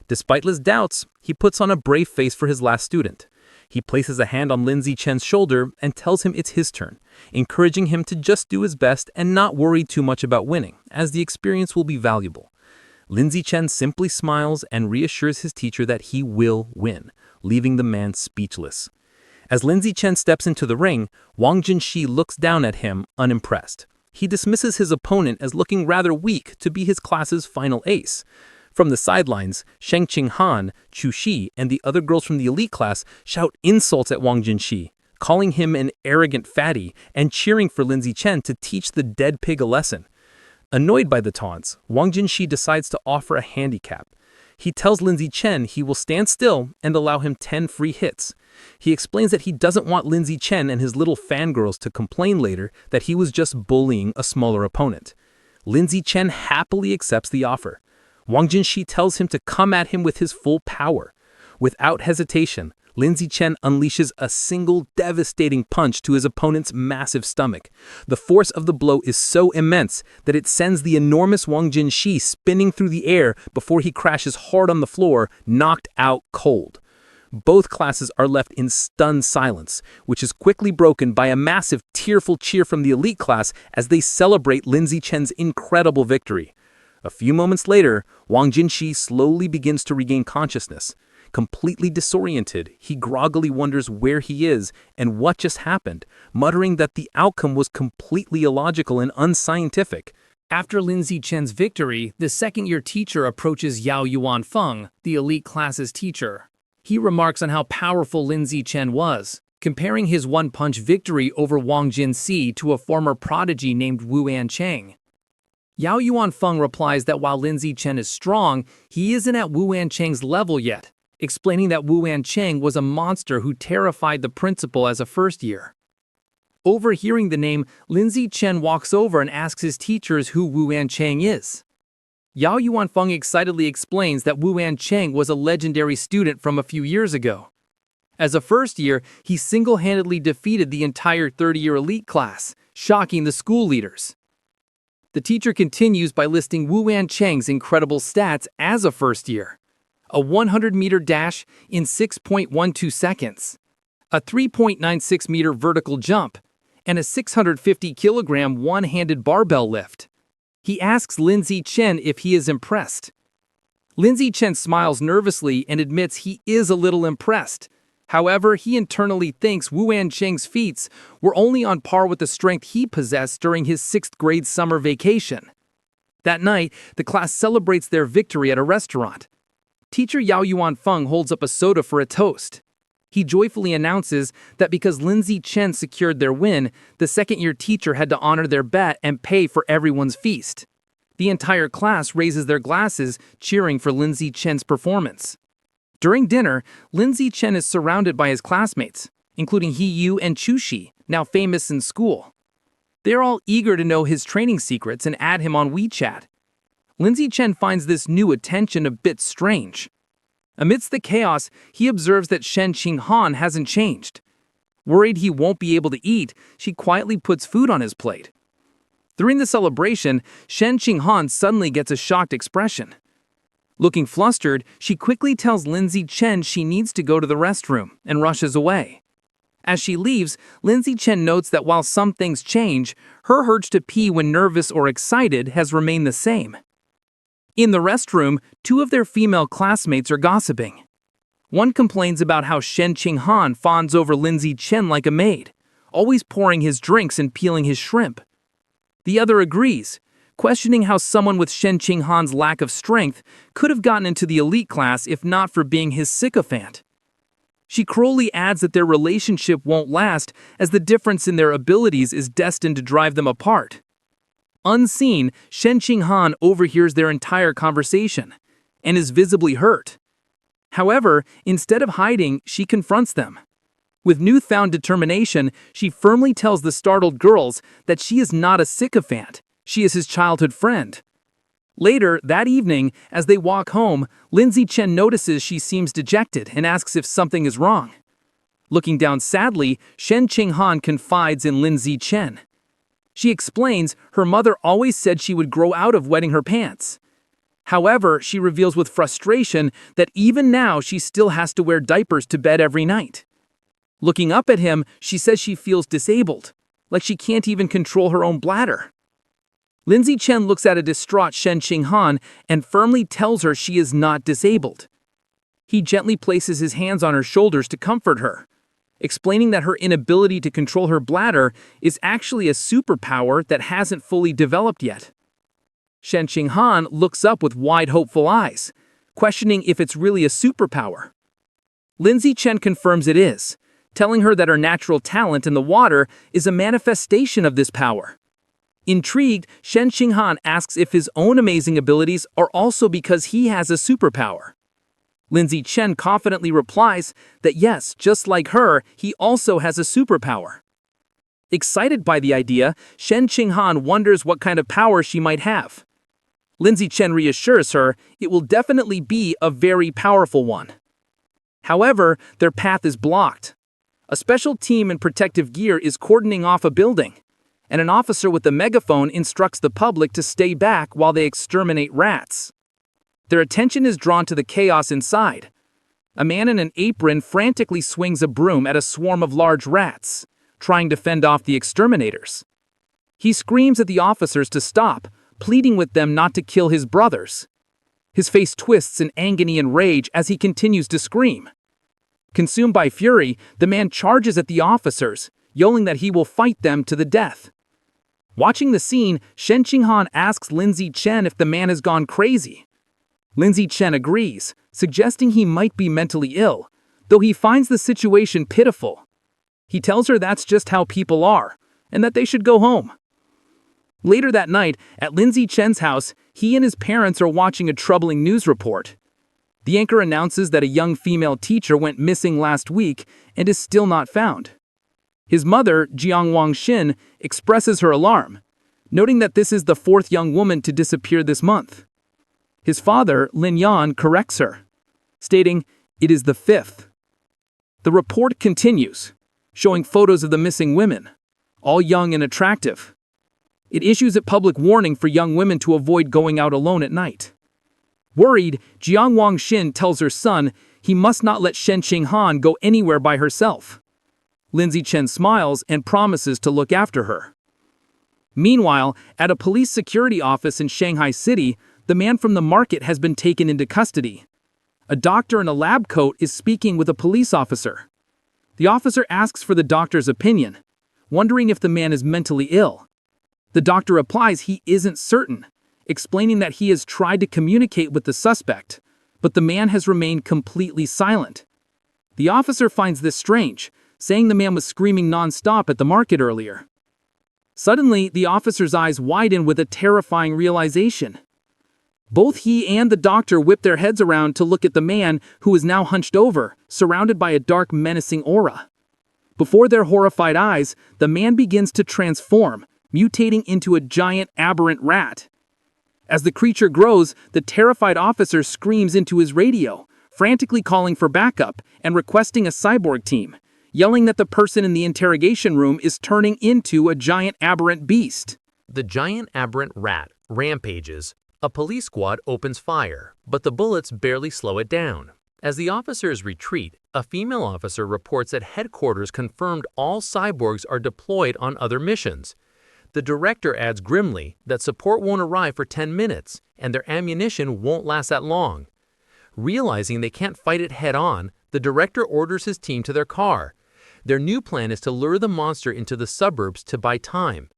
Despite his doubts, he puts on a brave face for his last student. He places a hand on Lin Zichen's shoulder and tells him it's his turn, encouraging him to just do his best and not worry too much about winning, as the experience will be valuable. Lin Zichen simply smiles and reassures his teacher that he will win, leaving the man speechless. As Lin Zichen steps into the ring, Wang Jinshi looks down at him, unimpressed. He dismisses his opponent as looking rather weak to be his class's final ace. From the sidelines, Sheng Qinghan, Chu Shi, and the other girls from the elite class shout insults at Wang Jinshi, calling him an arrogant fatty and cheering for Lin Zichen to teach the dead pig a lesson. Annoyed by the taunts, Wang Jinshi decides to offer a handicap. He tells Lin Zichen he will stand still and allow him 10 free hits. He explains that he doesn't want Lin Zichen and his little fangirls to complain later that he was just bullying a smaller opponent. Lin Zichen happily accepts the offer. Wang Jinshi tells him to come at him with his full power. Without hesitation, Lin Zichen unleashes a single devastating punch to his opponent's massive stomach. The force of the blow is so immense that it sends the enormous Wang Jinshi spinning through the air before he crashes hard on the floor, knocked out cold. Both classes are left in stunned silence, which is quickly broken by a massive tearful cheer from the elite class as they celebrate Lin Zichen's incredible victory. A few moments later, Wang Jinshi slowly begins to regain consciousness. Completely disoriented, he groggily wonders where he is and what just happened, muttering that the outcome was completely illogical and unscientific. After Lin Zichen's victory, the second-year teacher approaches Yao Yuanfeng, the elite class's teacher. He remarks on how powerful Lin Zichen was, comparing his one-punch victory over Wang Jinshi to a former prodigy named Wu Ancheng. Yao Yuanfeng replies that while Lin Zichen is strong, he isn't at Wu Ancheng's level yet, explaining that Wu Ancheng was a monster who terrified the principal as a first year. Overhearing the name, Lin Zichen walks over and asks his teachers who Wu Ancheng is. Yao Yuanfeng excitedly explains that Wu Ancheng was a legendary student from a few years ago. As a first year, he single-handedly defeated the entire third-year elite class, shocking the school leaders. The teacher continues by listing Wu Ancheng's incredible stats as a first year. A 100-meter dash in 6.12 seconds, a 3.96-meter vertical jump, and a 650-kilogram one-handed barbell lift. He asks Lin Zichen if he is impressed. Lin Zichen smiles nervously and admits he is a little impressed. However, he internally thinks Wu Ancheng's feats were only on par with the strength he possessed during his 6th grade summer vacation. That night, the class celebrates their victory at a restaurant. Teacher Yao Yuanfeng holds up a soda for a toast. He joyfully announces that because Lin Zichen secured their win, the second-year teacher had to honor their bet and pay for everyone's feast. The entire class raises their glasses, cheering for Lin Zichen's performance. During dinner, Lin Zichen is surrounded by his classmates, including He Yu and Chu Shi, now famous in school. They're all eager to know his training secrets and add him on WeChat. Lin Zichen finds this new attention a bit strange. Amidst the chaos, he observes that Sheng Qinghan hasn't changed. Worried he won't be able to eat, she quietly puts food on his plate. During the celebration, Sheng Qinghan suddenly gets a shocked expression. Looking flustered, she quickly tells Lin Zichen she needs to go to the restroom and rushes away. As she leaves, Lin Zichen notes that while some things change, her urge to pee when nervous or excited has remained the same. In the restroom, 2 of their female classmates are gossiping. One complains about how Sheng Qinghan fawns over Lin Zichen like a maid, always pouring his drinks and peeling his shrimp. The other agrees, questioning how someone with Sheng Qinghan's lack of strength could have gotten into the elite class if not for being his sycophant. She cruelly adds that their relationship won't last as the difference in their abilities is destined to drive them apart. Unseen, Sheng Qinghan overhears their entire conversation and is visibly hurt. However, instead of hiding, she confronts them. With newfound determination, she firmly tells the startled girls that she is not a sycophant, she is his childhood friend. Later, that evening, as they walk home, Lin Zichen notices she seems dejected and asks if something is wrong. Looking down sadly, Shen Qinghan confides in Lin Zichen. She explains her mother always said she would grow out of wetting her pants. However, she reveals with frustration that even now she still has to wear diapers to bed every night. Looking up at him, she says she feels disabled, like she can't even control her own bladder. Lin Zichen looks at a distraught Shen Qinghan and firmly tells her she is not disabled. He gently places his hands on her shoulders to comfort her, explaining that her inability to control her bladder is actually a superpower that hasn't fully developed yet. Shen Qinghan looks up with wide, hopeful eyes, questioning if it's really a superpower. Lin Zichen confirms it is, telling her that her natural talent in the water is a manifestation of this power. Intrigued, Shen Qinghan asks if his own amazing abilities are also because he has a superpower. Lin Zichen confidently replies that yes, just like her, he also has a superpower. Excited by the idea, Shen Qinghan wonders what kind of power she might have. Lin Zichen reassures her it will definitely be a very powerful one. However, their path is blocked. A special team in protective gear is cordoning off a building, and an officer with a megaphone instructs the public to stay back while they exterminate rats. Their attention is drawn to the chaos inside. A man in an apron frantically swings a broom at a swarm of large rats, trying to fend off the exterminators. He screams at the officers to stop, pleading with them not to kill his brothers. His face twists in agony and rage as he continues to scream. Consumed by fury, the man charges at the officers, yelling that he will fight them to the death. Watching the scene, Shen Qinghan asks Lin Zichen if the man has gone crazy. Lin Zichen agrees, suggesting he might be mentally ill, though he finds the situation pitiful. He tells her that's just how people are, and that they should go home. Later that night, at Lin Zichen's house, he and his parents are watching a troubling news report. The anchor announces that a young female teacher went missing last week and is still not found. His mother, Jiang Wangxin, expresses her alarm, noting that this is the fourth young woman to disappear this month. His father, Lin Yan, corrects her, stating, "It is the fifth." The report continues, showing photos of the missing women, all young and attractive. It issues a public warning for young women to avoid going out alone at night. Worried, Jiang Wangxin tells her son he must not let Shen Qinghan go anywhere by herself. Lin Zichen smiles and promises to look after her. Meanwhile, at a police security office in Shanghai City, the man from the market has been taken into custody. A doctor in a lab coat is speaking with a police officer. The officer asks for the doctor's opinion, wondering if the man is mentally ill. The doctor replies he isn't certain, explaining that he has tried to communicate with the suspect, but the man has remained completely silent. The officer finds this strange, saying the man was screaming non-stop at the market earlier. Suddenly, the officer's eyes widen with a terrifying realization. Both he and the doctor whip their heads around to look at the man who is now hunched over, surrounded by a dark, menacing aura. Before their horrified eyes, the man begins to transform, mutating into a giant, aberrant rat. As the creature grows, the terrified officer screams into his radio, frantically calling for backup and requesting a cyborg team, yelling that the person in the interrogation room is turning into a giant aberrant beast. The giant aberrant rat rampages. A police squad opens fire, but the bullets barely slow it down. As the officers retreat, a female officer reports that headquarters confirmed all cyborgs are deployed on other missions. The director adds grimly that support won't arrive for 10 minutes, and their ammunition won't last that long. Realizing they can't fight it head-on, the director orders his team to their car. Their new plan is to lure the monster into the suburbs to buy time.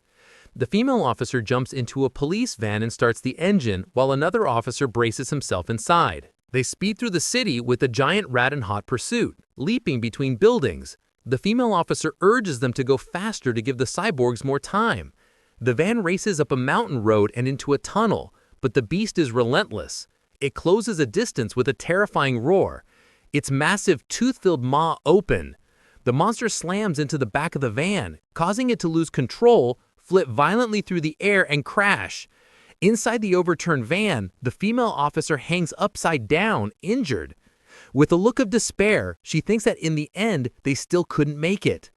The female officer jumps into a police van and starts the engine, while another officer braces himself inside. They speed through the city with the giant rat in hot pursuit, leaping between buildings. The female officer urges them to go faster to give the cyborgs more time. The van races up a mountain road and into a tunnel, but the beast is relentless. It closes a distance with a terrifying roar, its massive tooth-filled maw open. The monster slams into the back of the van, causing it to lose control, flip violently through the air, and crash. Inside the overturned van, the female officer hangs upside down, injured. With a look of despair, she thinks that in the end, they still couldn't make it.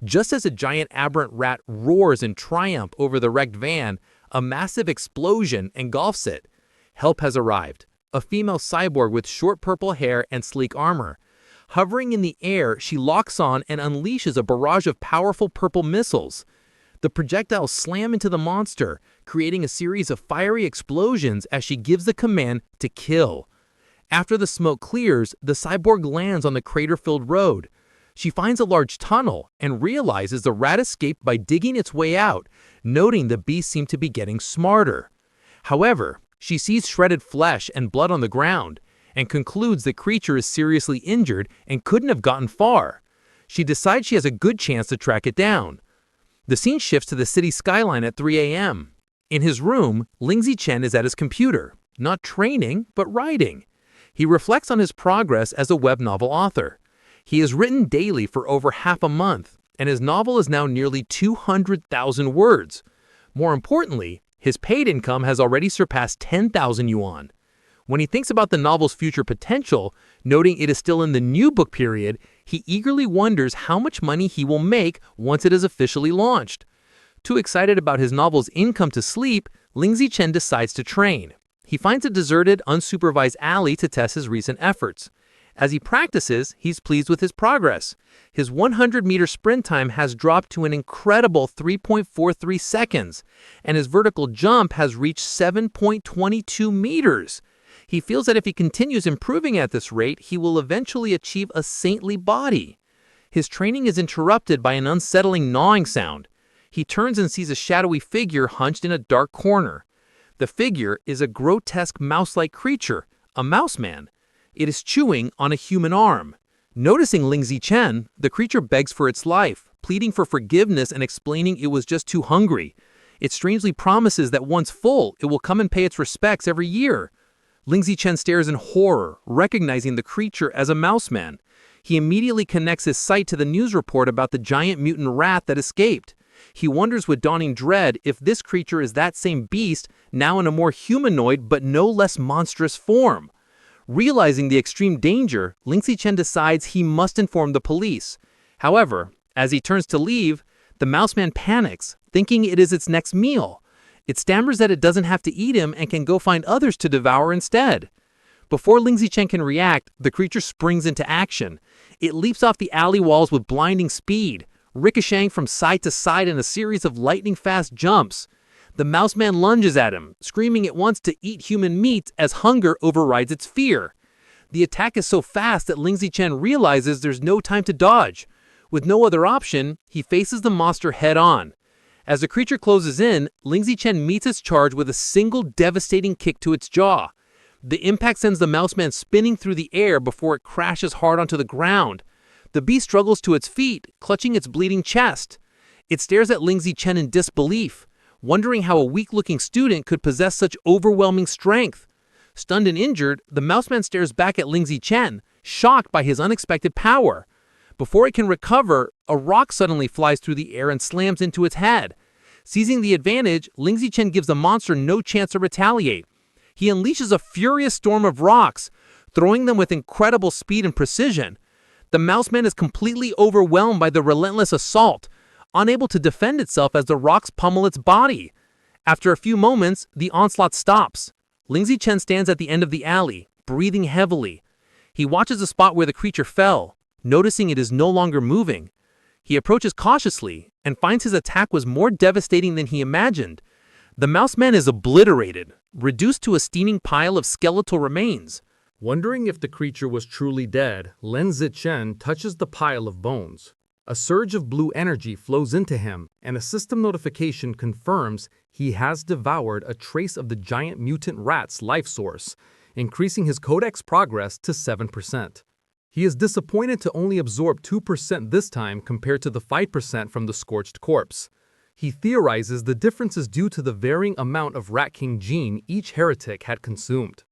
Just as a giant aberrant rat roars in triumph over the wrecked van, a massive explosion engulfs it. Help has arrived. A female cyborg with short purple hair and sleek armor. Hovering in the air, she locks on and unleashes a barrage of powerful purple missiles. The projectiles slam into the monster, creating a series of fiery explosions as she gives the command to kill. After the smoke clears, the cyborg lands on the crater-filled road. She finds a large tunnel and realizes the rat escaped by digging its way out, noting the beast seemed to be getting smarter. However, she sees shredded flesh and blood on the ground, and concludes the creature is seriously injured and couldn't have gotten far. She decides she has a good chance to track it down. The scene shifts to the city skyline at 3 a.m. In his room, Lingzi Chen is at his computer, not training, but writing. He reflects on his progress as a web novel author. He has written daily for over half a month, and his novel is now nearly 200,000 words. More importantly, his paid income has already surpassed 10,000 yuan. When he thinks about the novel's future potential, noting it is still in the new book period, he eagerly wonders how much money he will make once it is officially launched. Too excited about his novel's income to sleep, Lingzi Chen decides to train. He finds a deserted, unsupervised alley to test his recent efforts. As he practices, he's pleased with his progress. His 100-meter sprint time has dropped to an incredible 3.43 seconds, and his vertical jump has reached 7.22 meters. He feels that if he continues improving at this rate, he will eventually achieve a saintly body. His training is interrupted by an unsettling gnawing sound. He turns and sees a shadowy figure hunched in a dark corner. The figure is a grotesque mouse-like creature, a mouse man. It is chewing on a human arm. Noticing Lingzi Chen, the creature begs for its life, pleading for forgiveness and explaining it was just too hungry. It strangely promises that once full, it will come and pay its respects every year. Lingzi Chen stares in horror, recognizing the creature as a mouse man. He immediately connects his sight to the news report about the giant mutant rat that escaped. He wonders with dawning dread if this creature is that same beast, now in a more humanoid but no less monstrous form. Realizing the extreme danger, Lingzi Chen decides he must inform the police. However, as he turns to leave, the mouse man panics, thinking it is its next meal. It stammers that it doesn't have to eat him and can go find others to devour instead. Before Lingzi Chen can react, the creature springs into action. It leaps off the alley walls with blinding speed, ricocheting from side to side in a series of lightning-fast jumps. The mouse man lunges at him, screaming it wants to eat human meat as hunger overrides its fear. The attack is so fast that Lingzi Chen realizes there's no time to dodge. With no other option, he faces the monster head-on. As the creature closes in, Lingzi Chen meets its charge with a single devastating kick to its jaw. The impact sends the mouse man spinning through the air before it crashes hard onto the ground. The beast struggles to its feet, clutching its bleeding chest. It stares at Lingzi Chen in disbelief, wondering how a weak-looking student could possess such overwhelming strength. Stunned and injured, the mouse man stares back at Lingzi Chen, shocked by his unexpected power. Before it can recover, a rock suddenly flies through the air and slams into its head. Seizing the advantage, Lingzi Chen gives the monster no chance to retaliate. He unleashes a furious storm of rocks, throwing them with incredible speed and precision. The mouse man is completely overwhelmed by the relentless assault, unable to defend itself as the rocks pummel its body. After a few moments, the onslaught stops. Lingzi Chen stands at the end of the alley, breathing heavily. He watches the spot where the creature fell, noticing it is no longer moving. He approaches cautiously and finds his attack was more devastating than he imagined. The mouse man is obliterated, reduced to a steaming pile of skeletal remains. Wondering if the creature was truly dead, Lingzi Chen touches the pile of bones. A surge of blue energy flows into him, and a system notification confirms he has devoured a trace of the giant mutant rat's life source, increasing his codex progress to 7%. He is disappointed to only absorb 2% this time compared to the 5% from the scorched corpse. He theorizes the difference is due to the varying amount of Rat King gene each heretic had consumed.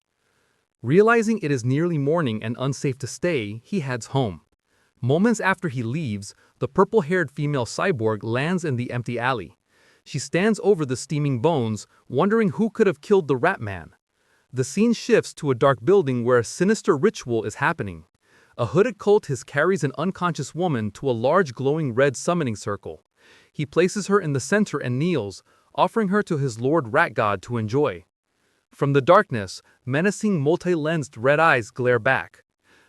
Realizing it is nearly morning and unsafe to stay, he heads home. Moments after he leaves, the purple-haired female cyborg lands in the empty alley. She stands over the steaming bones, wondering who could have killed the rat man. The scene shifts to a dark building where a sinister ritual is happening. A hooded cultist carries an unconscious woman to a large glowing red summoning circle. He places her in the center and kneels, offering her to his lord rat god to enjoy. From the darkness, menacing multi-lensed red eyes glare back.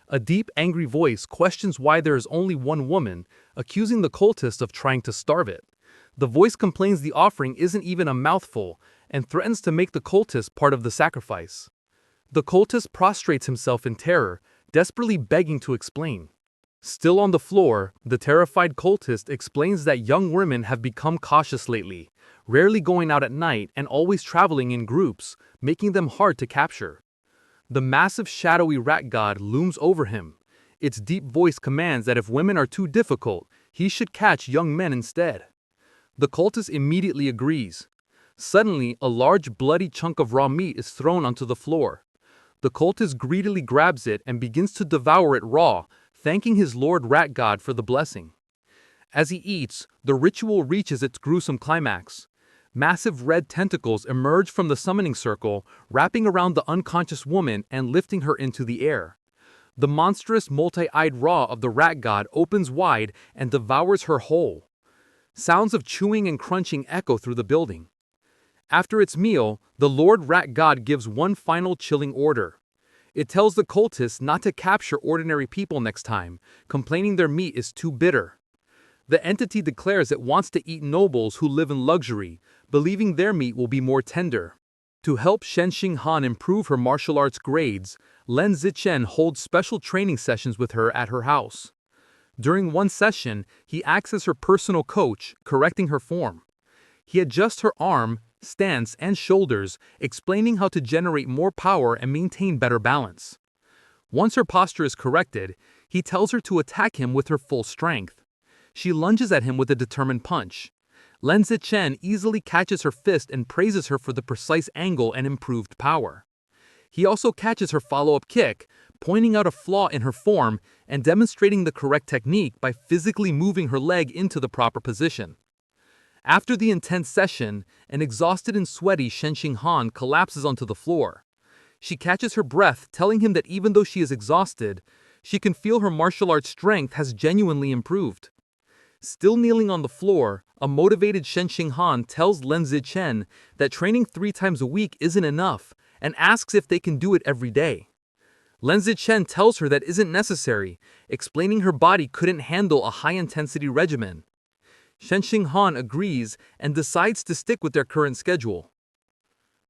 A deep, angry voice questions why there is only one woman, accusing the cultist of trying to starve it. The voice complains the offering isn't even a mouthful, and threatens to make the cultist part of the sacrifice. The cultist prostrates himself in terror, desperately begging to explain. Still on the floor, the terrified cultist explains that young women have become cautious lately, rarely going out at night and always traveling in groups, making them hard to capture. The massive shadowy rat god looms over him. Its deep voice commands that if women are too difficult, he should catch young men instead. The cultist immediately agrees. Suddenly, a large bloody chunk of raw meat is thrown onto the floor. The cultist greedily grabs it and begins to devour it raw, thanking his lord rat god for the blessing. As he eats, the ritual reaches its gruesome climax. Massive red tentacles emerge from the summoning circle, wrapping around the unconscious woman and lifting her into the air. The monstrous multi-eyed raw of the rat god opens wide and devours her whole. Sounds of chewing and crunching echo through the building. After its meal, the Lord Rat God gives one final chilling order. It tells the cultists not to capture ordinary people next time, complaining their meat is too bitter. The entity declares it wants to eat nobles who live in luxury, believing their meat will be more tender. To help Shen Xinghan improve her martial arts grades, Lin Zichen holds special training sessions with her at her house. During one session, he acts as her personal coach, correcting her form. He adjusts her arm, stance, and shoulders, explaining how to generate more power and maintain better balance. Once her posture is corrected, he tells her to attack him with her full strength. She lunges at him with a determined punch. Lin Zichen easily catches her fist and praises her for the precise angle and improved power. He also catches her follow-up kick, pointing out a flaw in her form and demonstrating the correct technique by physically moving her leg into the proper position. After the intense session, an exhausted and sweaty Shen Xinghan collapses onto the floor. She catches her breath, telling him that even though she is exhausted, she can feel her martial arts strength has genuinely improved. Still kneeling on the floor, a motivated Shen Xinghan tells Lin Zichen that training 3 times a week isn't enough and asks if they can do it every day. Lin Zichen tells her that isn't necessary, explaining her body couldn't handle a high-intensity regimen. Shen Xinghan agrees and decides to stick with their current schedule.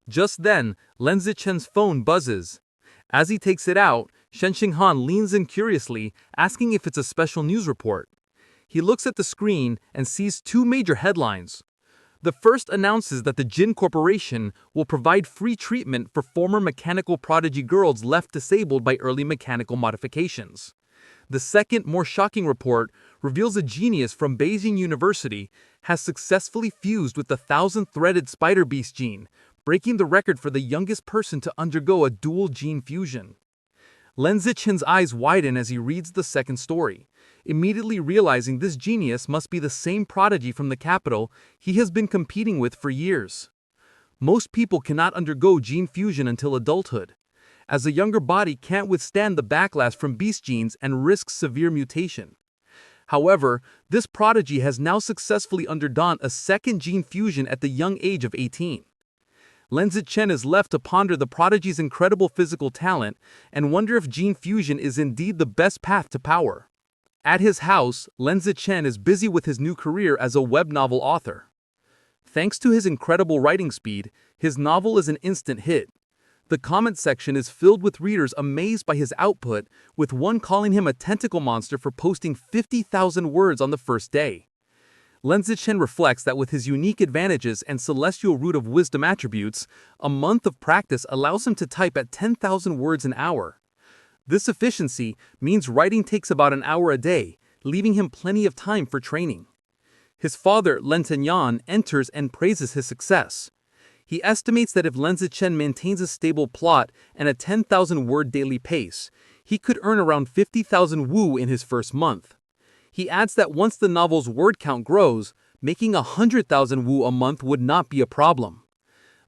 Just then, Lin Zichen's phone buzzes. As he takes it out, Shen Xinghan leans in curiously, asking if it's a special news report. He looks at the screen and sees 2 major headlines. The first announces that the Jin Corporation will provide free treatment for former mechanical prodigy girls left disabled by early mechanical modifications. The second, more shocking report reveals a genius from Beijing University has successfully fused with the 1,000-threaded spider beast gene, breaking the record for the youngest person to undergo a dual gene fusion. Lin Zichen's eyes widen as he reads the second story, immediately realizing this genius must be the same prodigy from the capital he has been competing with for years. Most people cannot undergo gene fusion until adulthood, as the younger body can't withstand the backlash from beast genes and risks severe mutation. However, this prodigy has now successfully undergone a second gene fusion at the young age of 18. Lin Zichen is left to ponder the prodigy's incredible physical talent and wonder if gene fusion is indeed the best path to power. At his house, Lin Zichen is busy with his new career as a web novel author. Thanks to his incredible writing speed, his novel is an instant hit. The comment section is filled with readers amazed by his output, with one calling him a tentacle monster for posting 50,000 words on the first day. Lin Zichen reflects that with his unique advantages and celestial root of wisdom attributes, a month of practice allows him to type at 10,000 words an hour. This efficiency means writing takes about an hour a day, leaving him plenty of time for training. His father, Lin Tenyan, enters and praises his success. He estimates that if Lin Zichen maintains a stable plot and a 10,000-word daily pace, he could earn around 50,000 Wu in his first month. He adds that once the novel's word count grows, making 100,000 Wu a month would not be a problem.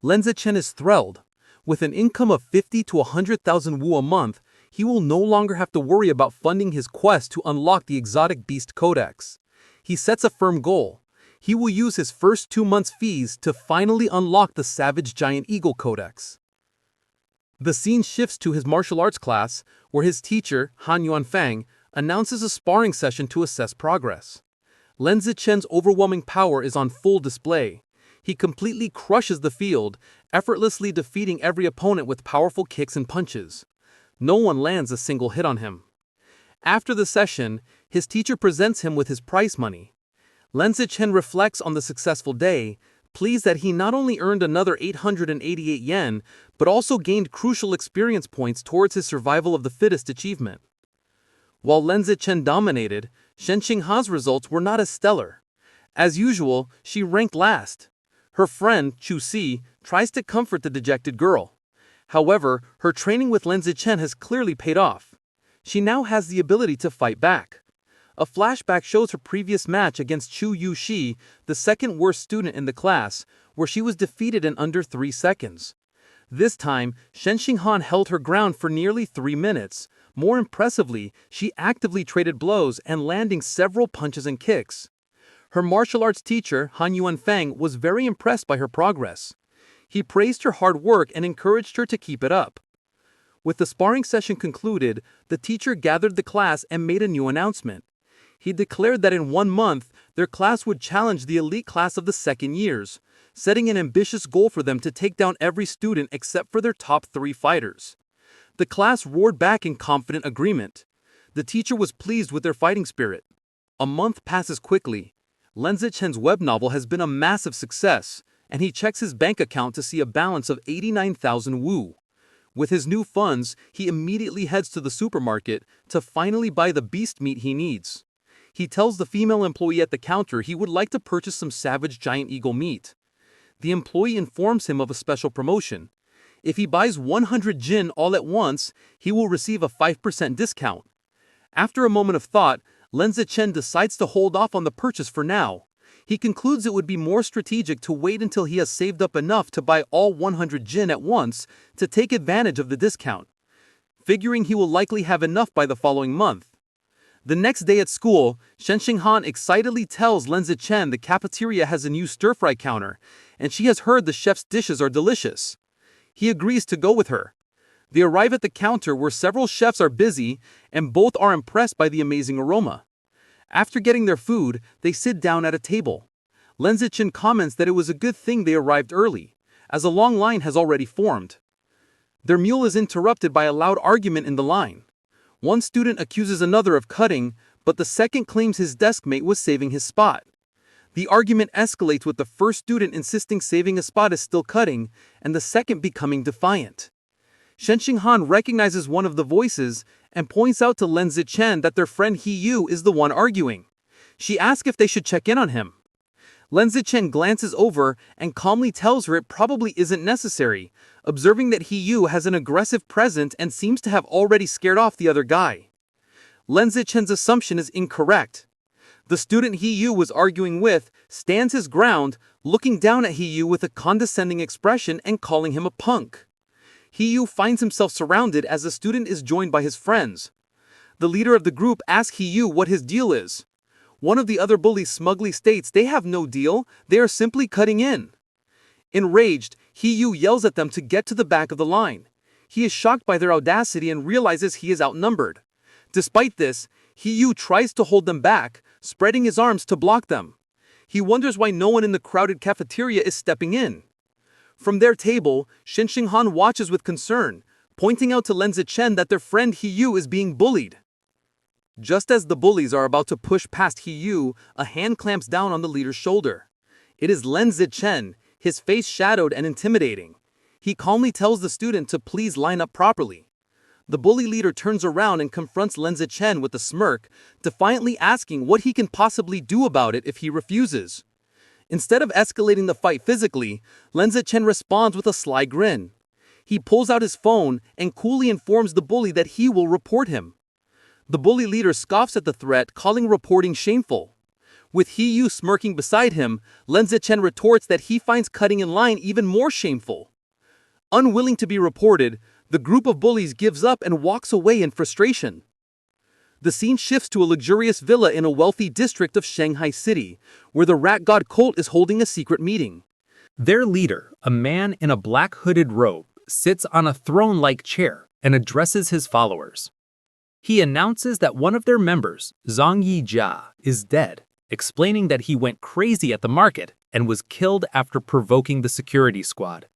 Lin Zichen is thrilled. With an income of 50 to 100,000 Wu a month, he will no longer have to worry about funding his quest to unlock the exotic beast codex. He sets a firm goal. He will use his first 2 months' fees to finally unlock the Savage Giant Eagle Codex. The scene shifts to his martial arts class, where his teacher, Han Yuanfang, announces a sparring session to assess progress. Lin Zichen's overwhelming power is on full display. He completely crushes the field, effortlessly defeating every opponent with powerful kicks and punches. No one lands a single hit on him. After the session, his teacher presents him with his prize money. Lin Zichen reflects on the successful day, pleased that he not only earned another 888 yen, but also gained crucial experience points towards his survival of the fittest achievement. While Lin Zichen dominated, Shen Xingha's results were not as stellar. As usual, she ranked last. Her friend, Chu Si, tries to comfort the dejected girl. However, her training with Lin Zichen has clearly paid off. She now has the ability to fight back. A flashback shows her previous match against Chu Yushi, the second worst student in the class, where she was defeated in under 3 seconds. This time, Shen Xinghan held her ground for nearly 3 minutes. More impressively, she actively traded blows and landing several punches and kicks. Her martial arts teacher, Han Yuanfang, was very impressed by her progress. He praised her hard work and encouraged her to keep it up. With the sparring session concluded, the teacher gathered the class and made a new announcement. He declared that in 1 month, their class would challenge the elite class of the second years, setting an ambitious goal for them to take down every student except for their top 3 fighters. The class roared back in confident agreement. The teacher was pleased with their fighting spirit. A month passes quickly. Lin Zichen's web novel has been a massive success, and he checks his bank account to see a balance of 89,000 Wu. With his new funds, he immediately heads to the supermarket to finally buy the beast meat he needs. He tells the female employee at the counter he would like to purchase some Savage Giant Eagle meat. The employee informs him of a special promotion. If he buys 100 jin all at once, he will receive a 5% discount. After a moment of thought, Lin Zichen decides to hold off on the purchase for now. He concludes it would be more strategic to wait until he has saved up enough to buy all 100 jin at once to take advantage of the discount, figuring he will likely have enough by the following month. The next day at school, Shen Xinghan excitedly tells Lin Zichen the cafeteria has a new stir-fry counter, and she has heard the chef's dishes are delicious. He agrees to go with her. They arrive at the counter where several chefs are busy, and both are impressed by the amazing aroma. After getting their food, they sit down at a table. Lin Zichen comments that it was a good thing they arrived early, as a long line has already formed. Their meal is interrupted by a loud argument in the line. One student accuses another of cutting, but the second claims his deskmate was saving his spot. The argument escalates with the first student insisting saving a spot is still cutting, and the second becoming defiant. Shen Xinghan recognizes one of the voices and points out to Lin Zichen that their friend He Yu is the one arguing. She asks if they should check in on him. Lin Zichen glances over and calmly tells her it probably isn't necessary, observing that He Yu has an aggressive presence and seems to have already scared off the other guy. Lin Zichen's assumption is incorrect. The student He Yu was arguing with stands his ground, looking down at He Yu with a condescending expression and calling him a punk. He Yu finds himself surrounded as the student is joined by his friends. The leader of the group asks He Yu what his deal is. One of the other bullies smugly states they have no deal, they are simply cutting in. Enraged, He Yu yells at them to get to the back of the line. He is shocked by their audacity and realizes he is outnumbered. Despite this, He Yu tries to hold them back, spreading his arms to block them. He wonders why no one in the crowded cafeteria is stepping in. From their table, Shen Xinghan watches with concern, pointing out to Lin Zichen that their friend He Yu is being bullied. Just as the bullies are about to push past He Yu, a hand clamps down on the leader's shoulder. It is Lin Zichen, his face shadowed and intimidating. He calmly tells the student to please line up properly. The bully leader turns around and confronts Lin Zichen with a smirk, defiantly asking what he can possibly do about it if he refuses. Instead of escalating the fight physically, Lin Zichen responds with a sly grin. He pulls out his phone and coolly informs the bully that he will report him. The bully leader scoffs at the threat, calling reporting shameful. With He Yu smirking beside him, Lin Zichen retorts that he finds cutting in line even more shameful. Unwilling to be reported, the group of bullies gives up and walks away in frustration. The scene shifts to a luxurious villa in a wealthy district of Shanghai City, where the rat god cult is holding a secret meeting. Their leader, a man in a black hooded robe, sits on a throne-like chair and addresses his followers. He announces that one of their members, Zhang Yijia, is dead, explaining that he went crazy at the market and was killed after provoking the security squad.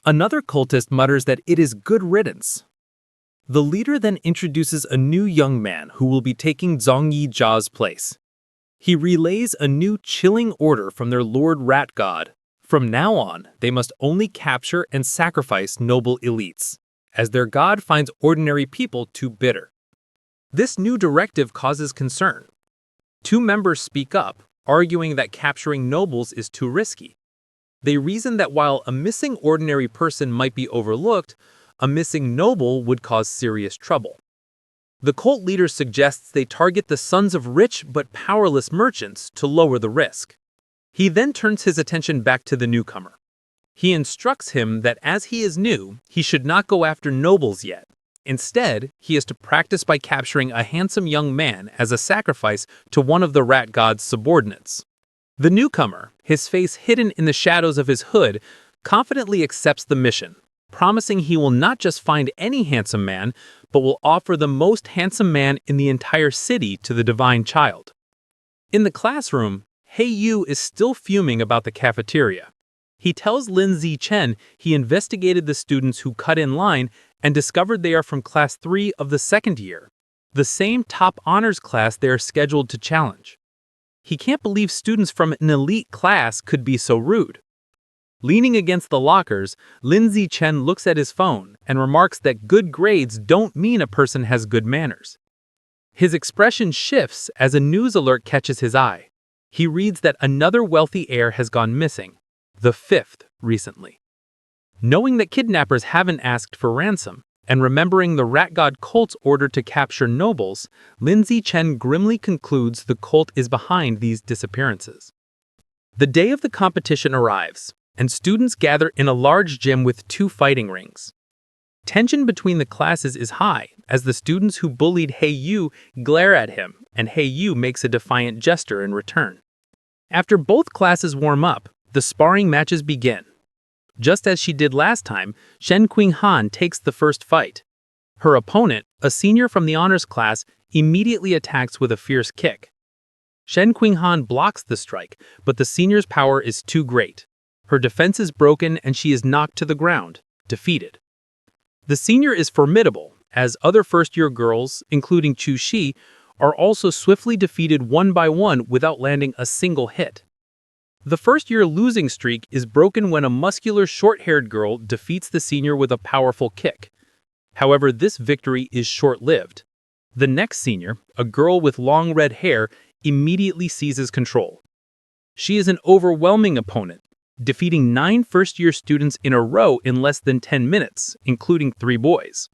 Another cultist mutters that it is good riddance. The leader then introduces a new young man who will be taking Zhang Yijia's place. He relays a new chilling order from their Lord Rat God. From now on, they must only capture and sacrifice noble elites, as their god finds ordinary people too bitter. This new directive causes concern. Two members speak up, arguing that capturing nobles is too risky. They reason that while a missing ordinary person might be overlooked, a missing noble would cause serious trouble. The cult leader suggests they target the sons of rich but powerless merchants to lower the risk. He then turns his attention back to the newcomer. He instructs him that as he is new, he should not go after nobles yet. Instead, he is to practice by capturing a handsome young man as a sacrifice to one of the rat god's subordinates. The newcomer, his face hidden in the shadows of his hood, confidently accepts the mission, promising he will not just find any handsome man, but will offer the most handsome man in the entire city to the divine child. In the classroom, He Yu is still fuming about the cafeteria. He tells Lin Zichen he investigated the students who cut in line and discovered they are from class 3 of the second year, the same top honors class they are scheduled to challenge. He can't believe students from an elite class could be so rude. Leaning against the lockers, Lin Zichen looks at his phone and remarks that good grades don't mean a person has good manners. His expression shifts as a news alert catches his eye. He reads that another wealthy heir has gone missing, the fifth recently. Knowing that kidnappers haven't asked for ransom, and remembering the rat god cult's order to capture nobles, Lin Zichen grimly concludes the cult is behind these disappearances. The day of the competition arrives, and students gather in a large gym with 2 fighting rings. Tension between the classes is high as the students who bullied He Yu glare at him, and He Yu makes a defiant gesture in return. After both classes warm up, the sparring matches begin. Just as she did last time, Shen Qinghan takes the first fight. Her opponent, a senior from the honors class, immediately attacks with a fierce kick. Shen Qinghan blocks the strike, but the senior's power is too great. Her defense is broken and she is knocked to the ground, defeated. The senior is formidable, as other first-year girls, including Chu Shi, are also swiftly defeated one by one without landing a single hit. The first-year losing streak is broken when a muscular short-haired girl defeats the senior with a powerful kick. However, this victory is short-lived. The next senior, a girl with long red hair, immediately seizes control. She is an overwhelming opponent, defeating 9 first-year students in a row in less than 10 minutes, including 3 boys.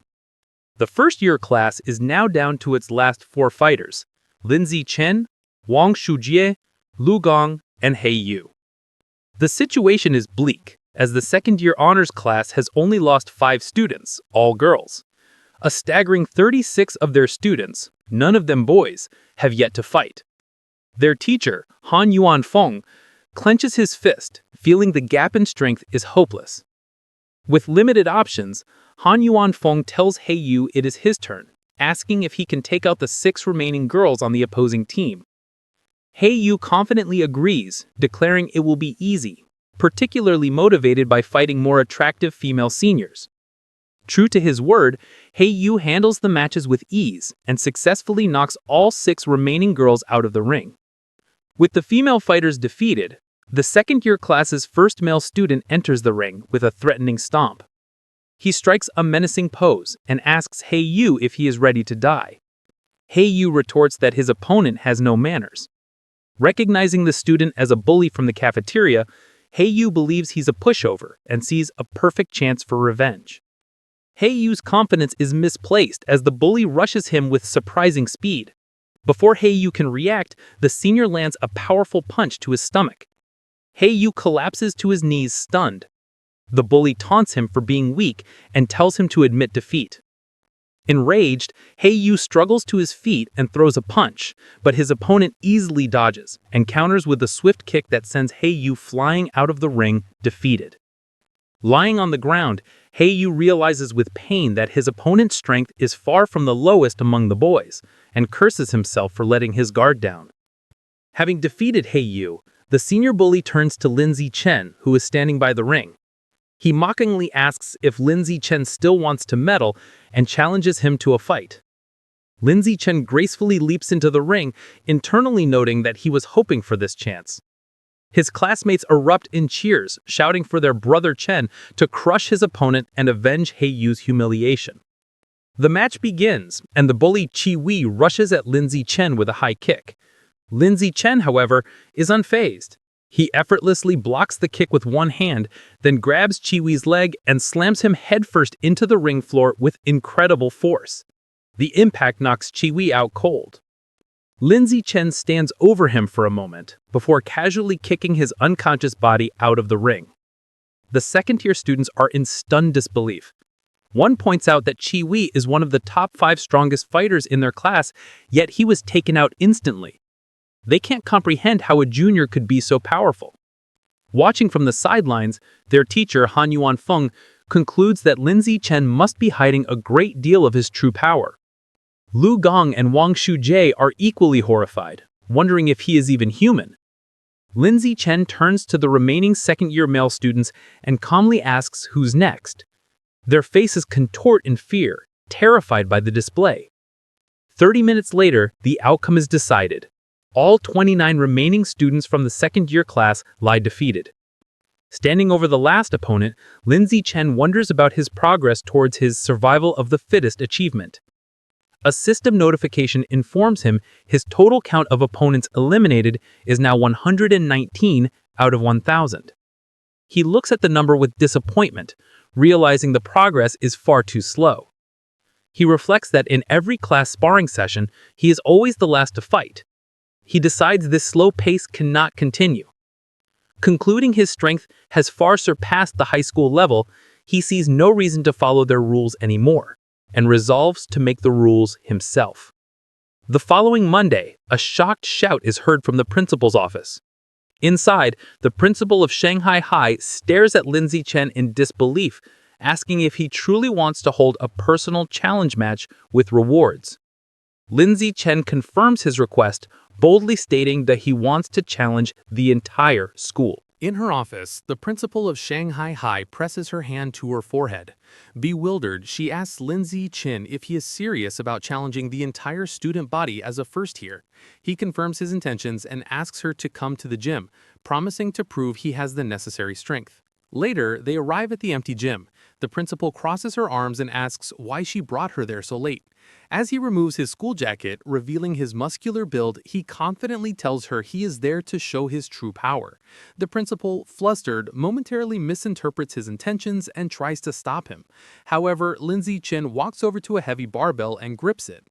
The first-year class is now down to its last 4 fighters: Lin Zichen, Wang Shujie, Lu Gong, and He Yu. The situation is bleak, as the second-year honors class has only lost 5 students, all girls. A staggering 36 of their students, none of them boys, have yet to fight. Their teacher, Han Yuanfeng, clenches his fist, feeling the gap in strength is hopeless. With limited options, Han Yuanfeng tells He Yu it is his turn, asking if he can take out the 6 remaining girls on the opposing team. He Yu confidently agrees, declaring it will be easy, particularly motivated by fighting more attractive female seniors. True to his word, He Yu handles the matches with ease and successfully knocks all 6 remaining girls out of the ring. With the female fighters defeated, the second-year class's first male student enters the ring with a threatening stomp. He strikes a menacing pose and asks He Yu if he is ready to die. He Yu retorts that his opponent has no manners. Recognizing the student as a bully from the cafeteria, He Yu believes he's a pushover and sees a perfect chance for revenge. He Yu's confidence is misplaced as the bully rushes him with surprising speed. Before He Yu can react, the senior lands a powerful punch to his stomach. He Yu collapses to his knees stunned. The bully taunts him for being weak and tells him to admit defeat. Enraged, Yu struggles to his feet and throws a punch, but his opponent easily dodges and counters with a swift kick that sends Yu flying out of the ring, defeated. Lying on the ground, Yu realizes with pain that his opponent's strength is far from the lowest among the boys, and curses himself for letting his guard down. Having defeated Yu, the senior bully turns to Lin Zichen, who is standing by the ring. He mockingly asks if Lin Zichen still wants to medal and challenges him to a fight. Lin Zichen gracefully leaps into the ring, internally noting that he was hoping for this chance. His classmates erupt in cheers, shouting for their brother Chen to crush his opponent and avenge Yu's humiliation. The match begins, and the bully Chi Wei rushes at Lin Zichen with a high kick. Lin Zichen, however, is unfazed. He effortlessly blocks the kick with one hand, then grabs Chi Wei's leg and slams him headfirst into the ring floor with incredible force. The impact knocks Chi Wei out cold. Lin Zichen stands over him for a moment, before casually kicking his unconscious body out of the ring. The second-tier students are in stunned disbelief. One points out that Chi Wei is one of the top 5 strongest fighters in their class, yet he was taken out instantly. They can't comprehend how a junior could be so powerful. Watching from the sidelines, their teacher Han Yuan Feng concludes that Lin Zichen must be hiding a great deal of his true power. Lu Gong and Wang Shujie are equally horrified, wondering if he is even human. Lin Zichen turns to the remaining second-year male students and calmly asks who's next. Their faces contort in fear, terrified by the display. 30 minutes later, the outcome is decided. All 29 remaining students from the second-year class lie defeated. Standing over the last opponent, Lin Zichen wonders about his progress towards his survival of the fittest achievement. A system notification informs him his total count of opponents eliminated is now 119 out of 1,000. He looks at the number with disappointment, realizing the progress is far too slow. He reflects that in every class sparring session, he is always the last to fight. He decides this slow pace cannot continue. Concluding his strength has far surpassed the high school level, he sees no reason to follow their rules anymore, and resolves to make the rules himself. The following Monday, a shocked shout is heard from the principal's office. Inside, the principal of Shanghai High stares at Lin Zichen in disbelief, asking if he truly wants to hold a personal challenge match with rewards. Lin Zichen confirms his request, boldly stating that he wants to challenge the entire school. In her office, the principal of Shanghai High presses her hand to her forehead. Bewildered, she asks Lin Zichen if he is serious about challenging the entire student body as a first year. He confirms his intentions and asks her to come to the gym, promising to prove he has the necessary strength. Later, they arrive at the empty gym. The principal crosses her arms and asks why she brought her there so late. As he removes his school jacket, revealing his muscular build, he confidently tells her he is there to show his true power. The principal, flustered, momentarily misinterprets his intentions and tries to stop him. However, Lin Zichen walks over to a heavy barbell and grips it.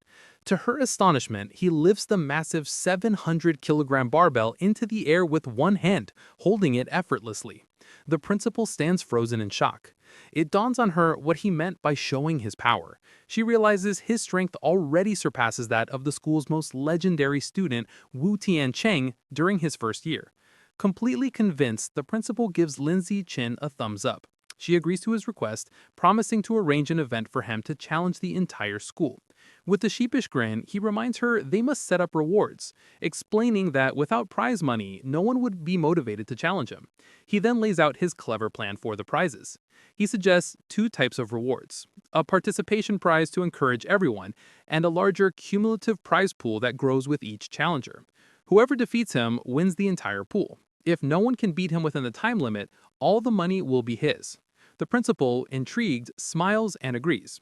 To her astonishment, he lifts the massive 700-kilogram barbell into the air with one hand, holding it effortlessly. The principal stands frozen in shock. It dawns on her what he meant by showing his power. She realizes his strength already surpasses that of the school's most legendary student, Wu Tiancheng, during his first year. Completely convinced, the principal gives Lin Zichen a thumbs up. She agrees to his request, promising to arrange an event for him to challenge the entire school. With a sheepish grin, he reminds her they must set up rewards, explaining that without prize money, no one would be motivated to challenge him. He then lays out his clever plan for the prizes. He suggests 2 types of rewards: a participation prize to encourage everyone, and a larger cumulative prize pool that grows with each challenger. Whoever defeats him wins the entire pool. If no one can beat him within the time limit, all the money will be his. The principal, intrigued, smiles and agrees.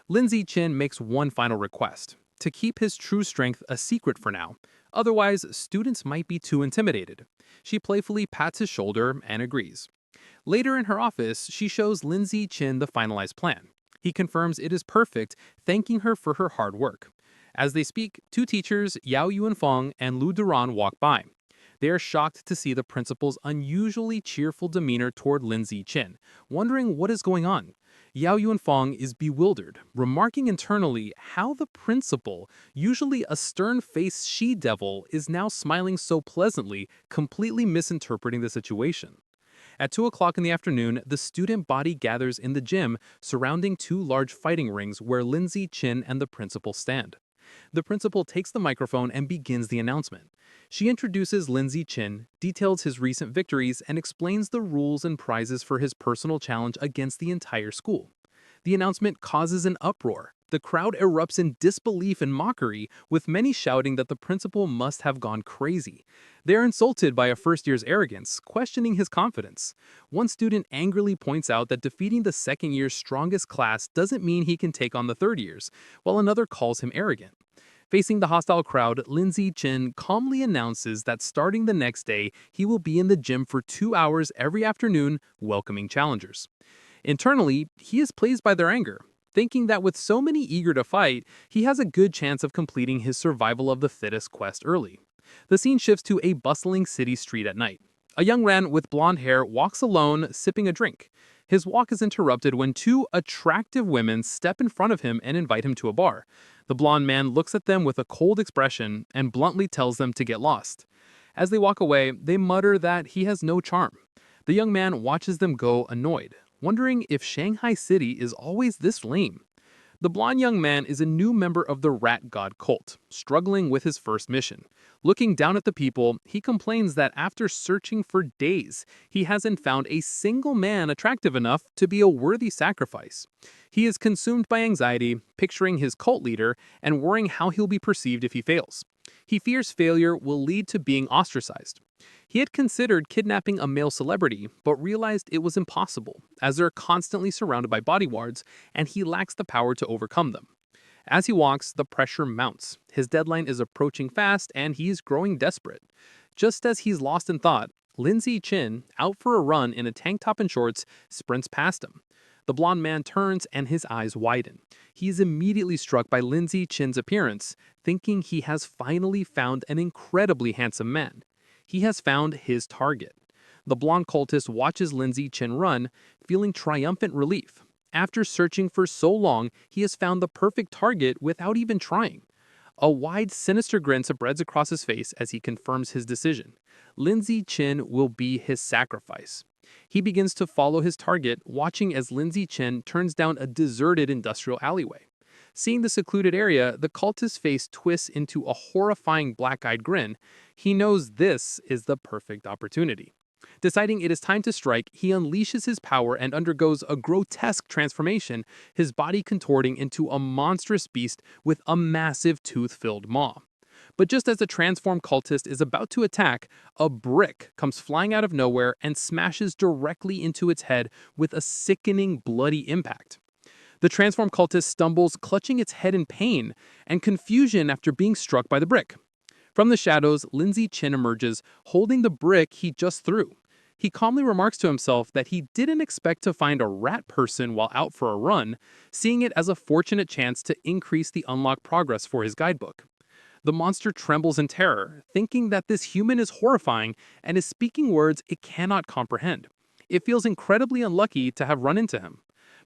Lin Zichen makes one final request: to keep his true strength a secret for now. Otherwise, students might be too intimidated. She playfully pats his shoulder and agrees. Later in her office, she shows Lin Zichen the finalized plan. He confirms it is perfect, thanking her for her hard work. As they speak, 2 teachers, Yao Yuanfeng and Lu Duran, walk by. They are shocked to see the principal's unusually cheerful demeanor toward Lin Ziqin, wondering what is going on. Yao Yunfeng is bewildered, remarking internally how the principal, usually a stern-faced she-devil, is now smiling so pleasantly, completely misinterpreting the situation. At 2 o'clock in the afternoon, the student body gathers in the gym surrounding two large fighting rings where Lin Ziqin and the principal stand. The principal takes the microphone and begins the announcement. She introduces Lin Ziqin, details his recent victories, and explains the rules and prizes for his personal challenge against the entire school. The announcement causes an uproar. The crowd erupts in disbelief and mockery, with many shouting that the principal must have gone crazy. They are insulted by a first year's arrogance, questioning his confidence. One student angrily points out that defeating the second year's strongest class doesn't mean he can take on the third year's, while another calls him arrogant. Facing the hostile crowd, Lin Ziqin calmly announces that starting the next day, he will be in the gym for 2 hours every afternoon, welcoming challengers. Internally, he is pleased by their anger, thinking that with so many eager to fight, he has a good chance of completing his survival of the fittest quest early. The scene shifts to a bustling city street at night. A young man with blonde hair walks alone, sipping a drink. His walk is interrupted when two attractive women step in front of him and invite him to a bar. The blonde man looks at them with a cold expression and bluntly tells them to get lost. As they walk away, they mutter that he has no charm. The young man watches them go, annoyed, wondering if Shanghai City is always this lame. The blonde young man is a new member of the Rat God cult, struggling with his first mission. Looking down at the people, he complains that after searching for days, he hasn't found a single man attractive enough to be a worthy sacrifice. He is consumed by anxiety, picturing his cult leader and worrying how he'll be perceived if he fails. He fears failure will lead to being ostracized. He had considered kidnapping a male celebrity, but realized it was impossible, as they're constantly surrounded by bodyguards, and he lacks the power to overcome them. As he walks, the pressure mounts. His deadline is approaching fast, and he's growing desperate. Just as he's lost in thought, Lin Ziqin, out for a run in a tank top and shorts, sprints past him. The blonde man turns and his eyes widen. He is immediately struck by Lin Ziqin's appearance, thinking he has finally found an incredibly handsome man. He has found his target. The blonde cultist watches Lin Ziqin run, feeling triumphant relief. After searching for so long, he has found the perfect target without even trying. A wide, sinister grin spreads across his face as he confirms his decision. Lin Ziqin will be his sacrifice. He begins to follow his target, watching as Lin Ziqin turns down a deserted industrial alleyway. Seeing the secluded area, the cultist's face twists into a horrifying black-eyed grin. He knows this is the perfect opportunity. Deciding it is time to strike, he unleashes his power and undergoes a grotesque transformation, his body contorting into a monstrous beast with a massive tooth-filled maw. But just as the transformed cultist is about to attack, a brick comes flying out of nowhere and smashes directly into its head with a sickening, bloody impact. The transformed cultist stumbles, clutching its head in pain and confusion after being struck by the brick. From the shadows, Lin Ziqin emerges, holding the brick he just threw. He calmly remarks to himself that he didn't expect to find a rat person while out for a run, seeing it as a fortunate chance to increase the unlock progress for his guidebook. The monster trembles in terror, thinking that this human is horrifying and is speaking words it cannot comprehend. It feels incredibly unlucky to have run into him.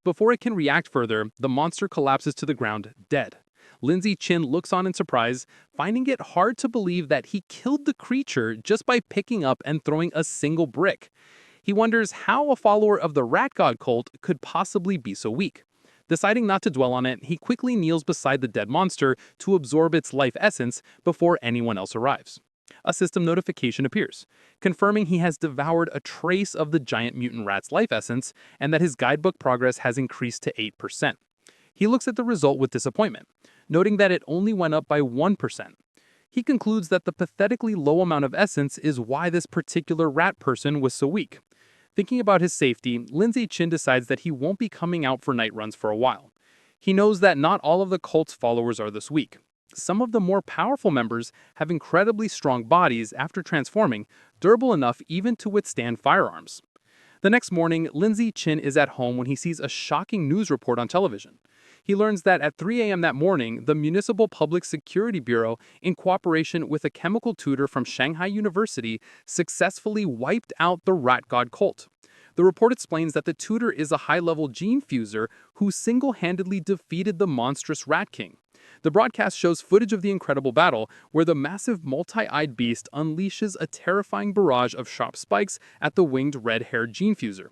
Before it can react further, the monster collapses to the ground, dead. Lin Ziqin looks on in surprise, finding it hard to believe that he killed the creature just by picking up and throwing a single brick. He wonders how a follower of the Rat God cult could possibly be so weak. Deciding not to dwell on it, he quickly kneels beside the dead monster to absorb its life essence before anyone else arrives. A system notification appears, confirming he has devoured a trace of the giant mutant rat's life essence and that his guidebook progress has increased to 8%. He looks at the result with disappointment, noting that it only went up by 1%. He concludes that the pathetically low amount of essence is why this particular rat person was so weak. Thinking about his safety, Lin Ziqin decides that he won't be coming out for night runs for a while. He knows that not all of the cult's followers are this weak. Some of the more powerful members have incredibly strong bodies after transforming, durable enough even to withstand firearms. The next morning, Lin Ziqin is at home when he sees a shocking news report on television. He learns that at 3 a.m. that morning, the Municipal Public Security Bureau, in cooperation with a chemical tutor from Shanghai University, successfully wiped out the rat god cult. The report explains that the tutor is a high-level gene fuser who single-handedly defeated the monstrous Rat King. The broadcast shows footage of the incredible battle, where the massive multi-eyed beast unleashes a terrifying barrage of sharp spikes at the winged red-haired gene fuser.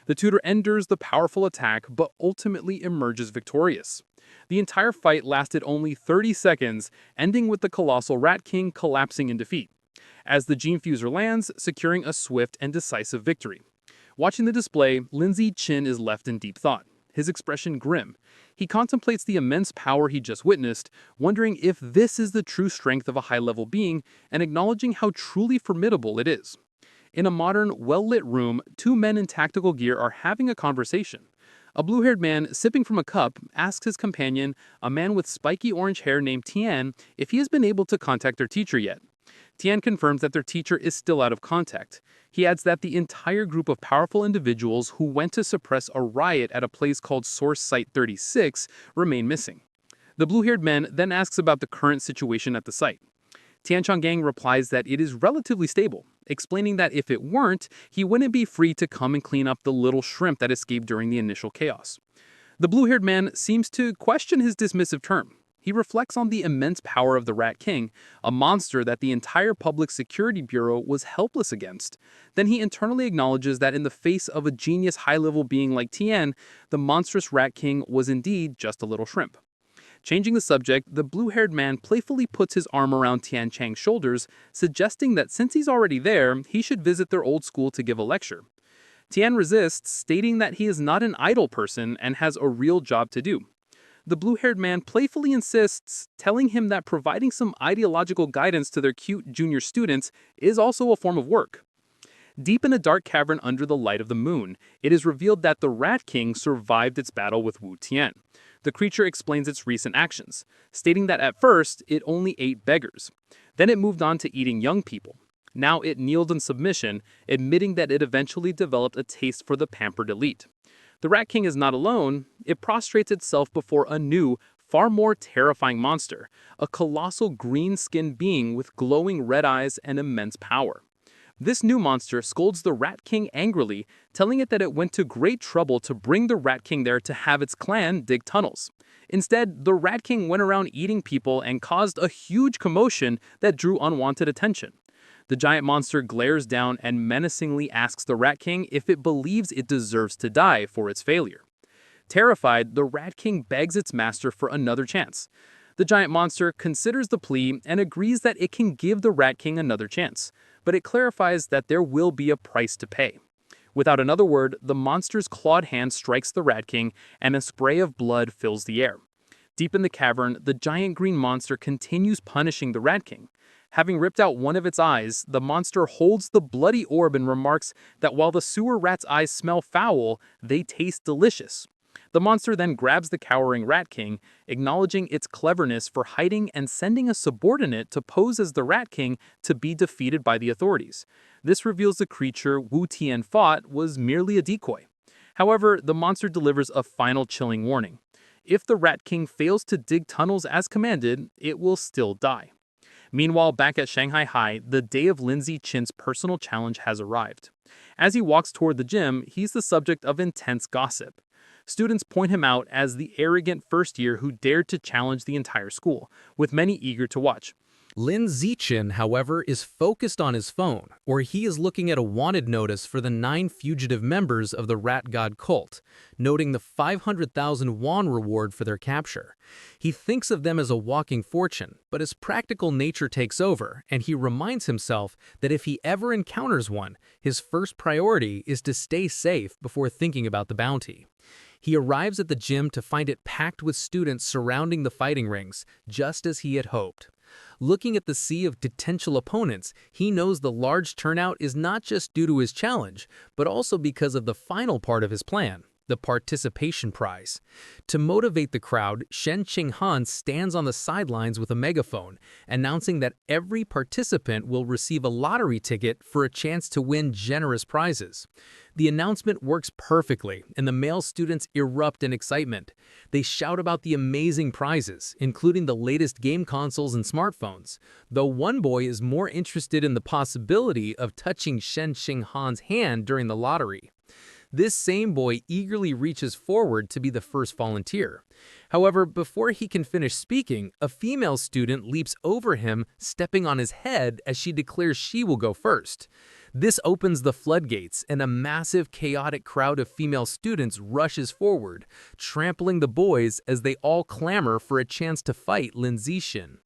The tutor endures the powerful attack, but ultimately emerges victorious. The entire fight lasted only 30 seconds, ending with the colossal Rat King collapsing in defeat, as the gene fuser lands, securing a swift and decisive victory. Watching the display, Lin Ziqin is left in deep thought, his expression grim. He contemplates the immense power he just witnessed, wondering if this is the true strength of a high-level being, and acknowledging how truly formidable it is. In a modern, well-lit room, two men in tactical gear are having a conversation. A blue-haired man, sipping from a cup, asks his companion, a man with spiky orange hair named Tian, if he has been able to contact their teacher yet. Tian confirms that their teacher is still out of contact. He adds that the entire group of powerful individuals who went to suppress a riot at a place called Source Site 36 remain missing. The blue-haired man then asks about the current situation at the site. Tian Changgang replies that it is relatively stable, explaining that if it weren't, he wouldn't be free to come and clean up the little shrimp that escaped during the initial chaos. The blue-haired man seems to question his dismissive term. He reflects on the immense power of the Rat King, a monster that the entire Public Security Bureau was helpless against. Then he internally acknowledges that in the face of a genius high-level being like Tian, the monstrous Rat King was indeed just a little shrimp. Changing the subject, the blue-haired man playfully puts his arm around Tian Chang's shoulders, suggesting that since he's already there, he should visit their old school to give a lecture. Tian resists, stating that he is not an idle person and has a real job to do. The blue-haired man playfully insists, telling him that providing some ideological guidance to their cute junior students is also a form of work. Deep in a dark cavern under the light of the moon, it is revealed that the Rat King survived its battle with Wu Tian. The creature explains its recent actions, stating that at first, it only ate beggars. Then it moved on to eating young people. Now it kneeled in submission, admitting that it eventually developed a taste for the pampered elite. The Rat King is not alone. It prostrates itself before a new, far more terrifying monster, a colossal green-skinned being with glowing red eyes and immense power. This new monster scolds the Rat King angrily, telling it that it went to great trouble to bring the Rat King there to have its clan dig tunnels. Instead, the Rat King went around eating people and caused a huge commotion that drew unwanted attention. The giant monster glares down and menacingly asks the Rat King if it believes it deserves to die for its failure. Terrified, the Rat King begs its master for another chance. The giant monster considers the plea and agrees that it can give the Rat King another chance, but it clarifies that there will be a price to pay. Without another word, the monster's clawed hand strikes the Rat King and a spray of blood fills the air. Deep in the cavern, the giant green monster continues punishing the Rat King. Having ripped out one of its eyes, the monster holds the bloody orb and remarks that while the sewer rat's eyes smell foul, they taste delicious. The monster then grabs the cowering Rat King, acknowledging its cleverness for hiding and sending a subordinate to pose as the Rat King to be defeated by the authorities. This reveals the creature Wu Tian fought was merely a decoy. However, the monster delivers a final chilling warning. If the Rat King fails to dig tunnels as commanded, it will still die. Meanwhile, back at Shanghai High, the day of Lin Ziqin's personal challenge has arrived. As he walks toward the gym, he's the subject of intense gossip. Students point him out as the arrogant first year who dared to challenge the entire school, with many eager to watch. Lin Ziqin, however, is focused on his phone, where he is looking at a wanted notice for the 9 fugitive members of the Rat God cult, noting the 500,000 won reward for their capture. He thinks of them as a walking fortune, but his practical nature takes over, and he reminds himself that if he ever encounters one, his first priority is to stay safe before thinking about the bounty. He arrives at the gym to find it packed with students surrounding the fighting rings, just as he had hoped. Looking at the sea of potential opponents, he knows the large turnout is not just due to his challenge, but also because of the final part of his plan, the participation prize. To motivate the crowd, Shen Qinghan stands on the sidelines with a megaphone, announcing that every participant will receive a lottery ticket for a chance to win generous prizes. The announcement works perfectly, and the male students erupt in excitement. They shout about the amazing prizes, including the latest game consoles and smartphones, though one boy is more interested in the possibility of touching Shen Qinghan's hand during the lottery. This same boy eagerly reaches forward to be the first volunteer. However, before he can finish speaking, a female student leaps over him, stepping on his head as she declares she will go first. This opens the floodgates, and a massive, chaotic crowd of female students rushes forward, trampling the boys as they all clamor for a chance to fight Lin Zixin.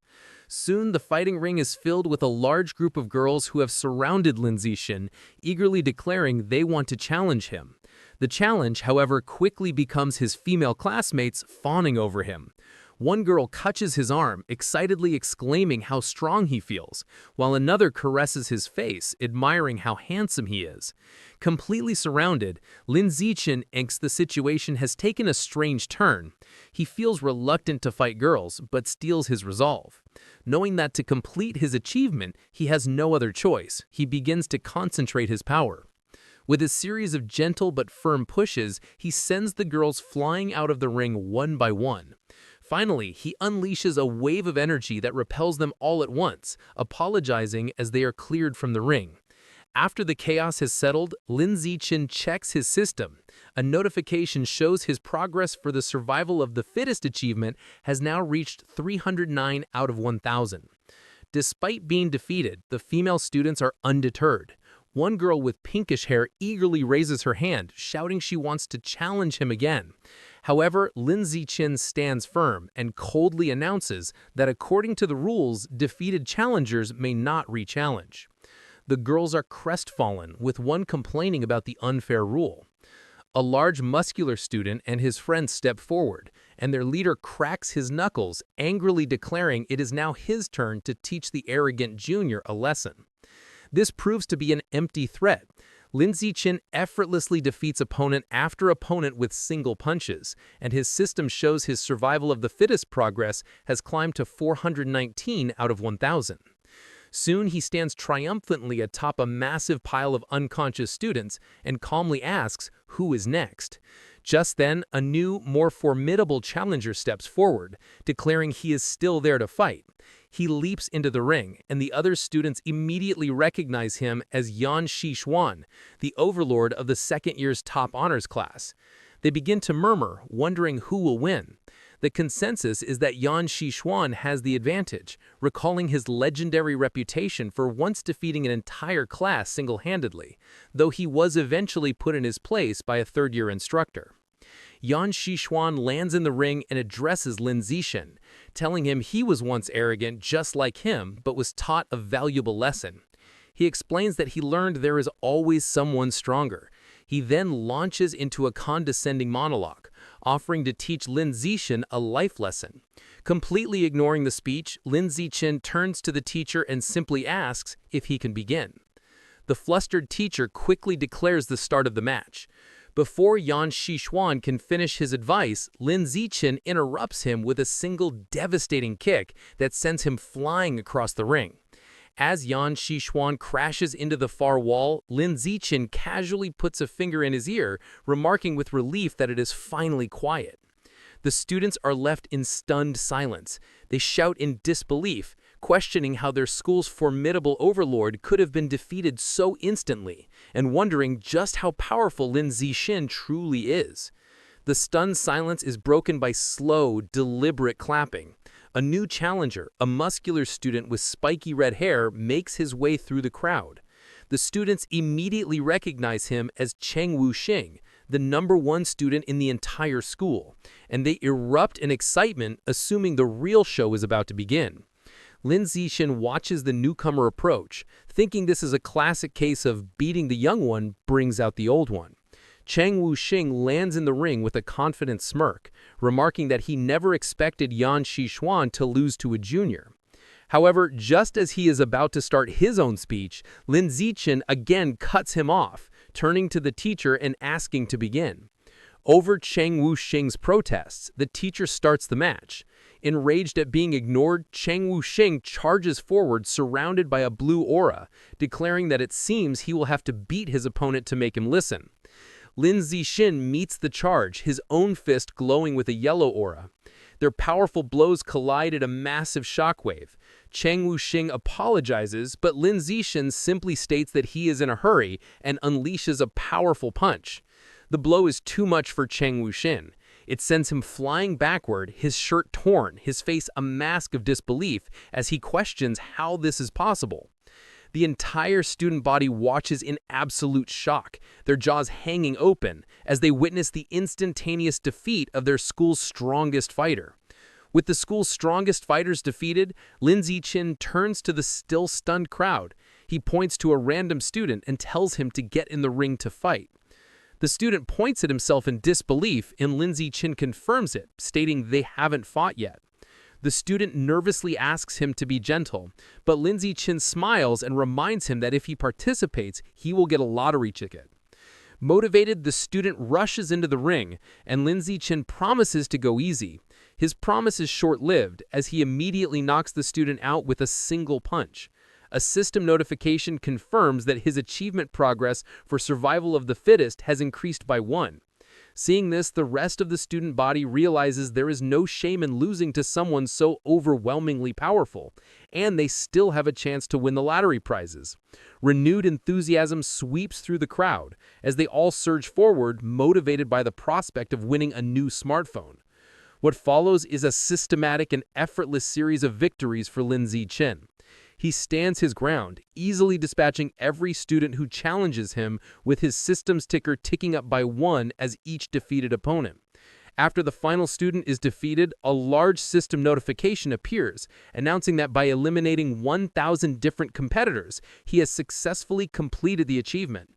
Soon, the fighting ring is filled with a large group of girls who have surrounded Lin Zixin, eagerly declaring they want to challenge him. The challenge, however, quickly becomes his female classmates fawning over him. One girl catches his arm, excitedly exclaiming how strong he feels, while another caresses his face, admiring how handsome he is. Completely surrounded, Lin Zixin thinks the situation has taken a strange turn. He feels reluctant to fight girls, but steels his resolve. Knowing that to complete his achievement, he has no other choice, he begins to concentrate his power. With a series of gentle but firm pushes, he sends the girls flying out of the ring one by one. Finally, he unleashes a wave of energy that repels them all at once, apologizing as they are cleared from the ring. After the chaos has settled, Lin Zixin checks his system. A notification shows his progress for the survival of the fittest achievement has now reached 309 out of 1,000. Despite being defeated, the female students are undeterred. One girl with pinkish hair eagerly raises her hand, shouting she wants to challenge him again. However, Lin Zixin stands firm and coldly announces that according to the rules, defeated challengers may not re-challenge. The girls are crestfallen, with one complaining about the unfair rule. A large muscular student and his friends step forward, and their leader cracks his knuckles, angrily declaring it is now his turn to teach the arrogant junior a lesson. This proves to be an empty threat. Lin Zixin effortlessly defeats opponent after opponent with single punches, and his system shows his survival of the fittest progress has climbed to 419 out of 1,000. Soon he stands triumphantly atop a massive pile of unconscious students and calmly asks, who is next? Just then, a new, more formidable challenger steps forward, declaring he is still there to fight. He leaps into the ring, and the other students immediately recognize him as Yan Shixuan, the overlord of the second year's top honors class. They begin to murmur, wondering who will win. The consensus is that Yan Shixuan has the advantage, recalling his legendary reputation for once defeating an entire class single-handedly, though he was eventually put in his place by a third-year instructor. Yan Shixuan lands in the ring and addresses Lin Zixin, telling him he was once arrogant just like him, but was taught a valuable lesson. He explains that he learned there is always someone stronger. He then launches into a condescending monologue, offering to teach Lin Zixin a life lesson. Completely ignoring the speech, Lin Zixin turns to the teacher and simply asks if he can begin. The flustered teacher quickly declares the start of the match. Before Yan Shixuan can finish his advice, Lin Zixin interrupts him with a single devastating kick that sends him flying across the ring. As Yan Shixuan crashes into the far wall, Lin Zixin casually puts a finger in his ear, remarking with relief that it is finally quiet. The students are left in stunned silence. They shout in disbelief, questioning how their school's formidable overlord could have been defeated so instantly, and wondering just how powerful Lin Zixin truly is. The stunned silence is broken by slow, deliberate clapping. A new challenger, a muscular student with spiky red hair, makes his way through the crowd. The students immediately recognize him as Cheng Wuxing, the #1 student in the entire school, and they erupt in excitement, assuming the real show is about to begin. Lin Zixin watches the newcomer approach, thinking this is a classic case of beating the young one brings out the old one. Cheng Wuxing lands in the ring with a confident smirk, remarking that he never expected Yan Shixuan to lose to a junior. However, just as he is about to start his own speech, Lin Zixin again cuts him off, turning to the teacher and asking to begin. Over Chang Wuxing's protests, the teacher starts the match. Enraged at being ignored, Chang Wuxing charges forward surrounded by a blue aura, declaring that it seems he will have to beat his opponent to make him listen. Lin Zixin meets the charge, his own fist glowing with a yellow aura. Their powerful blows collide at a massive shockwave. Chang Wuxing apologizes, but Lin Zixin simply states that he is in a hurry and unleashes a powerful punch. The blow is too much for Chang Wuxin. It sends him flying backward, his shirt torn, his face a mask of disbelief as he questions how this is possible. The entire student body watches in absolute shock, their jaws hanging open, as they witness the instantaneous defeat of their school's strongest fighter. With the school's strongest fighters defeated, Lin Zixin turns to the still stunned crowd. He points to a random student and tells him to get in the ring to fight. The student points at himself in disbelief, and Lin Zixin confirms it, stating they haven't fought yet. The student nervously asks him to be gentle, but Lin Zixin smiles and reminds him that if he participates, he will get a lottery ticket. Motivated, the student rushes into the ring, and Lin Zixin promises to go easy. His promise is short-lived, as he immediately knocks the student out with a single punch. A system notification confirms that his achievement progress for survival of the fittest has increased by 1. Seeing this, the rest of the student body realizes there is no shame in losing to someone so overwhelmingly powerful, and they still have a chance to win the lottery prizes. Renewed enthusiasm sweeps through the crowd, as they all surge forward, motivated by the prospect of winning a new smartphone. What follows is a systematic and effortless series of victories for Lin Zixin. He stands his ground, easily dispatching every student who challenges him, with his systems ticker ticking up by 1 as each defeated opponent. After the final student is defeated, a large system notification appears, announcing that by eliminating 1,000 different competitors, he has successfully completed the achievement.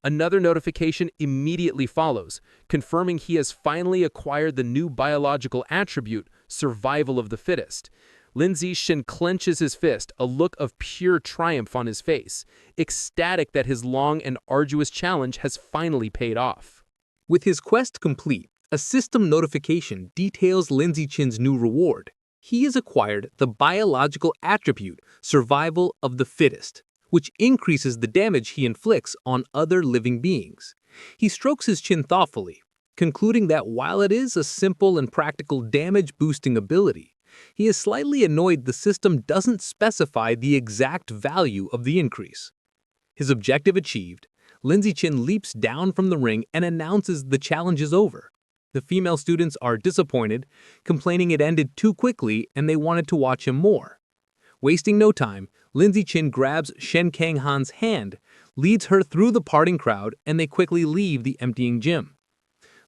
Another notification immediately follows, confirming he has finally acquired the new biological attribute, survival of the fittest. Lin Zixin clenches his fist, a look of pure triumph on his face, ecstatic that his long and arduous challenge has finally paid off. With his quest complete, a system notification details Lin Zixin's new reward. He has acquired the biological attribute, survival of the fittest, which increases the damage he inflicts on other living beings. He strokes his chin thoughtfully, concluding that while it is a simple and practical damage-boosting ability, he is slightly annoyed the system doesn't specify the exact value of the increase. His objective achieved, Lin Zixin leaps down from the ring and announces the challenge is over. The female students are disappointed, complaining it ended too quickly and they wanted to watch him more. Wasting no time, Lin Zixin grabs Shen Kanghan's hand, leads her through the parting crowd, and they quickly leave the emptying gym.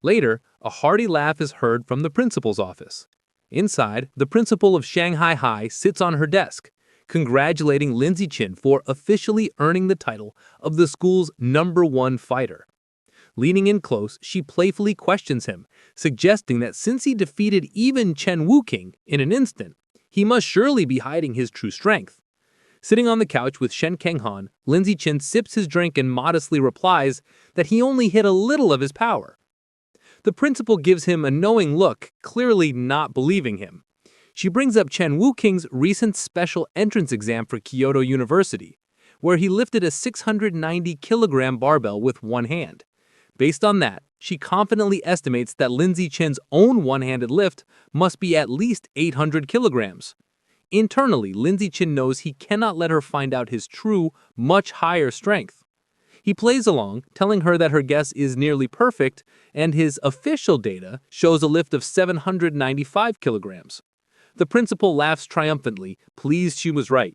Later, a hearty laugh is heard from the principal's office. Inside, the principal of Shanghai High sits on her desk, congratulating Lin Zixin for officially earning the title of the school's #1 fighter. Leaning in close, she playfully questions him, suggesting that since he defeated even Chen Wuking in an instant, he must surely be hiding his true strength. Sitting on the couch with Shen Kanghan, Lin Zixin sips his drink and modestly replies that he only hid a little of his power. The principal gives him a knowing look, clearly not believing him. She brings up Chen Wuking's recent special entrance exam for Kyoto University, where he lifted a 690-kilogram barbell with one hand. Based on that, she confidently estimates that Lin Zixin's own one-handed lift must be at least 800 kilograms. Internally, Lin Zixin knows he cannot let her find out his true, much higher strength. He plays along, telling her that her guess is nearly perfect, and his official data shows a lift of 795 kilograms. The principal laughs triumphantly, pleased she was right.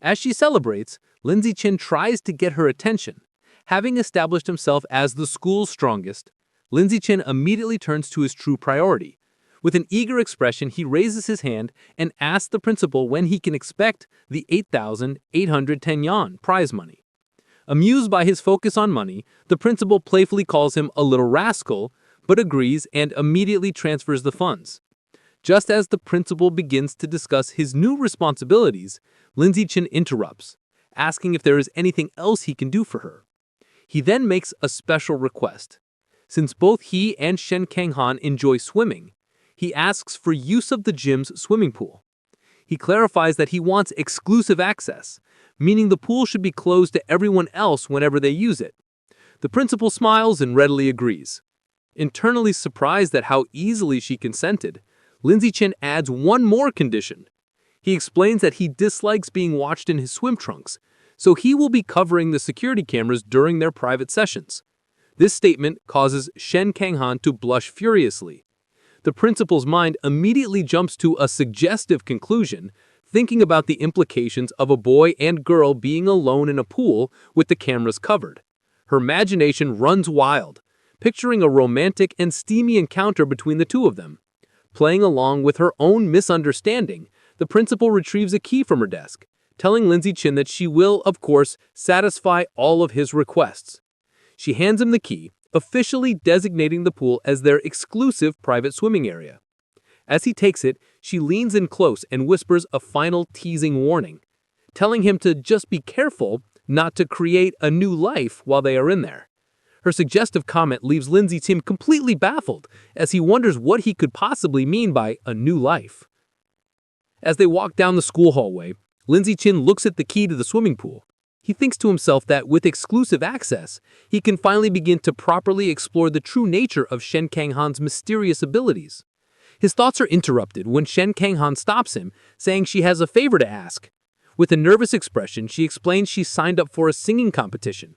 As she celebrates, Lin Zixin tries to get her attention. Having established himself as the school's strongest, Lin Zixin immediately turns to his true priority. With an eager expression, he raises his hand and asks the principal when he can expect the 8,810 yuan prize money. Amused by his focus on money, the principal playfully calls him a little rascal, but agrees and immediately transfers the funds. Just as the principal begins to discuss his new responsibilities, Lin Zixin interrupts, asking if there is anything else he can do for her. He then makes a special request. Since both he and Shen Kanghan enjoy swimming, he asks for use of the gym's swimming pool. He clarifies that he wants exclusive access, meaning the pool should be closed to everyone else whenever they use it. The principal smiles and readily agrees. Internally surprised at how easily she consented, Lindsay Chen adds one more condition. He explains that he dislikes being watched in his swim trunks, so he will be covering the security cameras during their private sessions. This statement causes Shen Kanghan to blush furiously. The principal's mind immediately jumps to a suggestive conclusion, thinking about the implications of a boy and girl being alone in a pool with the cameras covered. Her imagination runs wild, picturing a romantic and steamy encounter between the two of them. Playing along with her own misunderstanding, the principal retrieves a key from her desk, telling Lindsay Chen that she will, of course, satisfy all of his requests. She hands him the key, officially designating the pool as their exclusive private swimming area. As he takes it, she leans in close and whispers a final teasing warning, telling him to just be careful not to create a new life while they are in there. Her suggestive comment leaves Lindsay Chen completely baffled as he wonders what he could possibly mean by a new life. As they walk down the school hallway, Lindsay Chen looks at the key to the swimming pool. He thinks to himself that with exclusive access, he can finally begin to properly explore the true nature of Shen Kanghan's mysterious abilities. His thoughts are interrupted when Shen Kanghan stops him, saying she has a favor to ask. With a nervous expression, she explains she signed up for a singing competition.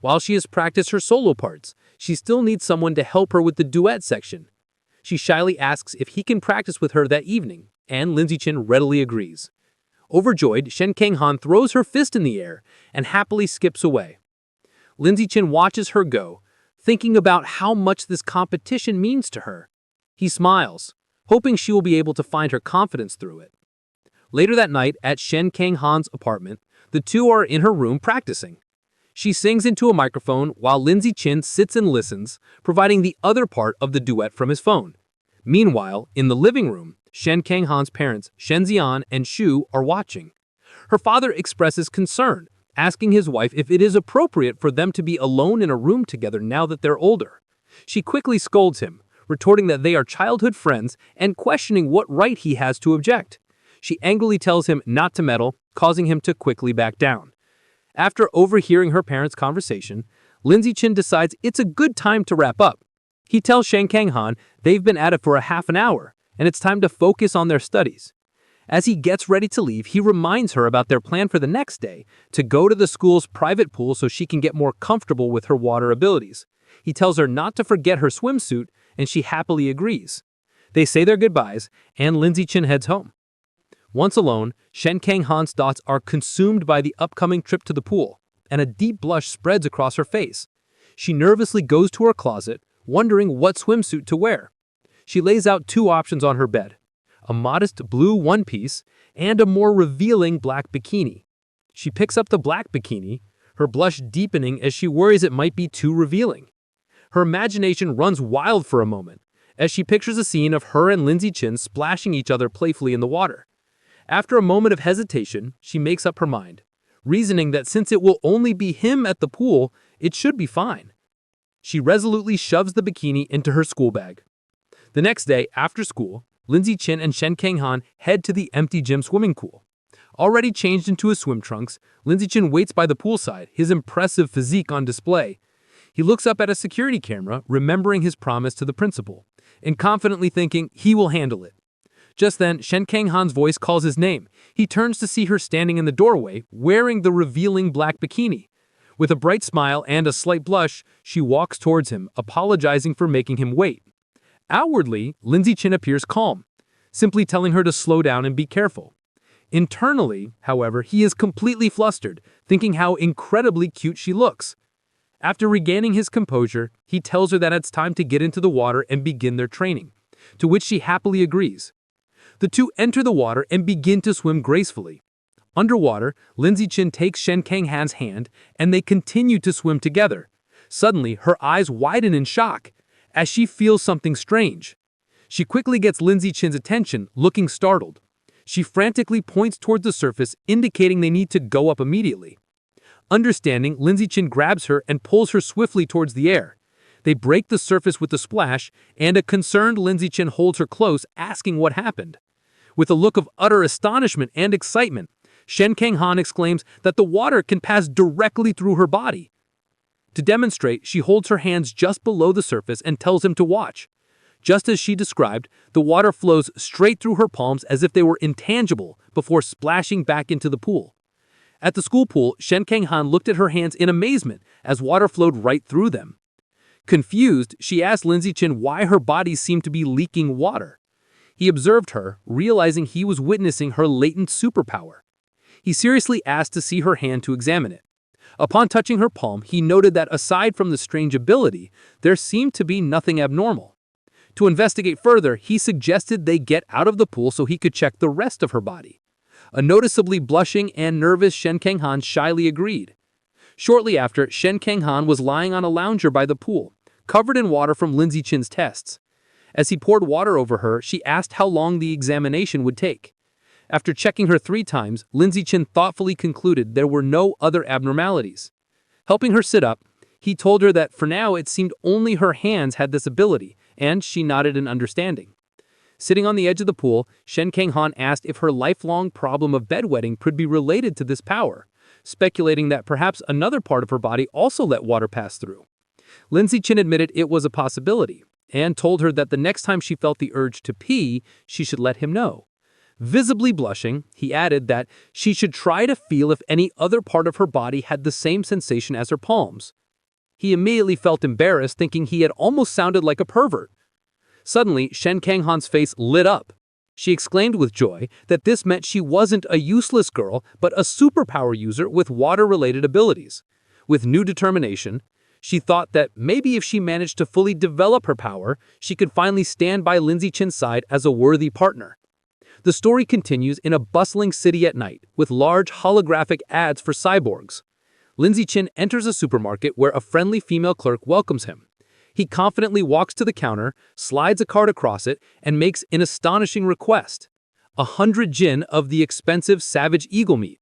While she has practiced her solo parts, she still needs someone to help her with the duet section. She shyly asks if he can practice with her that evening, and Lindsay Chen readily agrees. Overjoyed, Shen Kanghan throws her fist in the air and happily skips away. Lindsay Chen watches her go, thinking about how much this competition means to her. He smiles, hoping she will be able to find her confidence through it. Later that night, at Shen Kanghan's apartment, the two are in her room practicing. She sings into a microphone while Lindsay Chen sits and listens, providing the other part of the duet from his phone. Meanwhile, in the living room, Shen Kanghan's parents, Shen Xian and Shu, are watching. Her father expresses concern, asking his wife if it is appropriate for them to be alone in a room together now that they're older. She quickly scolds him, retorting that they are childhood friends and questioning what right he has to object. She angrily tells him not to meddle, causing him to quickly back down. After overhearing her parents' conversation, Lindsay Chen decides it's a good time to wrap up. He tells Shen Kanghan they've been at it for a half an hour, and it's time to focus on their studies. As he gets ready to leave, he reminds her about their plan for the next day, to go to the school's private pool so she can get more comfortable with her water abilities. He tells her not to forget her swimsuit, and she happily agrees. They say their goodbyes, and Lindsay Chen heads home. Once alone, Shen Kanghan's thoughts are consumed by the upcoming trip to the pool, and a deep blush spreads across her face. She nervously goes to her closet, wondering what swimsuit to wear. She lays out two options on her bed, a modest blue one-piece and a more revealing black bikini. She picks up the black bikini, her blush deepening as she worries it might be too revealing. Her imagination runs wild for a moment, as she pictures a scene of her and Lindsay Chen splashing each other playfully in the water. After a moment of hesitation, she makes up her mind, reasoning that since it will only be him at the pool, it should be fine. She resolutely shoves the bikini into her school bag. The next day, after school, Lindsay Chen and Shen Kanghan head to the empty gym swimming pool. Already changed into his swim trunks, Lindsay Chen waits by the poolside, his impressive physique on display. He looks up at a security camera, remembering his promise to the principal, and confidently thinking he will handle it. Just then, Shen Kanghan's voice calls his name. He turns to see her standing in the doorway, wearing the revealing black bikini. With a bright smile and a slight blush, she walks towards him, apologizing for making him wait. Outwardly, Lindsay Chen appears calm, simply telling her to slow down and be careful. Internally, however, he is completely flustered, thinking how incredibly cute she looks. After regaining his composure, he tells her that it's time to get into the water and begin their training, to which she happily agrees. The two enter the water and begin to swim gracefully. Underwater, Lindsay Chen takes Shen Kanghan's hand, and they continue to swim together. Suddenly, her eyes widen in shock, as she feels something strange. She quickly gets Lindsay Chen's attention, looking startled. She frantically points towards the surface, indicating they need to go up immediately. Understanding, Lindsay Chen grabs her and pulls her swiftly towards the air. They break the surface with the splash, and a concerned Lindsay Chin holds her close, asking what happened. With a look of utter astonishment and excitement, Shen Kang-han exclaims that the water can pass directly through her body. To demonstrate, she holds her hands just below the surface and tells him to watch. Just as she described, the water flows straight through her palms as if they were intangible before splashing back into the pool. At the school pool, Shen Kang-han looked at her hands in amazement as water flowed right through them. Confused, she asked Lindsay Chin why her body seemed to be leaking water. He observed her, realizing he was witnessing her latent superpower. He seriously asked to see her hand to examine it. Upon touching her palm, he noted that aside from the strange ability, there seemed to be nothing abnormal. To investigate further, he suggested they get out of the pool so he could check the rest of her body. A noticeably blushing and nervous Shen Kang-han shyly agreed. Shortly after, Shen Kang-han was lying on a lounger by the pool, covered in water from Lindsay Chin's tests. As he poured water over her, she asked how long the examination would take. After checking her 3 times, Lindsay Chin thoughtfully concluded there were no other abnormalities. Helping her sit up, he told her that for now it seemed only her hands had this ability, and she nodded in understanding. Sitting on the edge of the pool, Shen Kang-han asked if her lifelong problem of bedwetting could be related to this power, speculating that perhaps another part of her body also let water pass through. Lindsay Chin admitted it was a possibility, and told her that the next time she felt the urge to pee, she should let him know. Visibly blushing, he added that she should try to feel if any other part of her body had the same sensation as her palms. He immediately felt embarrassed, thinking he had almost sounded like a pervert. Suddenly, Shen Kang-han's face lit up. She exclaimed with joy that this meant she wasn't a useless girl, but a superpower user with water-related abilities. With new determination, she thought that maybe if she managed to fully develop her power, she could finally stand by Lindsay Chin's side as a worthy partner. The story continues in a bustling city at night, with large holographic ads for cyborgs. Lindsay Chin enters a supermarket where a friendly female clerk welcomes him. He confidently walks to the counter, slides a card across it, and makes an astonishing request: 100 jin of the expensive savage eagle meat.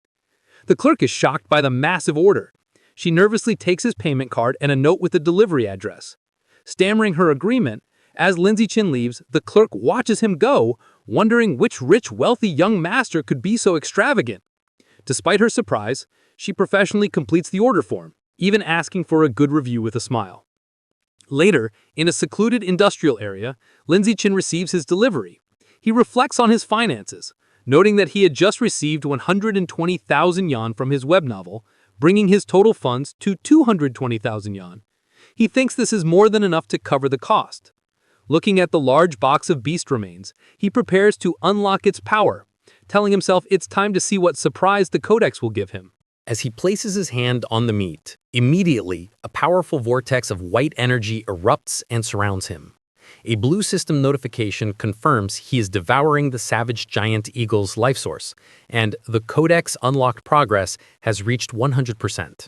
The clerk is shocked by the massive order. She nervously takes his payment card and a note with the delivery address. Stammering her agreement, as Lindsay Chin leaves, the clerk watches him go, wondering which rich, wealthy young master could be so extravagant. Despite her surprise, she professionally completes the order form, even asking for a good review with a smile. Later, in a secluded industrial area, Lindsay Chin receives his delivery. He reflects on his finances, noting that he had just received 120,000 yuan from his web novel, bringing his total funds to 220,000 yuan. He thinks this is more than enough to cover the cost. Looking at the large box of beast remains, he prepares to unlock its power, telling himself it's time to see what surprise the codex will give him. As he places his hand on the meat, immediately, a powerful vortex of white energy erupts and surrounds him. A blue system notification confirms he is devouring the savage giant eagle's life source, and the codex unlocked progress has reached 100%.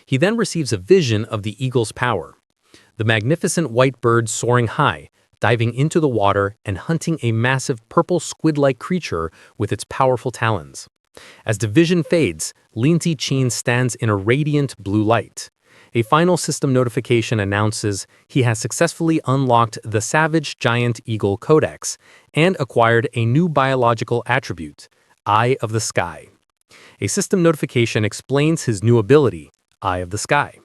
He then receives a vision of the eagle's power. The magnificent white bird soaring high, diving into the water and hunting a massive purple squid-like creature with its powerful talons. As the vision fades, Lindsay Chin stands in a radiant blue light. A final system notification announces he has successfully unlocked the Savage Giant Eagle Codex and acquired a new biological attribute, Eye of the Sky. A system notification explains his new ability, Eye of the Sky.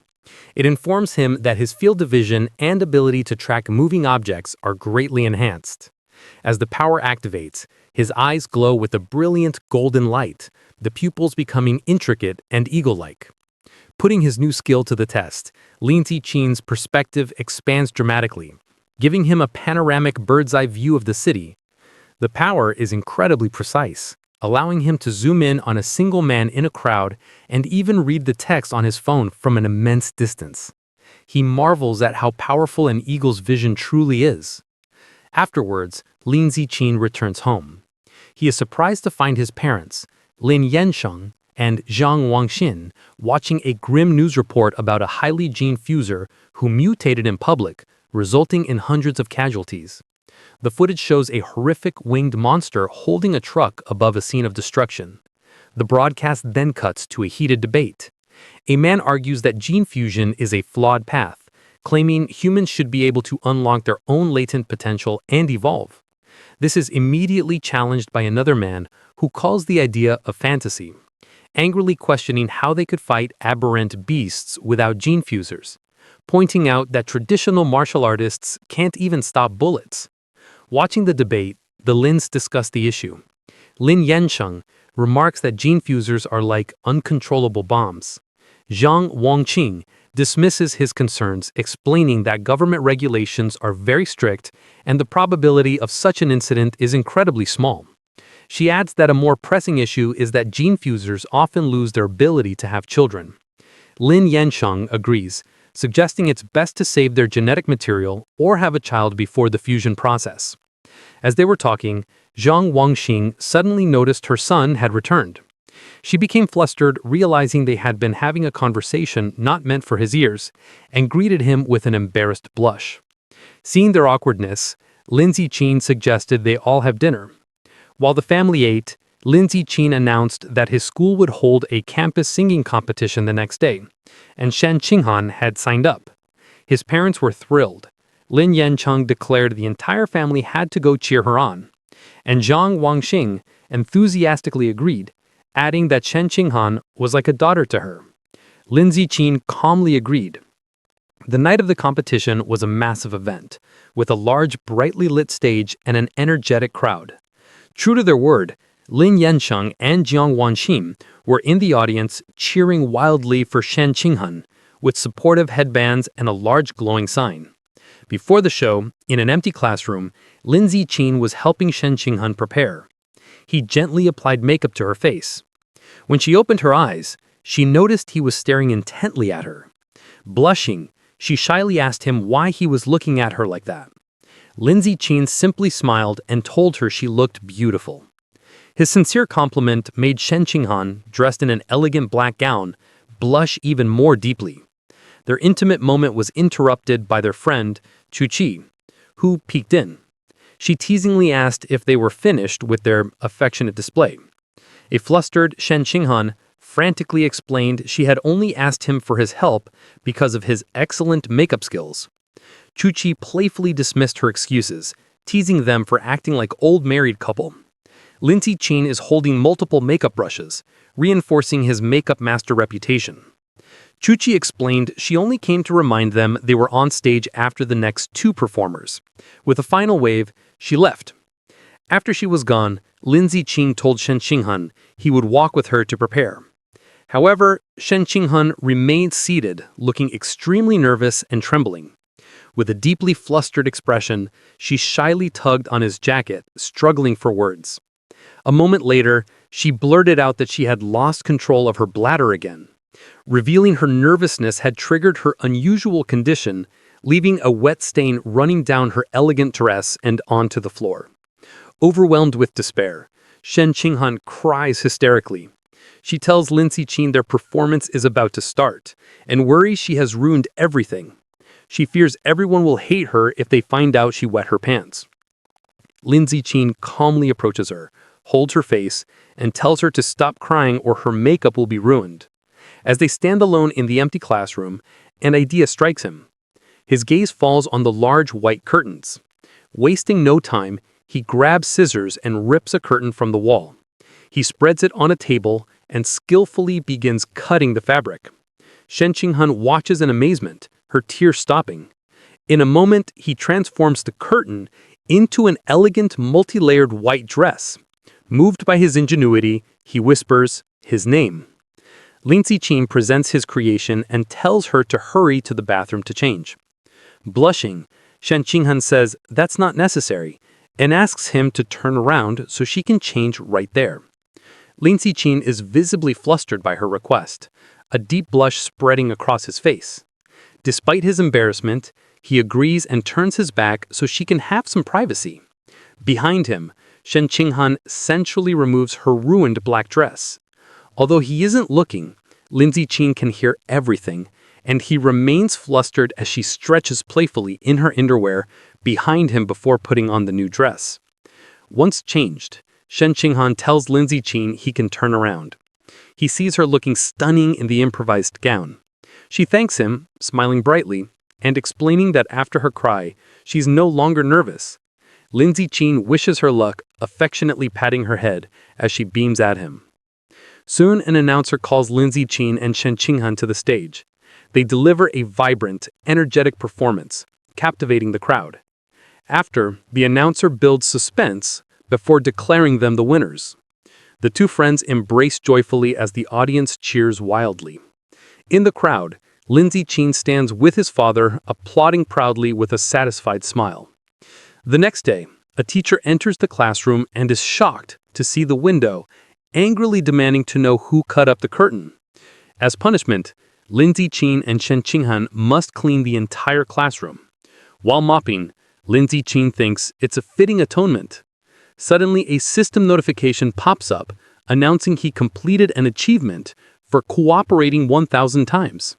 It informs him that his field of vision and ability to track moving objects are greatly enhanced. As the power activates, his eyes glow with a brilliant golden light, the pupils becoming intricate and eagle-like. Putting his new skill to the test, Lindsay Chin's perspective expands dramatically, giving him a panoramic bird's-eye view of the city. The power is incredibly precise, allowing him to zoom in on a single man in a crowd and even read the text on his phone from an immense distance. He marvels at how powerful an eagle's vision truly is. Afterwards, Lindsay Chin returns home. He is surprised to find his parents, Lin Yansheng and Zhang Wangxin, watching a grim news report about a highly gene fuser who mutated in public, resulting in hundreds of casualties. The footage shows a horrific winged monster holding a truck above a scene of destruction. The broadcast then cuts to a heated debate. A man argues that gene fusion is a flawed path, claiming humans should be able to unlock their own latent potential and evolve. This is immediately challenged by another man who calls the idea a fantasy, angrily questioning how they could fight aberrant beasts without gene fusers, pointing out that traditional martial artists can't even stop bullets. Watching the debate, the Lins discuss the issue. Lin Yancheng remarks that gene fusers are like uncontrollable bombs. Zhang Wangqing dismisses his concerns, explaining that government regulations are very strict and the probability of such an incident is incredibly small. She adds that a more pressing issue is that gene fusers often lose their ability to have children. Lin Yancheng agrees, suggesting it's best to save their genetic material or have a child before the fusion process. As they were talking, Zhang Wangxing suddenly noticed her son had returned. She became flustered, realizing they had been having a conversation not meant for his ears, and greeted him with an embarrassed blush. Seeing their awkwardness, Lin Ziqin suggested they all have dinner. While the family ate, Lin Ziqin announced that his school would hold a campus singing competition the next day, and Shen Qinghan had signed up. His parents were thrilled. Lin Yancheng declared the entire family had to go cheer her on, and Zhang Wangxing enthusiastically agreed, adding that Shen Qinghan was like a daughter to her. Lin Ziqin calmly agreed. The night of the competition was a massive event, with a large, brightly lit stage and an energetic crowd. True to their word, Lin Yancheng and Jiang Wanxin were in the audience cheering wildly for Shen Qinghan, with supportive headbands and a large glowing sign. Before the show, in an empty classroom, Lin Ziqin was helping Shen Qinghan prepare. He gently applied makeup to her face. When she opened her eyes, she noticed he was staring intently at her. Blushing, she shyly asked him why he was looking at her like that. Lin Ziqin simply smiled and told her she looked beautiful. His sincere compliment made Shen Qinghan, dressed in an elegant black gown, blush even more deeply. Their intimate moment was interrupted by their friend, Chu Qi, who peeked in. She teasingly asked if they were finished with their affectionate display. A flustered Shen Qinghan frantically explained she had only asked him for his help because of his excellent makeup skills. Chu Qi playfully dismissed her excuses, teasing them for acting like old married couple. Lin Ziqin is holding multiple makeup brushes, reinforcing his makeup master reputation. Chu Qi explained she only came to remind them they were on stage after the next two performers. With a final wave, she left. After she was gone, Lin Ziqin told Shen Qinghan he would walk with her to prepare. However, Shen Qinghan remained seated, looking extremely nervous and trembling. With a deeply flustered expression, she shyly tugged on his jacket, struggling for words. A moment later, she blurted out that she had lost control of her bladder again. Revealing her nervousness had triggered her unusual condition, leaving a wet stain running down her elegant dress and onto the floor. Overwhelmed with despair, Shen Qinghan cries hysterically. She tells Lin Ziqin their performance is about to start, and worries she has ruined everything. She fears everyone will hate her if they find out she wet her pants. Lin Ziqin calmly approaches her, holds her face, and tells her to stop crying or her makeup will be ruined. As they stand alone in the empty classroom, an idea strikes him. His gaze falls on the large white curtains. Wasting no time, he grabs scissors and rips a curtain from the wall. He spreads it on a table and skillfully begins cutting the fabric. Shen Qinghan watches in amazement, her tears stopping. In a moment, he transforms the curtain into an elegant multi-layered white dress. Moved by his ingenuity, he whispers his name. Lin Ziqin presents his creation and tells her to hurry to the bathroom to change. Blushing, Shen Qinghan says that's not necessary and asks him to turn around so she can change right there. Lin Ziqin is visibly flustered by her request, a deep blush spreading across his face. Despite his embarrassment, he agrees and turns his back so she can have some privacy. Behind him, Shen Qinghan sensually removes her ruined black dress. Although he isn't looking, Lin Ziqin can hear everything, and he remains flustered as she stretches playfully in her underwear behind him before putting on the new dress. Once changed, Shen Qinghan tells Lin Ziqin he can turn around. He sees her looking stunning in the improvised gown. She thanks him, smiling brightly, and explaining that after her cry, she's no longer nervous. Lin Ziqin wishes her luck, affectionately patting her head as she beams at him. Soon, an announcer calls Lin Ziqin and Shen Qinghan to the stage. They deliver a vibrant, energetic performance, captivating the crowd. After, the announcer builds suspense before declaring them the winners. The two friends embrace joyfully as the audience cheers wildly. In the crowd, Lin Ziqin stands with his father, applauding proudly with a satisfied smile. The next day, a teacher enters the classroom and is shocked to see the window, angrily demanding to know who cut up the curtain. As punishment, Lin Ziqin and Shen Qinghan must clean the entire classroom. While mopping, Lin Ziqin thinks it's a fitting atonement. Suddenly, a system notification pops up, announcing he completed an achievement for cooperating 1,000 times.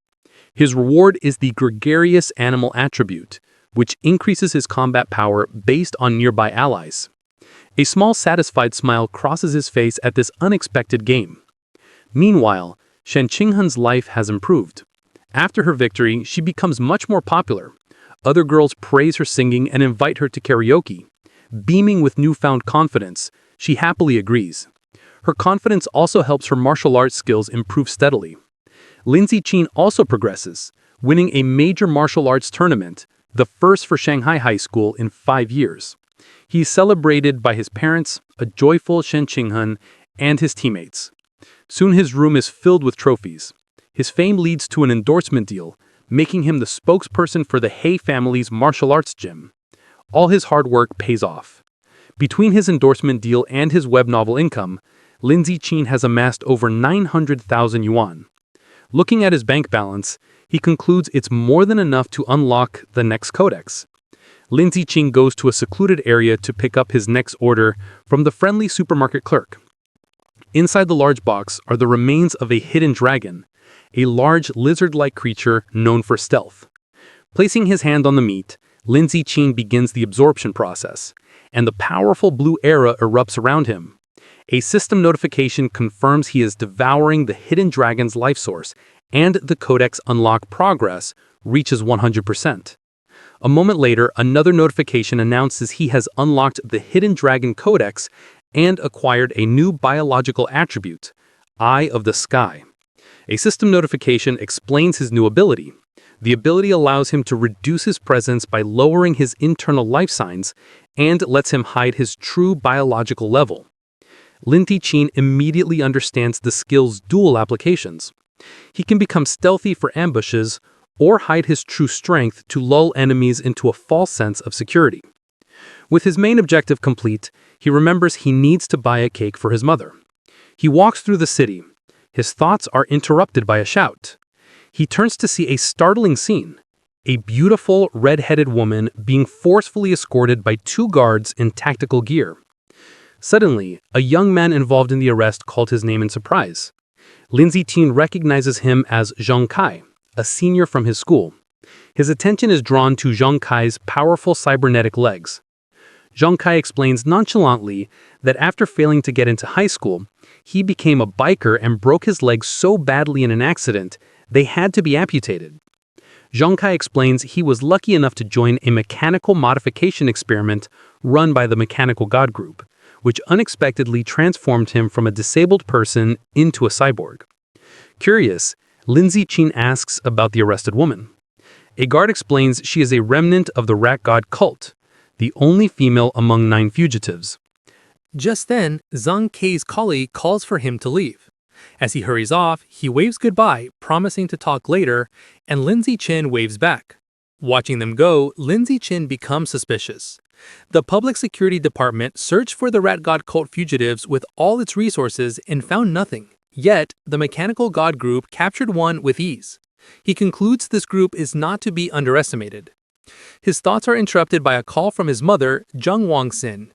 His reward is the gregarious animal attribute, which increases his combat power based on nearby allies. A small satisfied smile crosses his face at this unexpected game. Meanwhile, Shen Qinghan's life has improved. After her victory, she becomes much more popular. Other girls praise her singing and invite her to karaoke. Beaming with newfound confidence, she happily agrees. Her confidence also helps her martial arts skills improve steadily. Lin Ziqin also progresses, winning a major martial arts tournament, the first for Shanghai High School in 5 years. He is celebrated by his parents, a joyful Shen Qinghan, and his teammates. Soon his room is filled with trophies. His fame leads to an endorsement deal, making him the spokesperson for the He family's martial arts gym. All his hard work pays off. Between his endorsement deal and his web novel income, Lin Ziqin has amassed over 900,000 yuan. Looking at his bank balance, he concludes it's more than enough to unlock the next codex. Lin Ziqin goes to a secluded area to pick up his next order from the friendly supermarket clerk. Inside the large box are the remains of a hidden dragon, a large lizard-like creature known for stealth. Placing his hand on the meat, Lin Ziqin begins the absorption process, and the powerful blue aura erupts around him. A system notification confirms he is devouring the hidden dragon's life source, and the codex unlock progress reaches 100%. A moment later, another notification announces he has unlocked the hidden dragon codex and acquired a new biological attribute, Eye of the Sky. A system notification explains his new ability. The ability allows him to reduce his presence by lowering his internal life signs and lets him hide his true biological level. Lin Ziqin immediately understands the skill's dual applications. He can become stealthy for ambushes or hide his true strength to lull enemies into a false sense of security. With his main objective complete, he remembers he needs to buy a cake for his mother. He walks through the city. His thoughts are interrupted by a shout. He turns to see a startling scene, a beautiful red-headed woman being forcefully escorted by 2 guards in tactical gear. Suddenly, a young man involved in the arrest called his name in surprise. Lin Ziqin recognizes him as Zhang Kai, a senior from his school. His attention is drawn to Zhang Kai's powerful cybernetic legs. Zhang Kai explains nonchalantly that after failing to get into high school, he became a biker and broke his legs so badly in an accident, they had to be amputated. Zhang Kai explains he was lucky enough to join a mechanical modification experiment run by the Mechanical God Group, which unexpectedly transformed him from a disabled person into a cyborg. Curious, Lin Ziqin asks about the arrested woman. A guard explains she is a remnant of the rat god cult, the only female among 9 fugitives. Just then, Zhang Kai's colleague calls for him to leave. As he hurries off, he waves goodbye, promising to talk later, and Lin Ziqin waves back. Watching them go, Lin Ziqin becomes suspicious. The Public Security Department searched for the Rat God cult fugitives with all its resources and found nothing. Yet, the Mechanical God Group captured one with ease. He concludes this group is not to be underestimated. His thoughts are interrupted by a call from his mother, Zheng Wangxin.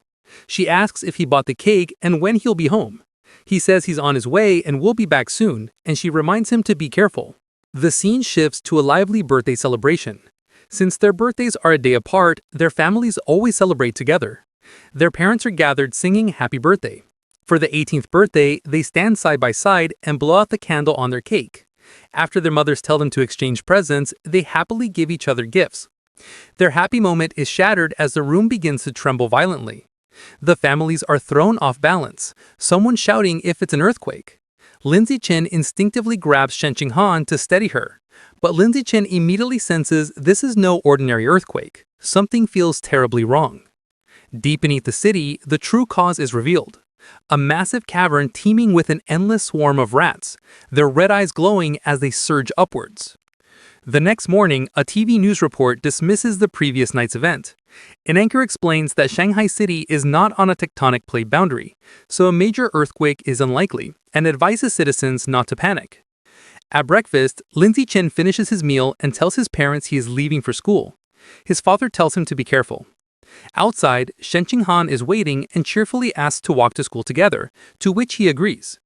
She asks if he bought the cake and when he'll be home. He says he's on his way and will be back soon, and she reminds him to be careful. The scene shifts to a lively birthday celebration. Since their birthdays are a day apart, their families always celebrate together. Their parents are gathered singing happy birthday. For the 18th birthday, they stand side by side and blow out the candle on their cake. After their mothers tell them to exchange presents, they happily give each other gifts. Their happy moment is shattered as the room begins to tremble violently. The families are thrown off balance, someone shouting if it's an earthquake. Lindsay Chen instinctively grabs Shen Qinghan to steady her, but Lindsay Chen immediately senses this is no ordinary earthquake. Something feels terribly wrong. Deep beneath the city, the true cause is revealed. A massive cavern teeming with an endless swarm of rats, their red eyes glowing as they surge upwards. The next morning, a TV news report dismisses the previous night's event. An anchor explains that Shanghai City is not on a tectonic plate boundary, so a major earthquake is unlikely, and advises citizens not to panic. At breakfast, Lindsay Chen finishes his meal and tells his parents he is leaving for school. His father tells him to be careful. Outside, Shen Qinghan is waiting and cheerfully asks to walk to school together, to which he agrees.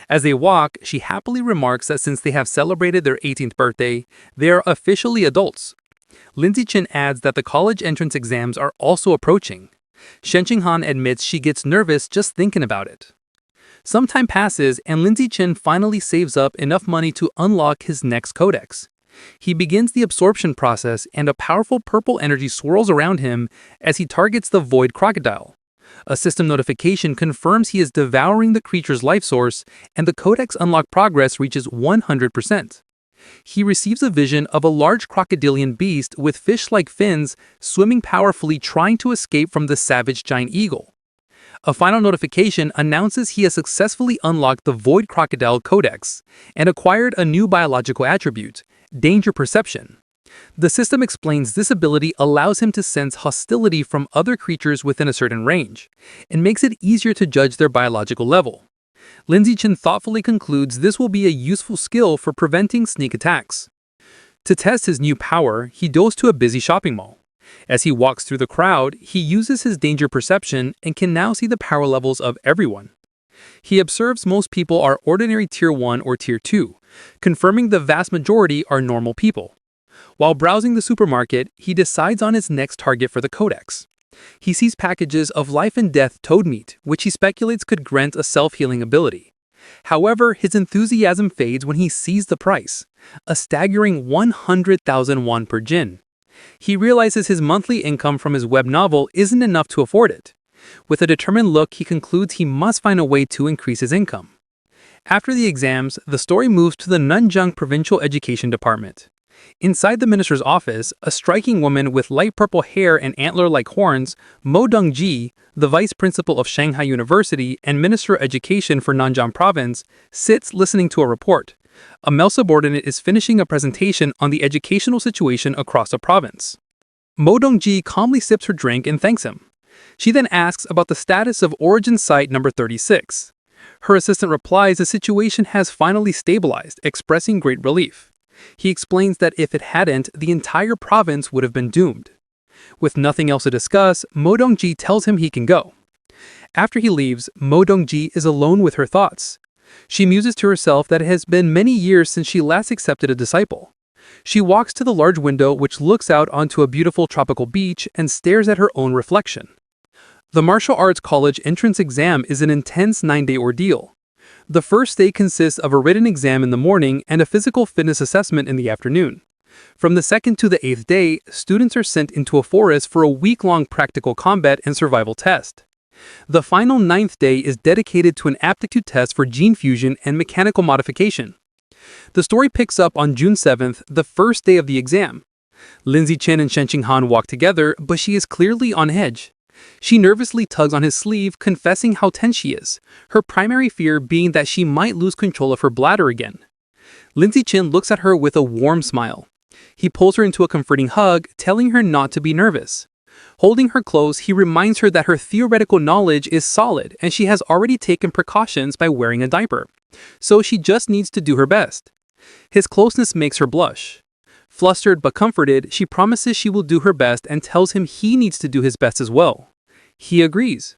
As they walk, she happily remarks that since they have celebrated their 18th birthday, they are officially adults. Lindsay Chen adds that the college entrance exams are also approaching. Shen Qinghan admits she gets nervous just thinking about it. Some time passes and Lindsay Chen finally saves up enough money to unlock his next codex. He begins the absorption process and a powerful purple energy swirls around him as he targets the void crocodile. A system notification confirms he is devouring the creature's life source, and the codex unlock progress reaches 100%. He receives a vision of a large crocodilian beast with fish-like fins swimming powerfully trying to escape from the savage giant eagle. A final notification announces he has successfully unlocked the Void Crocodile Codex and acquired a new biological attribute, Danger Perception. The system explains this ability allows him to sense hostility from other creatures within a certain range, and makes it easier to judge their biological level. Lindsay Chen thoughtfully concludes this will be a useful skill for preventing sneak attacks. To test his new power, he goes to a busy shopping mall. As he walks through the crowd, he uses his danger perception and can now see the power levels of everyone. He observes most people are ordinary Tier 1 or Tier 2, confirming the vast majority are normal people. While browsing the supermarket, he decides on his next target for the codex. He sees packages of life and death toad meat, which he speculates could grant a self-healing ability. However, his enthusiasm fades when he sees the price, a staggering 100,000 won per jin. He realizes his monthly income from his web novel isn't enough to afford it. With a determined look, he concludes he must find a way to increase his income. After the exams, the story moves to the Nanjing Provincial Education Department. Inside the minister's office, a striking woman with light purple hair and antler-like horns, Mo Dongji, the vice principal of Shanghai University and Minister of Education for Nanjing Province, sits listening to a report. A male subordinate is finishing a presentation on the educational situation across the province. Mo Dongji calmly sips her drink and thanks him. She then asks about the status of Origin Site number 36. Her assistant replies the situation has finally stabilized, expressing great relief. He explains that if it hadn't, the entire province would have been doomed. With nothing else to discuss, Mo Dongji tells him he can go. After he leaves, Mo Dongji is alone with her thoughts. She muses to herself that it has been many years since she last accepted a disciple. She walks to the large window which looks out onto a beautiful tropical beach and stares at her own reflection. The martial arts college entrance exam is an intense 9-day ordeal. The first day consists of a written exam in the morning and a physical fitness assessment in the afternoon. From the 2nd to the 8th day, students are sent into a forest for a week-long practical combat and survival test. The final 9th day is dedicated to an aptitude test for gene fusion and mechanical modification. The story picks up on June 7th, the first day of the exam. Lindsay Chen and Shen Qinghan walk together, but she is clearly on edge. She nervously tugs on his sleeve, confessing how tense she is, her primary fear being that she might lose control of her bladder again. Lindsay Chen looks at her with a warm smile. He pulls her into a comforting hug, telling her not to be nervous. Holding her close, he reminds her that her theoretical knowledge is solid and she has already taken precautions by wearing a diaper, so she just needs to do her best. His closeness makes her blush. Flustered but comforted, she promises she will do her best and tells him he needs to do his best as well. He agrees.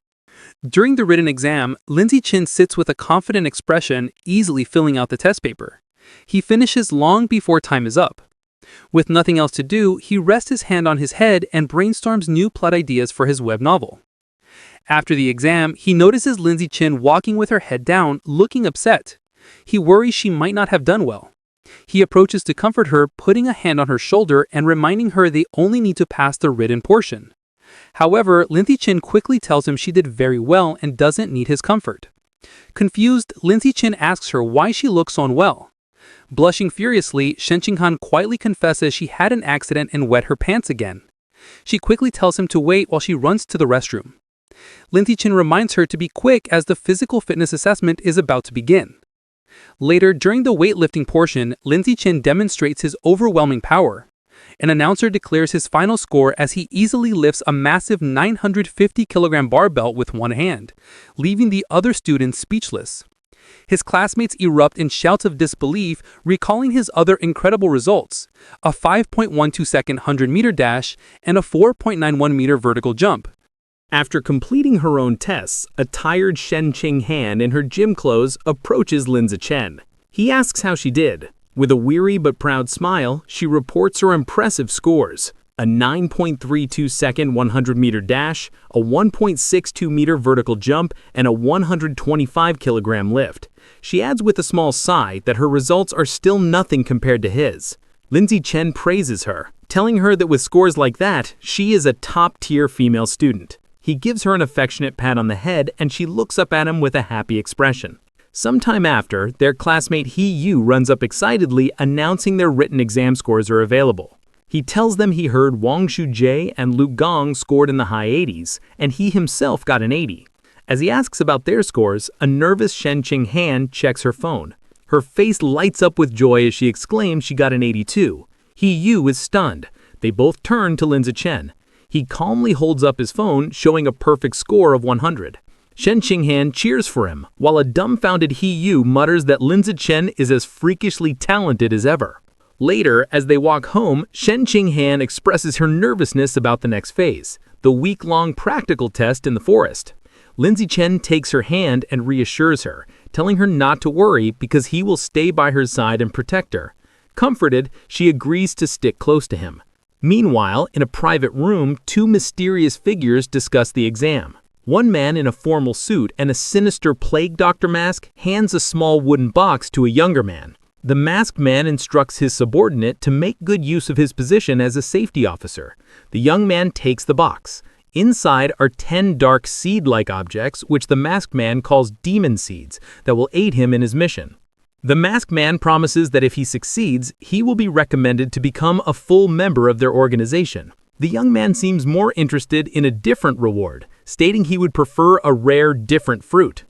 During the written exam, Lindsay Chen sits with a confident expression, easily filling out the test paper. He finishes long before time is up. With nothing else to do, he rests his hand on his head and brainstorms new plot ideas for his web novel. After the exam, he notices Lindsay Chen walking with her head down, looking upset. He worries she might not have done well. He approaches to comfort her, putting a hand on her shoulder and reminding her they only need to pass the written portion. However, Lin Zichen quickly tells him she did very well and doesn't need his comfort. Confused, Lin Zichen asks her why she looks so unwell. Blushing furiously, Shen Qinghan quietly confesses she had an accident and wet her pants again. She quickly tells him to wait while she runs to the restroom. Lin Zichen reminds her to be quick as the physical fitness assessment is about to begin. Later, during the weightlifting portion, Lin Zichen demonstrates his overwhelming power. An announcer declares his final score as he easily lifts a massive 950-kilogram barbell with one hand, leaving the other students speechless. His classmates erupt in shouts of disbelief, recalling his other incredible results, a 5.12-second 100-meter dash and a 4.91-meter vertical jump. After completing her own tests, a tired Shen Qinghan in her gym clothes approaches Lin Zichen. He asks how she did. With a weary but proud smile, she reports her impressive scores: a 9.32-second 100-meter dash, a 1.62-meter vertical jump, and a 125-kilogram lift. She adds with a small sigh that her results are still nothing compared to his. Lin Zichen praises her, telling her that with scores like that, she is a top-tier female student. He gives her an affectionate pat on the head and she looks up at him with a happy expression. Sometime after, their classmate He Yu runs up excitedly announcing their written exam scores are available. He tells them he heard Wang Shujie and Lu Gong scored in the high 80s, and he himself got an 80. As he asks about their scores, a nervous Shen Qinghan checks her phone. Her face lights up with joy as she exclaims she got an 82. He Yu is stunned. They both turn to Lin Zichen. He calmly holds up his phone, showing a perfect score of 100. Shen Qinghan cheers for him, while a dumbfounded He Yu mutters that Lin Zichen is as freakishly talented as ever. Later, as they walk home, Shen Qinghan expresses her nervousness about the next phase, the week-long practical test in the forest. Lin Zichen takes her hand and reassures her, telling her not to worry because he will stay by her side and protect her. Comforted, she agrees to stick close to him. Meanwhile, in a private room, two mysterious figures discuss the exam. One man in a formal suit and a sinister plague doctor mask hands a small wooden box to a younger man. The masked man instructs his subordinate to make good use of his position as a safety officer. The young man takes the box. Inside are 10 dark seed-like objects which the masked man calls demon seeds that will aid him in his mission. The masked man promises that if he succeeds, he will be recommended to become a full member of their organization. The young man seems more interested in a different reward, stating he would prefer a rare, different fruit.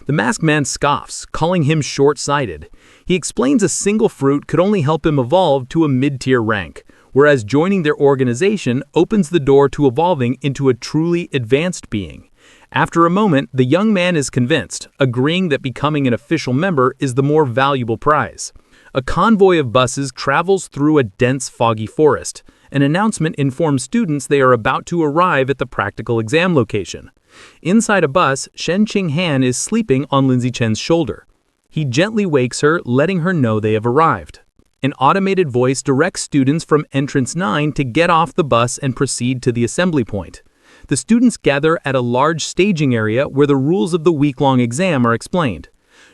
The masked man scoffs, calling him short-sighted. He explains a single fruit could only help him evolve to a mid-tier rank, whereas joining their organization opens the door to evolving into a truly advanced being. After a moment, the young man is convinced, agreeing that becoming an official member is the more valuable prize. A convoy of buses travels through a dense, foggy forest. An announcement informs students they are about to arrive at the practical exam location. Inside a bus, Shen Qinghan is sleeping on Lin Zichen's shoulder. He gently wakes her, letting her know they have arrived. An automated voice directs students from entrance 9 to get off the bus and proceed to the assembly point. The students gather at a large staging area where the rules of the week-long exam are explained.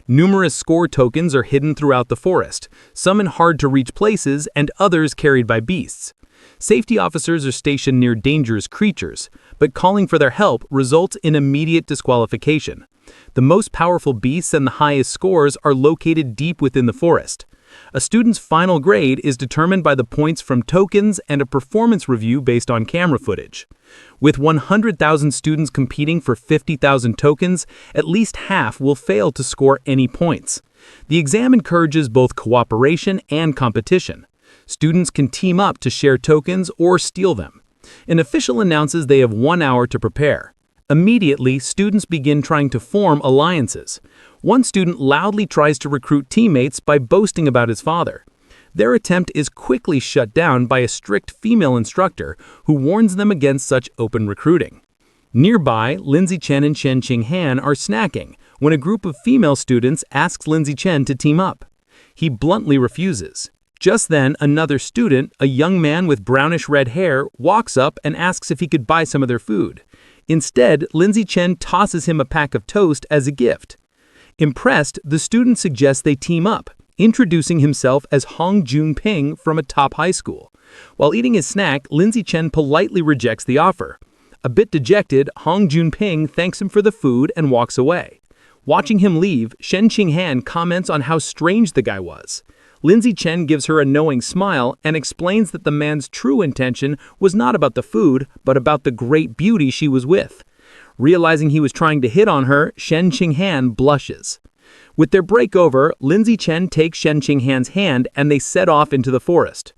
Numerous score tokens are hidden throughout the forest, some in hard-to-reach places and others carried by beasts. Safety officers are stationed near dangerous creatures, but calling for their help results in immediate disqualification. The most powerful beasts and the highest scores are located deep within the forest. A student's final grade is determined by the points from tokens and a performance review based on camera footage. With 100,000 students competing for 50,000 tokens, at least half will fail to score any points. The exam encourages both cooperation and competition. Students can team up to share tokens or steal them. An official announces they have 1 hour to prepare. Immediately, students begin trying to form alliances. One student loudly tries to recruit teammates by boasting about his father. Their attempt is quickly shut down by a strict female instructor who warns them against such open recruiting. Nearby, Lin Zichen and Shen Qinghan are snacking when a group of female students asks Lin Zichen to team up. He bluntly refuses. Just then, another student, a young man with brownish-red hair, walks up and asks if he could buy some of their food. Instead, Lin Zichen tosses him a pack of toast as a gift. Impressed, the student suggests they team up. introducing himself as Hong Jun-ping from a top high school. While eating his snack, Lindsay Chen politely rejects the offer. A bit dejected, Hong Jun-ping thanks him for the food and walks away. Watching him leave, Shen Qinghan comments on how strange the guy was. Lindsay Chen gives her a knowing smile and explains that the man's true intention was not about the food, but about the great beauty she was with. Realizing he was trying to hit on her, Shen Qinghan blushes. With their break over, Lindsay Chen takes Shen Qinghan's hand and they set off into the forest.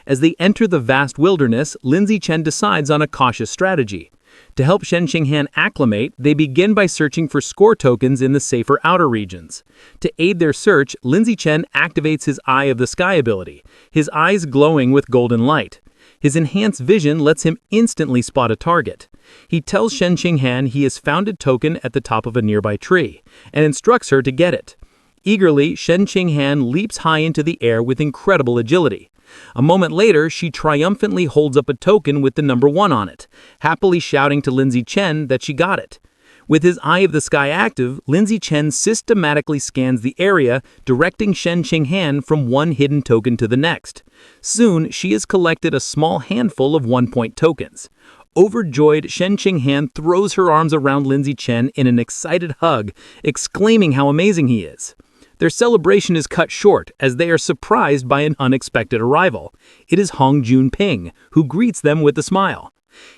As they enter the vast wilderness, Lindsay Chen decides on a cautious strategy. To help Shen Qinghan acclimate, they begin by searching for score tokens in the safer outer regions. To aid their search, Lindsay Chen activates his Eye of the Sky ability, his eyes glowing with golden light. His enhanced vision lets him instantly spot a target. He tells Shen Qinghan he has found a token at the top of a nearby tree, and instructs her to get it. Eagerly, Shen Qinghan leaps high into the air with incredible agility. A moment later, she triumphantly holds up a token with the number 1 on it, happily shouting to Lindsay Chen that she got it. With his Eye of the Sky active, Lindsay Chen systematically scans the area, directing Shen Qinghan from one hidden token to the next. Soon, she has collected a small handful of 1-point tokens. Overjoyed, Shen Qinghan throws her arms around Lindsay Chen in an excited hug, exclaiming how amazing he is. Their celebration is cut short as they are surprised by an unexpected arrival. It is Hong Jun-ping, who greets them with a smile.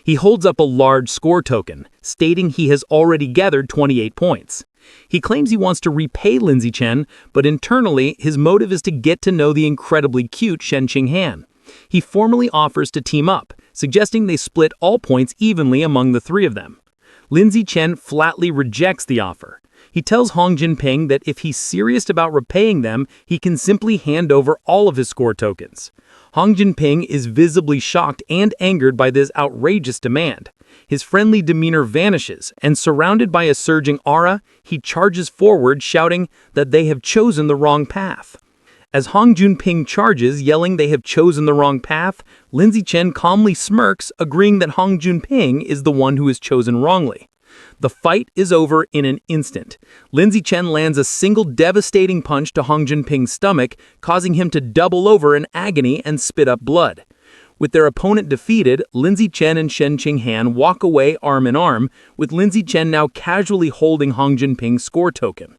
He holds up a large score token, stating he has already gathered 28 points. He claims he wants to repay Lindsay Chen, but internally, his motive is to get to know the incredibly cute Shen Qinghan. He formally offers to team up, suggesting they split all points evenly among the 3 of them. Lindsay Chen flatly rejects the offer. He tells Hong Jun-ping that if he's serious about repaying them, he can simply hand over all of his score tokens. Hong Jun-ping is visibly shocked and angered by this outrageous demand. His friendly demeanor vanishes, and surrounded by a surging aura, he charges forward, shouting that they have chosen the wrong path. As Hong Jun-ping charges, yelling they have chosen the wrong path, Lindsay Chen calmly smirks, agreeing that Hong Jun-ping is the one who is chosen wrongly. The fight is over in an instant. Lindsay Chen lands a single devastating punch to Hong Jun-ping's stomach, causing him to double over in agony and spit up blood. With their opponent defeated, Lindsay Chen and Shen Qinghan walk away arm in arm, with Lindsay Chen now casually holding Hong Jun-ping's score token.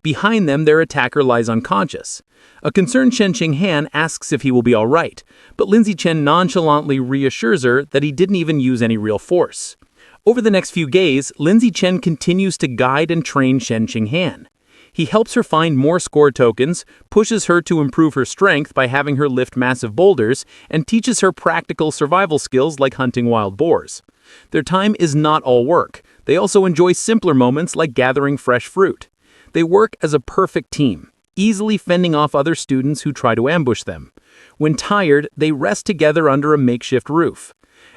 Behind them, their attacker lies unconscious. A concerned Shen Qinghan asks if he will be all right, but Lindsay Chen nonchalantly reassures her that he didn't even use any real force. Over the next few days, Lindsay Chen continues to guide and train Shen Qinghan. He helps her find more score tokens, pushes her to improve her strength by having her lift massive boulders, and teaches her practical survival skills like hunting wild boars. Their time is not all work. They also enjoy simpler moments like gathering fresh fruit. They work as a perfect team, easily fending off other students who try to ambush them. When tired, they rest together under a makeshift roof.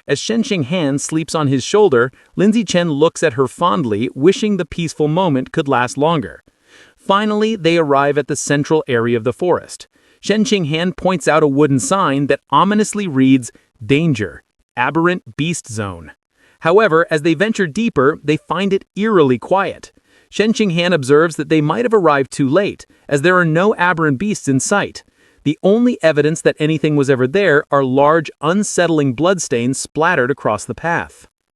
As Shen Qinghan sleeps on his shoulder, Lindsay Chen looks at her fondly, wishing the peaceful moment could last longer. Finally, they arrive at the central area of the forest. Shen Qinghan points out a wooden sign that ominously reads, "Danger, Aberrant Beast Zone." However, as they venture deeper, they find it eerily quiet. Shen Qinghan observes that they might have arrived too late, as there are no aberrant beasts in sight. The only evidence that anything was ever there are large, unsettling bloodstains splattered across the path.